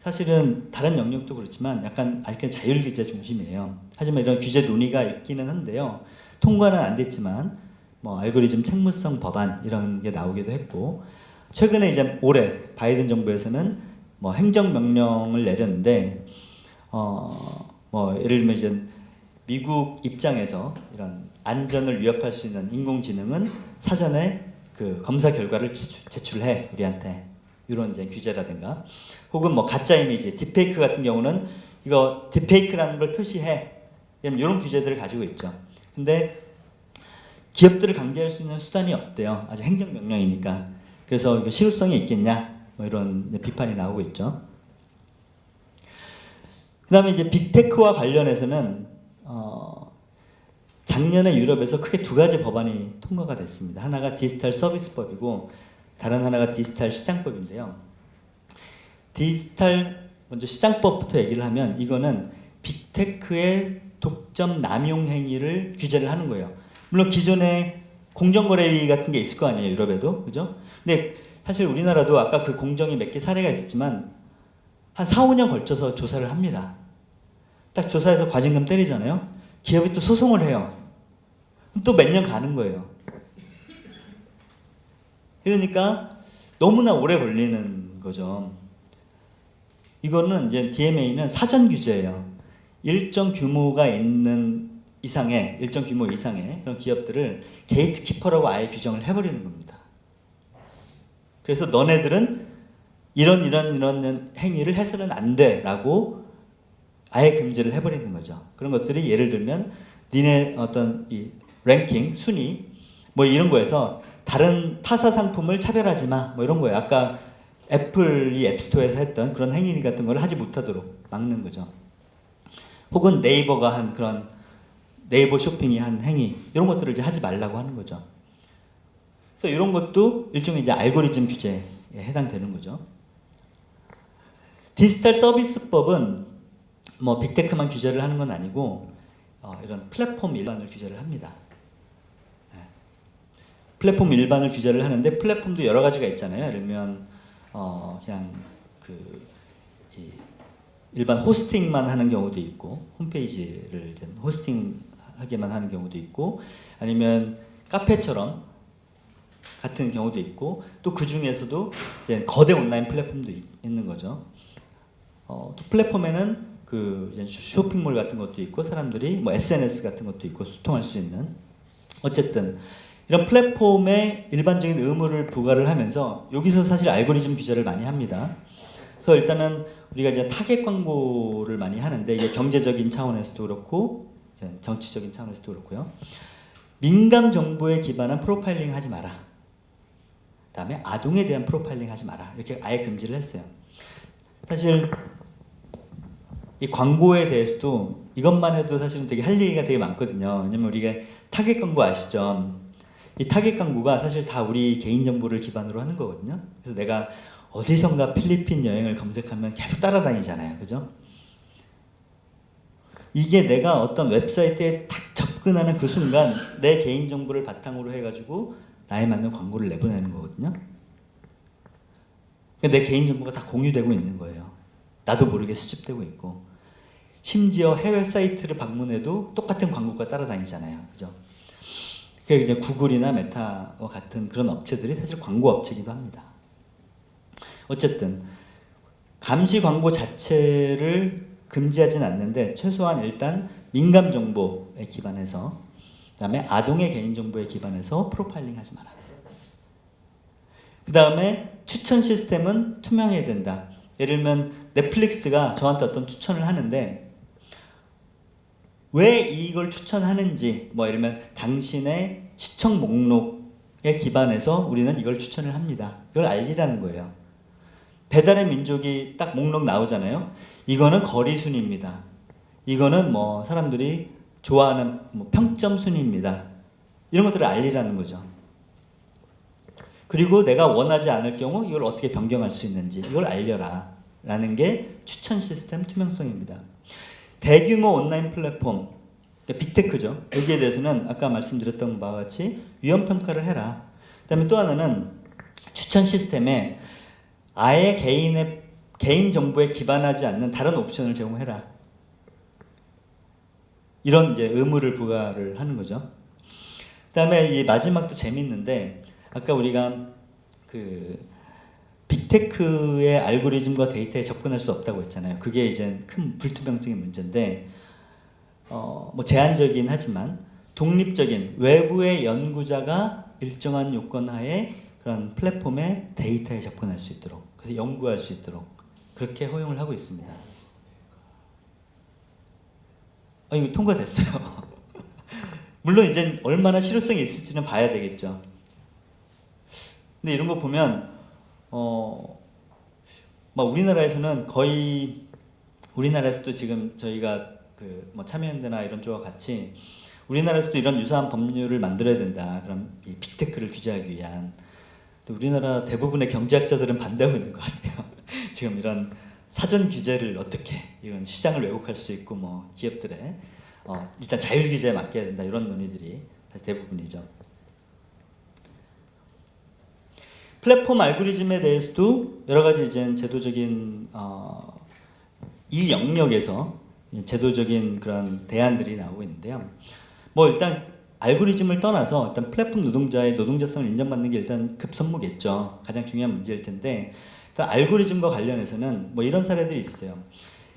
B: 사실은 다른 영역도 그렇지만 약간 아직까지 자율 규제 중심이에요. 하지만 이런 규제 논의가 있기는 한데요. 통과는 안 됐지만 뭐 알고리즘 책무성 법안 이런 게 나오기도 했고, 최근에 이제 올해 바이든 정부에서는 뭐 행정명령을 내렸는데 뭐 예를 들면 이제 미국 입장에서 이런 안전을 위협할 수 있는 인공지능은 사전에 그 검사 결과를 제출해 우리한테, 이런 이제 규제라든가, 혹은 뭐 가짜 이미지, 딥페이크 같은 경우는 이거 딥페이크라는 걸 표시해, 이런 규제들을 가지고 있죠. 근데 기업들을 강제할 수 있는 수단이 없대요. 아직 행정명령이니까. 그래서 이거 실효성이 있겠냐? 뭐 이런 비판이 나오고 있죠. 그 다음에 이제 빅테크와 관련해서는 작년에 유럽에서 크게 두 가지 법안이 통과가 됐습니다. 하나가 디지털 서비스법이고 다른 하나가 디지털 시장법인데요. 디지털 먼저 시장법부터 얘기를 하면, 이거는 빅테크의 독점 남용 행위를 규제를 하는 거예요. 물론 기존에 공정거래위 같은 게 있을 거 아니에요, 유럽에도, 그죠? 근데 사실 우리나라도 아까 그 공정이 몇 개 사례가 있었지만 한 4, 5년 걸쳐서 조사를 합니다. 딱 조사해서 과징금 때리잖아요. 기업이 또 소송을 해요. 또 몇 년 가는 거예요. 그러니까 너무나 오래 걸리는 거죠. 이거는 이제 DMA는 사전 규제예요. 일정 규모가 있는 이상의, 일정 규모 이상의 그런 기업들을 게이트키퍼라고 아예 규정을 해버리는 겁니다. 그래서 너네들은 이런 행위를 해서는 안 돼라고 아예 금지를 해버리는 거죠. 그런 것들이 예를 들면 니네 어떤 이 랭킹, 순위 뭐 이런 거에서 다른 타사 상품을 차별하지 마, 뭐 이런 거예요. 아까 애플이 앱스토어에서 했던 그런 행위 같은 걸 하지 못하도록 막는 거죠. 혹은 네이버가 한 그런 네이버 쇼핑이 한 행위, 이런 것들을 이제 하지 말라고 하는 거죠. 그래서 이런 것도 일종의 이제 알고리즘 규제에 해당되는 거죠. 디지털 서비스법은 뭐 빅테크만 규제를 하는 건 아니고 이런 플랫폼 일반을 규제를 합니다. 플랫폼 일반을 규제를 하는데, 플랫폼도 여러 가지가 있잖아요. 예를 들면 그냥 일반 호스팅만 하는 경우도 있고, 홈페이지를 이제 호스팅하게만 하는 경우도 있고, 아니면 카페처럼 같은 경우도 있고, 또 그 중에서도 이제 거대 온라인 플랫폼도 있는 거죠. 또 플랫폼에는 그 이제 쇼핑몰 같은 것도 있고, 사람들이 뭐 SNS 같은 것도 있고 소통할 수 있는, 어쨌든 이런 플랫폼에 일반적인 의무를 부과를 하면서 여기서 사실 알고리즘 규제를 많이 합니다. 그래서 일단은 우리가 이제 타겟 광고를 많이 하는데, 이게 경제적인 차원에서도 그렇고 정치적인 차원에서도 그렇고요. 민감 정보에 기반한 프로파일링 하지 마라. 그다음에 아동에 대한 프로파일링 하지 마라. 이렇게 아예 금지를 했어요. 사실 이 광고에 대해서도 이것만 해도 사실은 되게 할 얘기가 되게 많거든요. 왜냐면 우리가 타겟 광고 아시죠? 이 타겟 광고가 사실 다 우리 개인 정보를 기반으로 하는 거거든요. 그래서 내가 어디선가 필리핀 여행을 검색하면 계속 따라다니잖아요. 그죠? 이게 내가 어떤 웹사이트에 딱 접근하는 그 순간 내 개인 정보를 바탕으로 해가지고 나에 맞는 광고를 내보내는 거거든요. 그러니까 내 개인 정보가 다 공유되고 있는 거예요. 나도 모르게 수집되고 있고, 심지어 해외 사이트를 방문해도 똑같은 광고가 따라다니잖아요. 그죠? 그게 이제 구글이나 메타와 같은 그런 업체들이 사실 광고 업체이기도 합니다. 어쨌든 감시 광고 자체를 금지하진 않는데 최소한 일단 민감 정보에 기반해서, 그다음에 아동의 개인 정보에 기반해서 프로파일링 하지 마라. 그다음에 추천 시스템은 투명해야 된다. 예를 들면 넷플릭스가 저한테 어떤 추천을 하는데 왜 이걸 추천하는지, 뭐 예를 들면 당신의 시청 목록에 기반해서 우리는 이걸 추천을 합니다. 이걸 알리라는 거예요. 배달의 민족이 딱 목록 나오잖아요. 이거는 거리 순위입니다. 이거는 뭐 사람들이 좋아하는 뭐 평점 순위입니다. 이런 것들을 알리라는 거죠. 그리고 내가 원하지 않을 경우 이걸 어떻게 변경할 수 있는지 이걸 알려라 라는 게 추천 시스템 투명성입니다. 대규모 온라인 플랫폼, 빅테크죠. 여기에 대해서는 아까 말씀드렸던 바와 같이 위험 평가를 해라. 그다음에 또 하나는 추천 시스템에 아예 개인 정보에 기반하지 않는 다른 옵션을 제공해라. 이런 이제 의무를 부과를 하는 거죠. 그다음에 이 마지막도 재밌는데, 아까 우리가 그 빅테크의 알고리즘과 데이터에 접근할 수 없다고 했잖아요. 그게 이제 큰 불투명성의 문제인데, 뭐 제한적이긴 하지만 독립적인 외부의 연구자가 일정한 요건 하에 그런 플랫폼의 데이터에 접근할 수 있도록, 그래서 연구할 수 있도록 그렇게 허용을 하고 있습니다. 이거 통과됐어요. 물론 이제 얼마나 실효성이 있을지는 봐야 되겠죠. 근데 이런 거 보면 막 우리나라에서는 거의, 우리나라에서도 지금 저희가 그 뭐 참여연대나 이런 쪽과 같이 우리나라에서도 이런 유사한 법률을 만들어야 된다. 그럼 이 빅테크를 규제하기 위한. 우리나라 대부분의 경제학자들은 반대하고 있는 것 같아요. 지금 이런 사전 규제를 어떻게 이런 시장을 왜곡할 수 있고, 뭐 기업들의 일단 자율 규제에 맡겨야 된다, 이런 논의들이 대부분이죠. 플랫폼 알고리즘에 대해서도 여러 가지 이제 제도적인 이 영역에서 제도적인 그런 대안들이 나오고 있는데요. 뭐 일단 알고리즘을 떠나서 일단 플랫폼 노동자의 노동자성을 인정받는 게 일단 급선무겠죠. 가장 중요한 문제일 텐데, 일단 알고리즘과 관련해서는 뭐 이런 사례들이 있어요.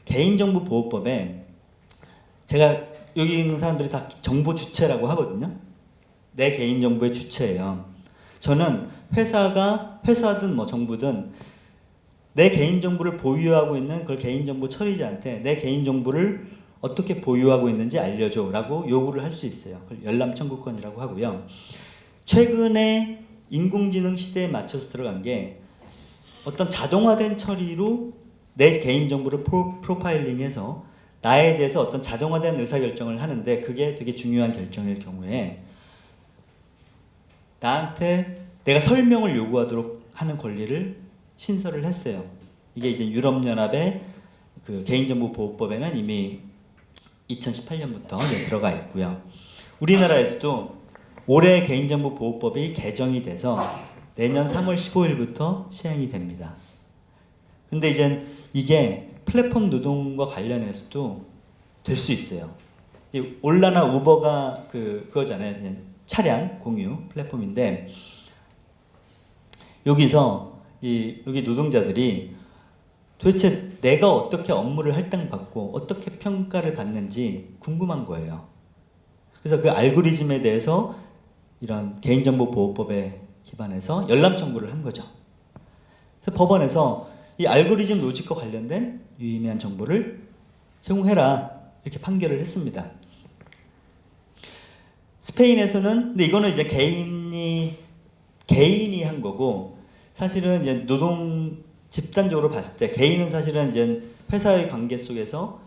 B: 개인정보보호법에, 제가 여기 있는 사람들이 다 정보 주체라고 하거든요. 내 개인정보의 주체예요. 저는 회사든 뭐 정부든 내 개인정보를 보유하고 있는 그걸 개인정보 처리자한테 내 개인정보를 어떻게 보유하고 있는지 알려줘 라고 요구를 할 수 있어요. 그걸 열람 청구권이라고 하고요. 최근에 인공지능 시대에 맞춰서 들어간 게 어떤 자동화된 처리로 내 개인정보를 프로파일링해서 나에 대해서 어떤 자동화된 의사결정을 하는데, 그게 되게 중요한 결정일 경우에 나한테 내가 설명을 요구하도록 하는 권리를 신설을 했어요. 이게 이제 유럽연합의 그 개인정보보호법에는 이미 2018년부터 들어가 있고요. 우리나라에서도 올해 개인정보보호법이 개정이 돼서 내년 3월 15일부터 시행이 됩니다. 근데 이제 이게 플랫폼 노동과 관련해서도 될 수 있어요. 올라나 우버가 그거잖아요. 차량 공유 플랫폼인데, 여기서 여기 노동자들이 도대체 내가 어떻게 업무를 할당받고 어떻게 평가를 받는지 궁금한 거예요. 그래서 그 알고리즘에 대해서 이런 개인정보보호법에 기반해서 열람 청구를 한 거죠. 그래서 법원에서 이 알고리즘 로직과 관련된 유의미한 정보를 제공해라, 이렇게 판결을 했습니다. 스페인에서는 근데 이거는 이제 개인이 한 거고 사실은 이제 노동 집단적으로 봤을 때 개인은 사실은 이제 회사의 관계 속에서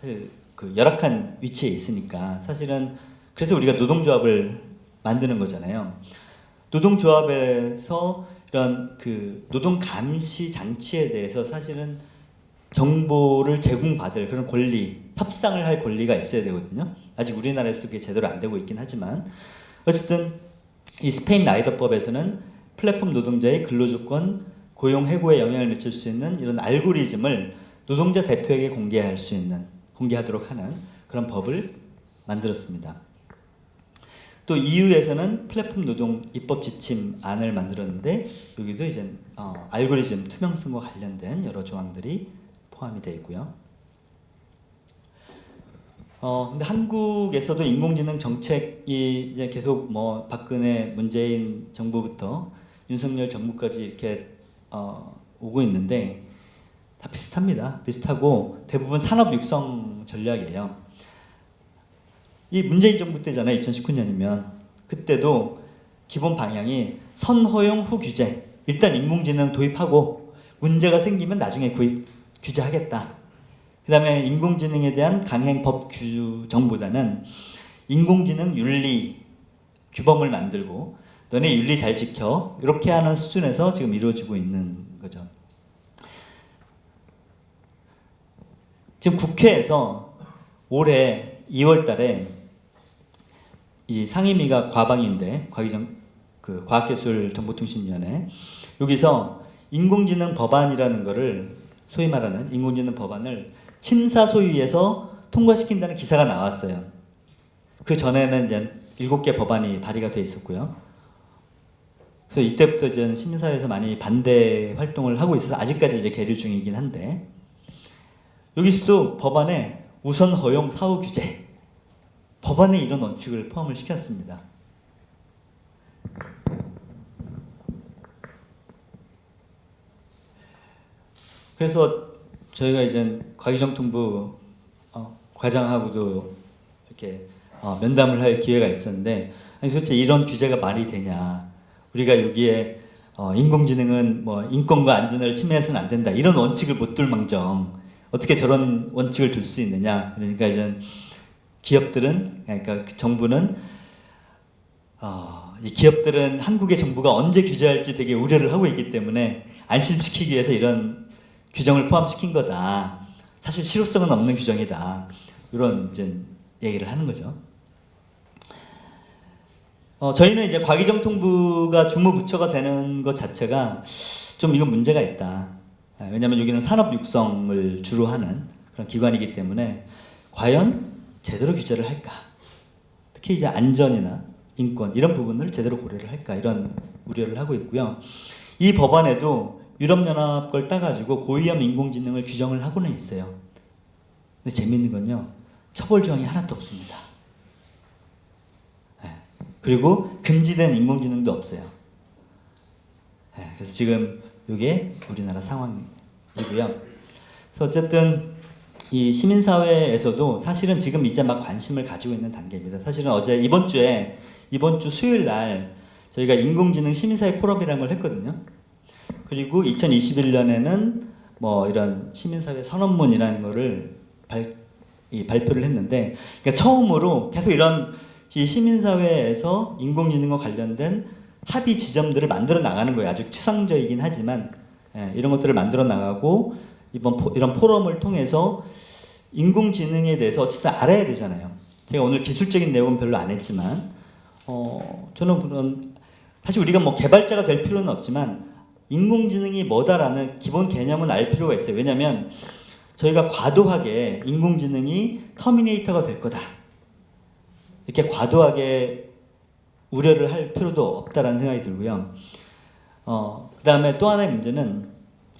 B: 그 열악한 위치에 있으니까 사실은 그래서 우리가 노동조합을 만드는 거잖아요. 노동조합에서 이런 그 노동 감시 장치에 대해서 사실은 정보를 제공받을 그런 권리, 협상을 할 권리가 있어야 되거든요. 아직 우리나라에서도 그게 제대로 안 되고 있긴 하지만 어쨌든 이 스페인 라이더법에서는 플랫폼 노동자의 근로조건, 고용 해고에 영향을 미칠 수 있는 이런 알고리즘을 노동자 대표에게 공개하도록 하는 그런 법을 만들었습니다. 또 EU에서는 플랫폼 노동 입법 지침안을 만들었는데 여기도 이제 알고리즘 투명성과 관련된 여러 조항들이 포함이 되어 있고요. 근데 한국에서도 인공지능 정책이 이제 계속 뭐 박근혜, 문재인 정부부터 윤석열 정부까지 이렇게 오고 있는데 다 비슷합니다. 비슷하고 대부분 산업 육성 전략이에요. 이 문재인 정부 때잖아요. 2019년이면 그때도 기본 방향이 선허용 후 규제. 일단 인공지능 도입하고 문제가 생기면 나중에 규제하겠다. 그 다음에 인공지능에 대한 강행 법 규정보다는 인공지능 윤리 규범을 만들고 너네 윤리 잘 지켜 이렇게 하는 수준에서 지금 이루어지고 있는 거죠. 지금 국회에서 올해 2월 달에 이 상임위가 과방인데 과학기술정보통신위원회 여기서 인공지능 법안이라는 거를 소위 말하는 인공지능 법안을 심사소위에서 통과시킨다는 기사가 나왔어요. 그 전에는 이제 7개 법안이 발의가 돼 있었고요. 그래서 이때부터 이제 시민사회에서 많이 반대 활동을 하고 있어서 아직까지 이제 계류 중이긴 한데 여기서도 법안에 우선 허용 사후 규제 법안에 이런 원칙을 포함을 시켰습니다. 그래서 저희가 이제 과기정통부 과장하고도 이렇게 면담을 할 기회가 있었는데 아니 도대체 이런 규제가 말이 되냐? 우리가 여기에 인공지능은 뭐 인권과 안전을 침해해서는 안 된다 이런 원칙을 못 둘망정 어떻게 저런 원칙을 둘 수 있느냐? 그러니까 이제 기업들은 그러니까 정부는 이 기업들은 한국의 정부가 언제 규제할지 되게 우려를 하고 있기 때문에 안심시키기 위해서 이런 규정을 포함시킨 거다. 사실 실효성은 없는 규정이다. 이런 이제 얘기를 하는 거죠. 저희는 이제 과기정통부가 주무부처가 되는 것 자체가 좀 이건 문제가 있다. 왜냐하면 여기는 산업 육성을 주로 하는 그런 기관이기 때문에 과연 제대로 규제를 할까? 특히 이제 안전이나 인권 이런 부분을 제대로 고려를 할까? 이런 우려를 하고 있고요. 이 법안에도 유럽연합 걸 따가지고 고위험 인공지능을 규정을 하고는 있어요. 근데 재밌는 건요. 처벌 조항이 하나도 없습니다. 그리고 금지된 인공지능도 없어요. 그래서 지금 이게 우리나라 상황이고요. 그래서 어쨌든 이 시민사회에서도 사실은 지금 이제 막 관심을 가지고 있는 단계입니다. 사실은 이번 주 수요일 날 저희가 인공지능 시민사회 포럼이라는 걸 했거든요. 그리고 2021년에는 뭐 이런 시민사회 선언문이라는 거를 발표를 했는데 그러니까 처음으로 계속 이런 이 시민사회에서 인공지능과 관련된 합의 지점들을 만들어 나가는 거예요. 아주 추상적이긴 하지만 이런 것들을 만들어 나가고 이런 포럼을 통해서 인공지능에 대해서 어쨌든 알아야 되잖아요. 제가 오늘 기술적인 내용은 별로 안 했지만 저는 그런 사실 우리가 뭐 개발자가 될 필요는 없지만 인공지능이 뭐다라는 기본 개념은 알 필요가 있어요. 왜냐하면 저희가 과도하게 인공지능이 터미네이터가 될 거다. 이렇게 과도하게 우려를 할 필요도 없다라는 생각이 들고요. 그 다음에 또 하나의 문제는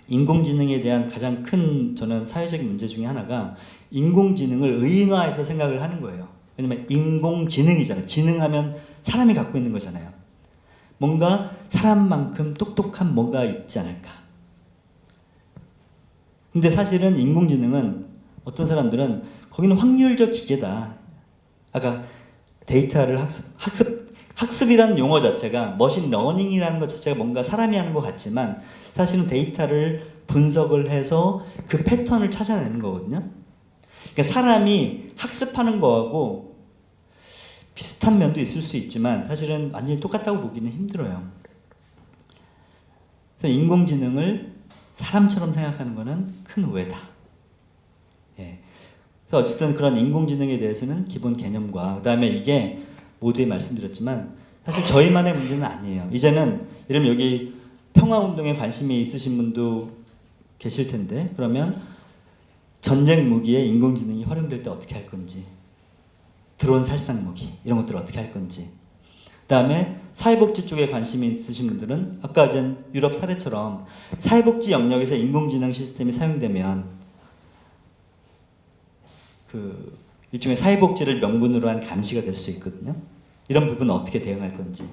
B: 인공지능에 대한 가장 큰 저는 사회적인 문제 중에 하나가 인공지능을 의인화해서 생각을 하는 거예요. 왜냐면 인공지능이잖아요. 지능하면 사람이 갖고 있는 거잖아요. 뭔가 사람만큼 똑똑한 뭔가 있지 않을까. 근데 사실은 인공지능은 어떤 사람들은 거기는 확률적 기계다. 아까 데이터를 학습이라는 용어 자체가 머신 러닝이라는 것 자체가 뭔가 사람이 하는 것 같지만 사실은 데이터를 분석을 해서 그 패턴을 찾아내는 거거든요. 그러니까 사람이 학습하는 거하고 비슷한 면도 있을 수 있지만 사실은 완전히 똑같다고 보기는 힘들어요. 그래서 인공지능을 사람처럼 생각하는 것은 큰 오해다. 예. 그래서 어쨌든 그런 인공지능에 대해서는 기본 개념과 그다음에 이게 모두에 말씀드렸지만 사실 저희만의 문제는 아니에요. 이제는 이러면 여기 평화운동에 관심이 있으신 분도 계실 텐데 그러면 전쟁 무기에 인공지능이 활용될 때 어떻게 할 건지 드론 살상 무기 이런 것들을 어떻게 할 건지 그다음에 사회복지 쪽에 관심이 있으신 분들은 아까 이제 유럽 사례처럼 사회복지 영역에서 인공지능 시스템이 사용되면 그 일종의 사회복지를 명분으로 한 감시가 될 수 있거든요. 이런 부분은 어떻게 대응할 건지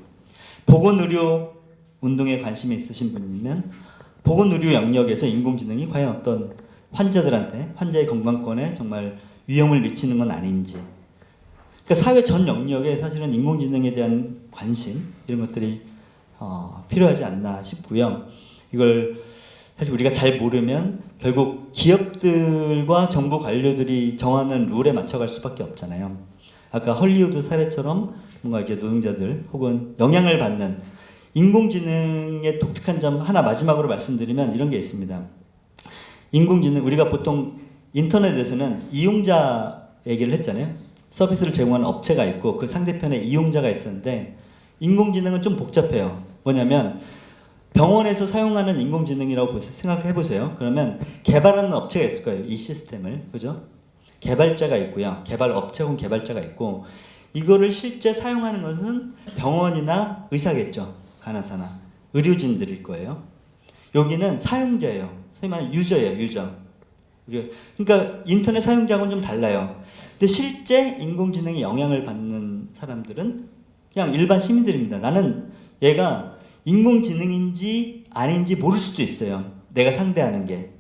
B: 보건의료 운동에 관심이 있으신 분이면 보건의료 영역에서 인공지능이 과연 어떤 환자들한테 환자의 건강권에 정말 위험을 미치는 건 아닌지 그러니까 사회 전 영역에 사실은 인공지능에 대한 관심 이런 것들이 필요하지 않나 싶고요. 이걸 사실 우리가 잘 모르면 결국 기업들과 정부 관료들이 정하는 룰에 맞춰갈 수밖에 없잖아요. 아까 헐리우드 사례처럼 뭔가 이렇게 노동자들 혹은 영향을 받는 인공지능의 독특한 점 하나 마지막으로 말씀드리면 이런 게 있습니다. 인공지능 우리가 보통 인터넷에서는 이용자 얘기를 했잖아요. 서비스를 제공하는 업체가 있고 그 상대편에 이용자가 있었는데 인공지능은 좀 복잡해요. 뭐냐면 병원에서 사용하는 인공지능이라고 생각해 보세요. 그러면 개발하는 업체가 있을 거예요. 이 시스템을. 그죠? 개발자가 있고요. 개발 업체 혹은 개발자가 있고 이거를 실제 사용하는 것은 병원이나 의사겠죠. 간호사나 의료진들일 거예요. 여기는 사용자예요. 소위 말하는 유저예요. 유저. 그러니까 인터넷 사용자하고는 좀 달라요. 근데 실제 인공지능의 영향을 받는 사람들은 그냥 일반 시민들입니다. 나는 얘가 인공지능인지 아닌지 모를 수도 있어요. 내가 상대하는 게.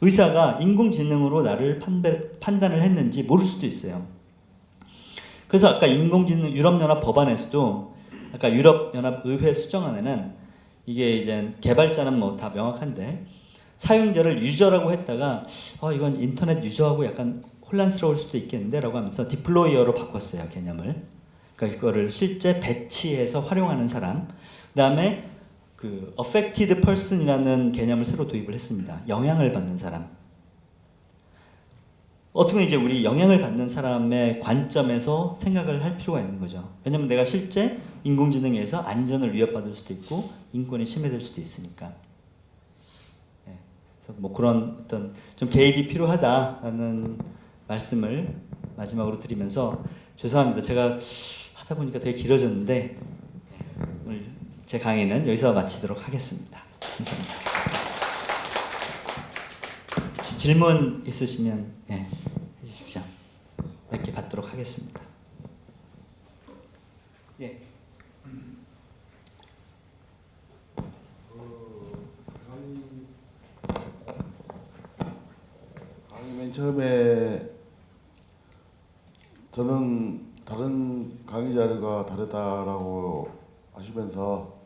B: 의사가 인공지능으로 나를 판단을 했는지 모를 수도 있어요. 그래서 아까 인공지능 유럽연합 법안에서도 아까 유럽연합 의회 수정안에는 이게 이제 개발자는 뭐 다 명확한데 사용자를 유저라고 했다가 이건 인터넷 유저하고 약간 혼란스러울 수도 있겠는데 라고 하면서 디플로이어로 바꿨어요. 개념을. 그러니까 이거를 실제 배치해서 활용하는 사람 그 다음에 그 affected person이라는 개념을 새로 도입을 했습니다. 영향을 받는 사람. 어떻게 보면 이제 우리 영향을 받는 사람의 관점에서 생각을 할 필요가 있는 거죠. 왜냐면 내가 실제 인공지능에 의해서 안전을 위협받을 수도 있고 인권이 침해될 수도 있으니까. 네. 그래서 뭐 그런 어떤 좀 개입이 필요하다라는 말씀을 마지막으로 드리면서 죄송합니다. 제가 하다 보니까 되게 길어졌는데 오늘 제 강의는 여기서 마치도록 하겠습니다. 감사합니다. 혹시 질문 있으시면 해주십시오. 몇 개 받도록 하겠습니다. 예.
D: 강의 맨 처음에 저는 다른 강의자들과 다르다라고 하시면서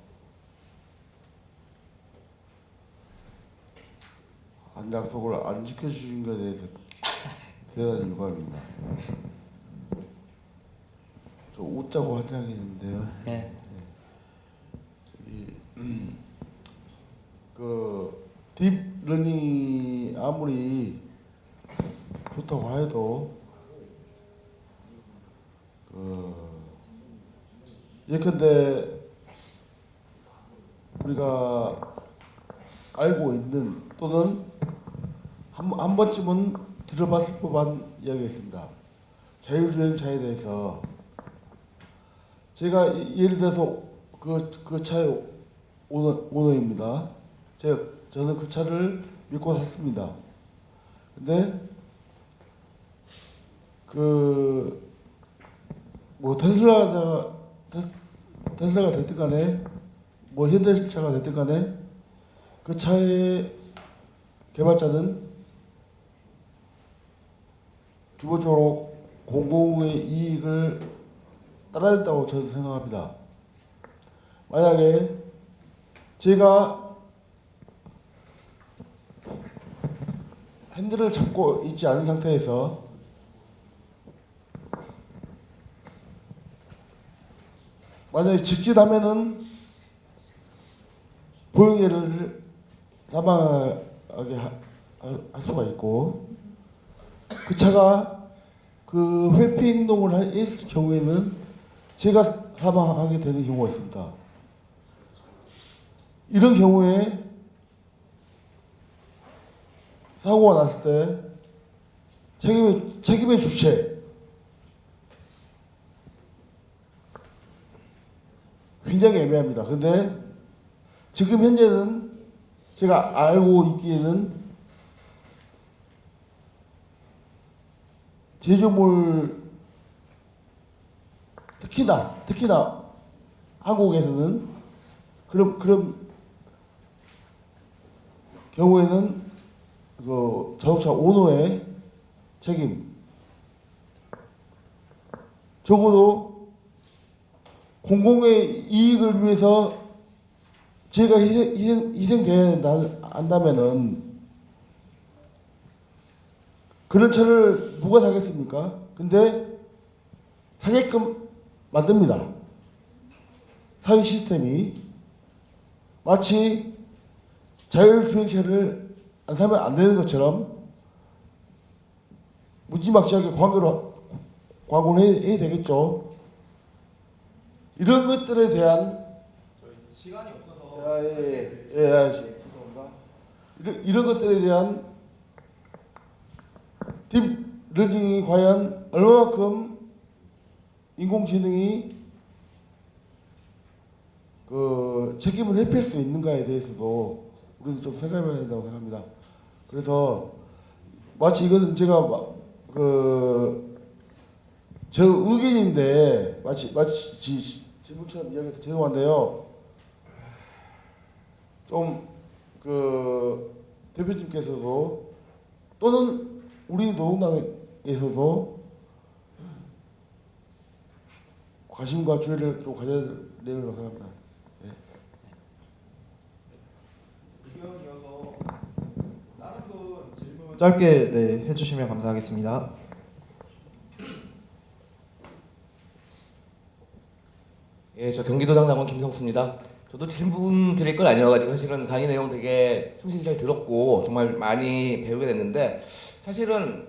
D: 한 약속을 안 지켜주신 것에 대해서 대단히 유감입니다. 좀 웃자고 한 장이 있는데요.
B: 네.
D: 그 딥러닝이 아무리 좋다고 해도 예컨대 우리가 알고 있는 또는 한 번쯤은 들어봤을 법한 이야기가 있습니다. 자율주행차에 대해서 제가 예를 들어서 그 차의 오너입니다. 저는 그 차를 믿고 샀습니다. 근데 뭐 테슬라가 됐든 간에 뭐 현대차가 됐든 간에 그 차의 개발자는 기본적으로 공공의 이익을 따라야 된다고 저는 생각합니다. 만약에 제가 핸들을 잡고 있지 않은 상태에서 만약에 직진하면은 보행자를 사망하게 할 수가 있고, 그 차가 그 회피 행동을 했을 경우에는 제가 사망하게 되는 경우가 있습니다. 이런 경우에 사고가 났을 때 책임의 주체, 굉장히 애매합니다. 근데 지금 현재는 제가 알고 있기에는 제조물, 특히나 한국에서는 그런 경우에는 그 자동차 오너의 책임, 적어도 공공의 이익을 위해서 제가 희생돼야 한다면은 그런 차를 누가 사겠습니까? 근데 사게끔 만듭니다. 사회 시스템이 마치 자율주행차를 안 사면 안 되는 것처럼 무지막지하게 광고를 해야 되겠죠. 이런 것들에 대한
A: 시간이 없어서
D: 이런 것들에 대한 딥러닝이 과연 얼마만큼 인공지능이 그 책임을 회피할 수 있는가에 대해서도 우리도 좀 생각해봐야 된다고 생각합니다. 그래서 마치 이것은 제가 저 의견인데 마치 질문처럼 이야기해서 죄송한데요. 좀 그 대표님께서도 또는 우리 노동당에서도 관심과 주의를 또 가져야 되는 거 생각합니다.
A: 이어서 다른 분 질문 짧게 해주시면 감사하겠습니다.
E: 예, 저 경기도당 당원 김성수입니다. 저도 질문 드릴 건 아니어가지고 사실은 강의 내용 되게 충실히 잘 들었고 정말 많이 배우게 됐는데, 사실은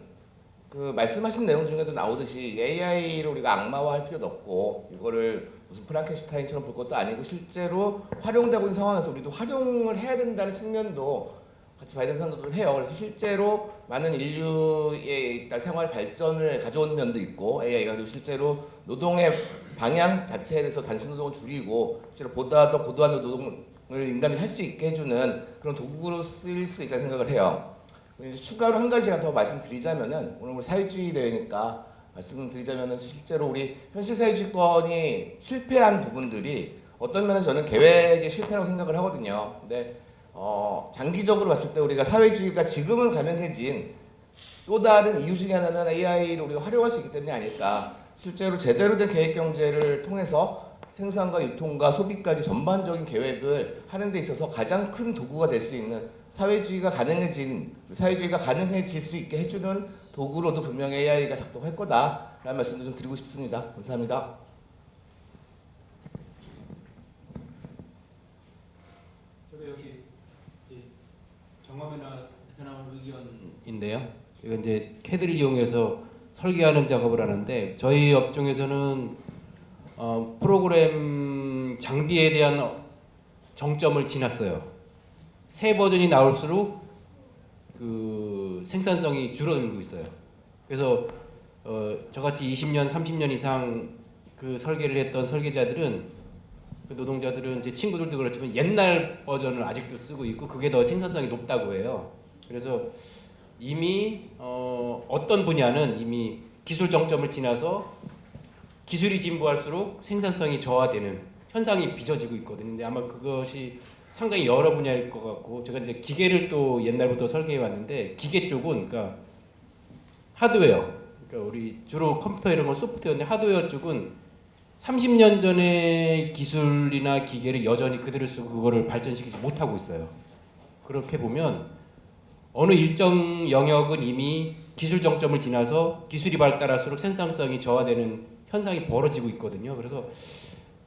E: 그 말씀하신 내용 중에도 나오듯이 AI를 우리가 악마화할 필요도 없고 이거를 무슨 프랑켄슈타인처럼 볼 것도 아니고 실제로 활용되고 있는 상황에서 우리도 활용을 해야 된다는 측면도 같이 봐야 된다는 생각을 해요. 그래서 실제로 많은 인류의 생활 발전을 가져오는 면도 있고 AI가, 그리고 실제로 노동의 방향 자체에 대해서 단순 노동을 줄이고 실제로 보다 더 고도한 노동을 인간이 할 수 있게 해주는 그런 도구로 쓰일 수 있다는 생각을 해요. 이제 추가로 한 가지가 더 말씀드리자면은, 오늘 사회주의 대회니까 말씀드리자면은 실제로 우리 현실 사회주의권이 실패한 부분들이 어떤 면에서 저는 계획의 실패라고 생각을 하거든요. 근데 장기적으로 봤을 때 우리가 사회주의가 지금은 가능해진 또 다른 이유 중에 하나는 AI를 우리가 활용할 수 있기 때문이 아닐까. 실제로 제대로 된 계획 경제를 통해서 생산과 유통과 소비까지 전반적인 계획을 하는 데 있어서 가장 큰 도구가 될 수 있는, 사회주의가 가능해질 수 있게 해주는 도구로도 분명히 AI가 작동할 거다라는 말씀도 좀 드리고 싶습니다. 감사합니다.
C: 제가 여기 이제 경험이나 나온 의견인데요. 이거 이제 캐드를 이용해서 설계하는 작업을 하는데, 저희 업종에서는 프로그램 장비에 대한 정점을 지났어요. 새 버전이 나올수록 그 생산성이 줄어들고 있어요. 그래서 저같이 20년, 30년 이상 그 설계를 했던 설계자들은, 그 노동자들은 제 친구들도 그렇지만 옛날 버전을 아직도 쓰고 있고 그게 더 생산성이 높다고 해요. 그래서 이미 어떤 분야는 이미 기술 정점을 지나서 기술이 진보할수록 생산성이 저하되는 현상이 빚어지고 있거든요. 근데 아마 그것이 상당히 여러 분야일 것 같고, 제가 이제 기계를 또 옛날부터 설계해 왔는데, 기계 쪽은 그러니까 하드웨어, 그러니까 우리 주로 컴퓨터 이런 건 소프트웨어인데 하드웨어 쪽은 30년 전의 기술이나 기계를 여전히 그대로 쓰고 그거를 발전시키지 못하고 있어요. 그렇게 보면 어느 일정 영역은 이미 기술 정점을 지나서 기술이 발달할수록 생산성이 저하되는 현상이 벌어지고 있거든요. 그래서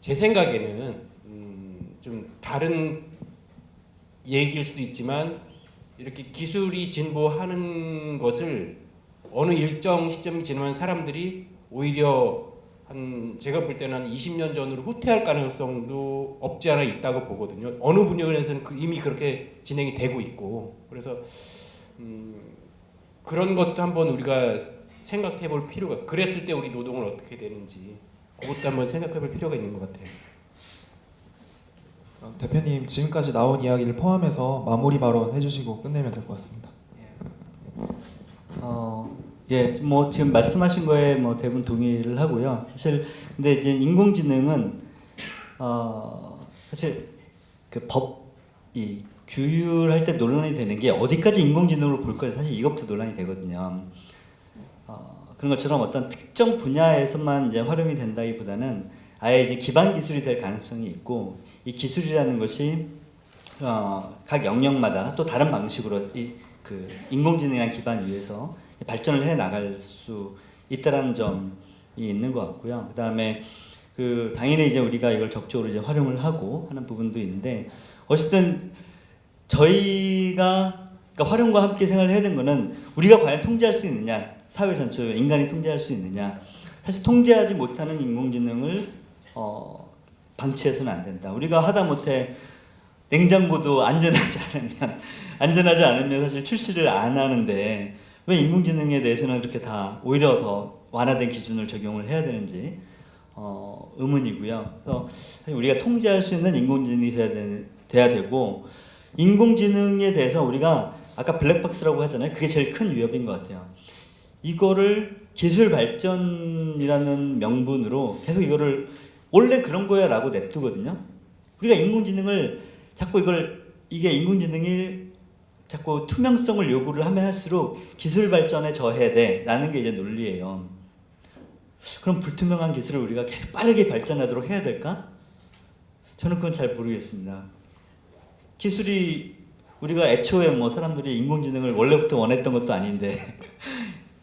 C: 제 생각에는 좀 다른 얘기일 수도 있지만 이렇게 기술이 진보하는 것을 어느 일정 시점이 지나면 사람들이 오히려 제가 볼 때는 한 20년 전으로 후퇴할 가능성도 없지 않아 있다고 보거든요. 어느 분야에서는 이미 그렇게 진행이 되고 있고 그래서 그런 것도 한번 우리가 생각해 볼 필요가 그랬을 때 우리 노동은 어떻게 되는지 그것도 한번 생각해 볼 필요가 있는 것 같아요.
A: 대표님 지금까지 나온 이야기를 포함해서 마무리 발언 해주시고 끝내면 될 것 같습니다.
B: 예, 뭐 지금 말씀하신 거에 뭐 대부분 동의를 하고요. 사실 근데 이제 인공지능은 사실 그 이 규율할 때 논란이 되는 게 어디까지 인공지능으로 볼 거냐 사실 이것부터 논란이 되거든요. 그런 것처럼 어떤 특정 분야에서만 이제 활용이 된다기보다는 아예 이제 기반 기술이 될 가능성이 있고 이 기술이라는 것이 각 영역마다 또 다른 방식으로 그 인공지능이라는 기반 위에서 발전을 해 나갈 수 있다라는 점이 있는 것 같고요. 그 다음에 그 당연히 이제 우리가 이걸 적극적으로 이제 활용을 하고 하는 부분도 있는데 어쨌든 저희가 그러니까 활용과 함께 생각을 해야 되는 거는 우리가 과연 통제할 수 있느냐, 사회 전체를 인간이 통제할 수 있느냐. 사실 통제하지 못하는 인공지능을 방치해서는 안 된다. 우리가 하다못해 냉장고도 안전하지 않으면 사실 출시를 안 하는데 왜 인공지능에 대해서는 그렇게 다 오히려 더 완화된 기준을 적용을 해야 되는지 의문이고요. 그래서 사실 우리가 통제할 수 있는 인공지능이 돼야 되고 인공지능에 대해서 우리가 아까 블랙박스라고 하잖아요. 그게 제일 큰 위협인 것 같아요. 이거를 기술 발전이라는 명분으로 계속 이거를 원래 그런 거야 라고 냅두거든요. 우리가 인공지능을 자꾸 이게 인공지능이 자꾸 투명성을 요구를 하면 할수록 기술 발전에 저해야 돼 라는 게 이제 논리예요. 그럼 불투명한 기술을 우리가 계속 빠르게 발전하도록 해야 될까? 저는 그건 잘 모르겠습니다. 기술이 우리가 애초에 뭐 사람들이 인공지능을 원래부터 원했던 것도 아닌데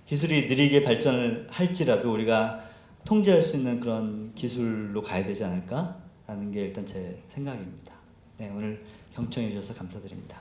B: 기술이 느리게 발전을 할지라도 우리가 통제할 수 있는 그런 기술로 가야 되지 않을까? 라는 게 일단 제 생각입니다. 네, 오늘 경청해 주셔서 감사드립니다.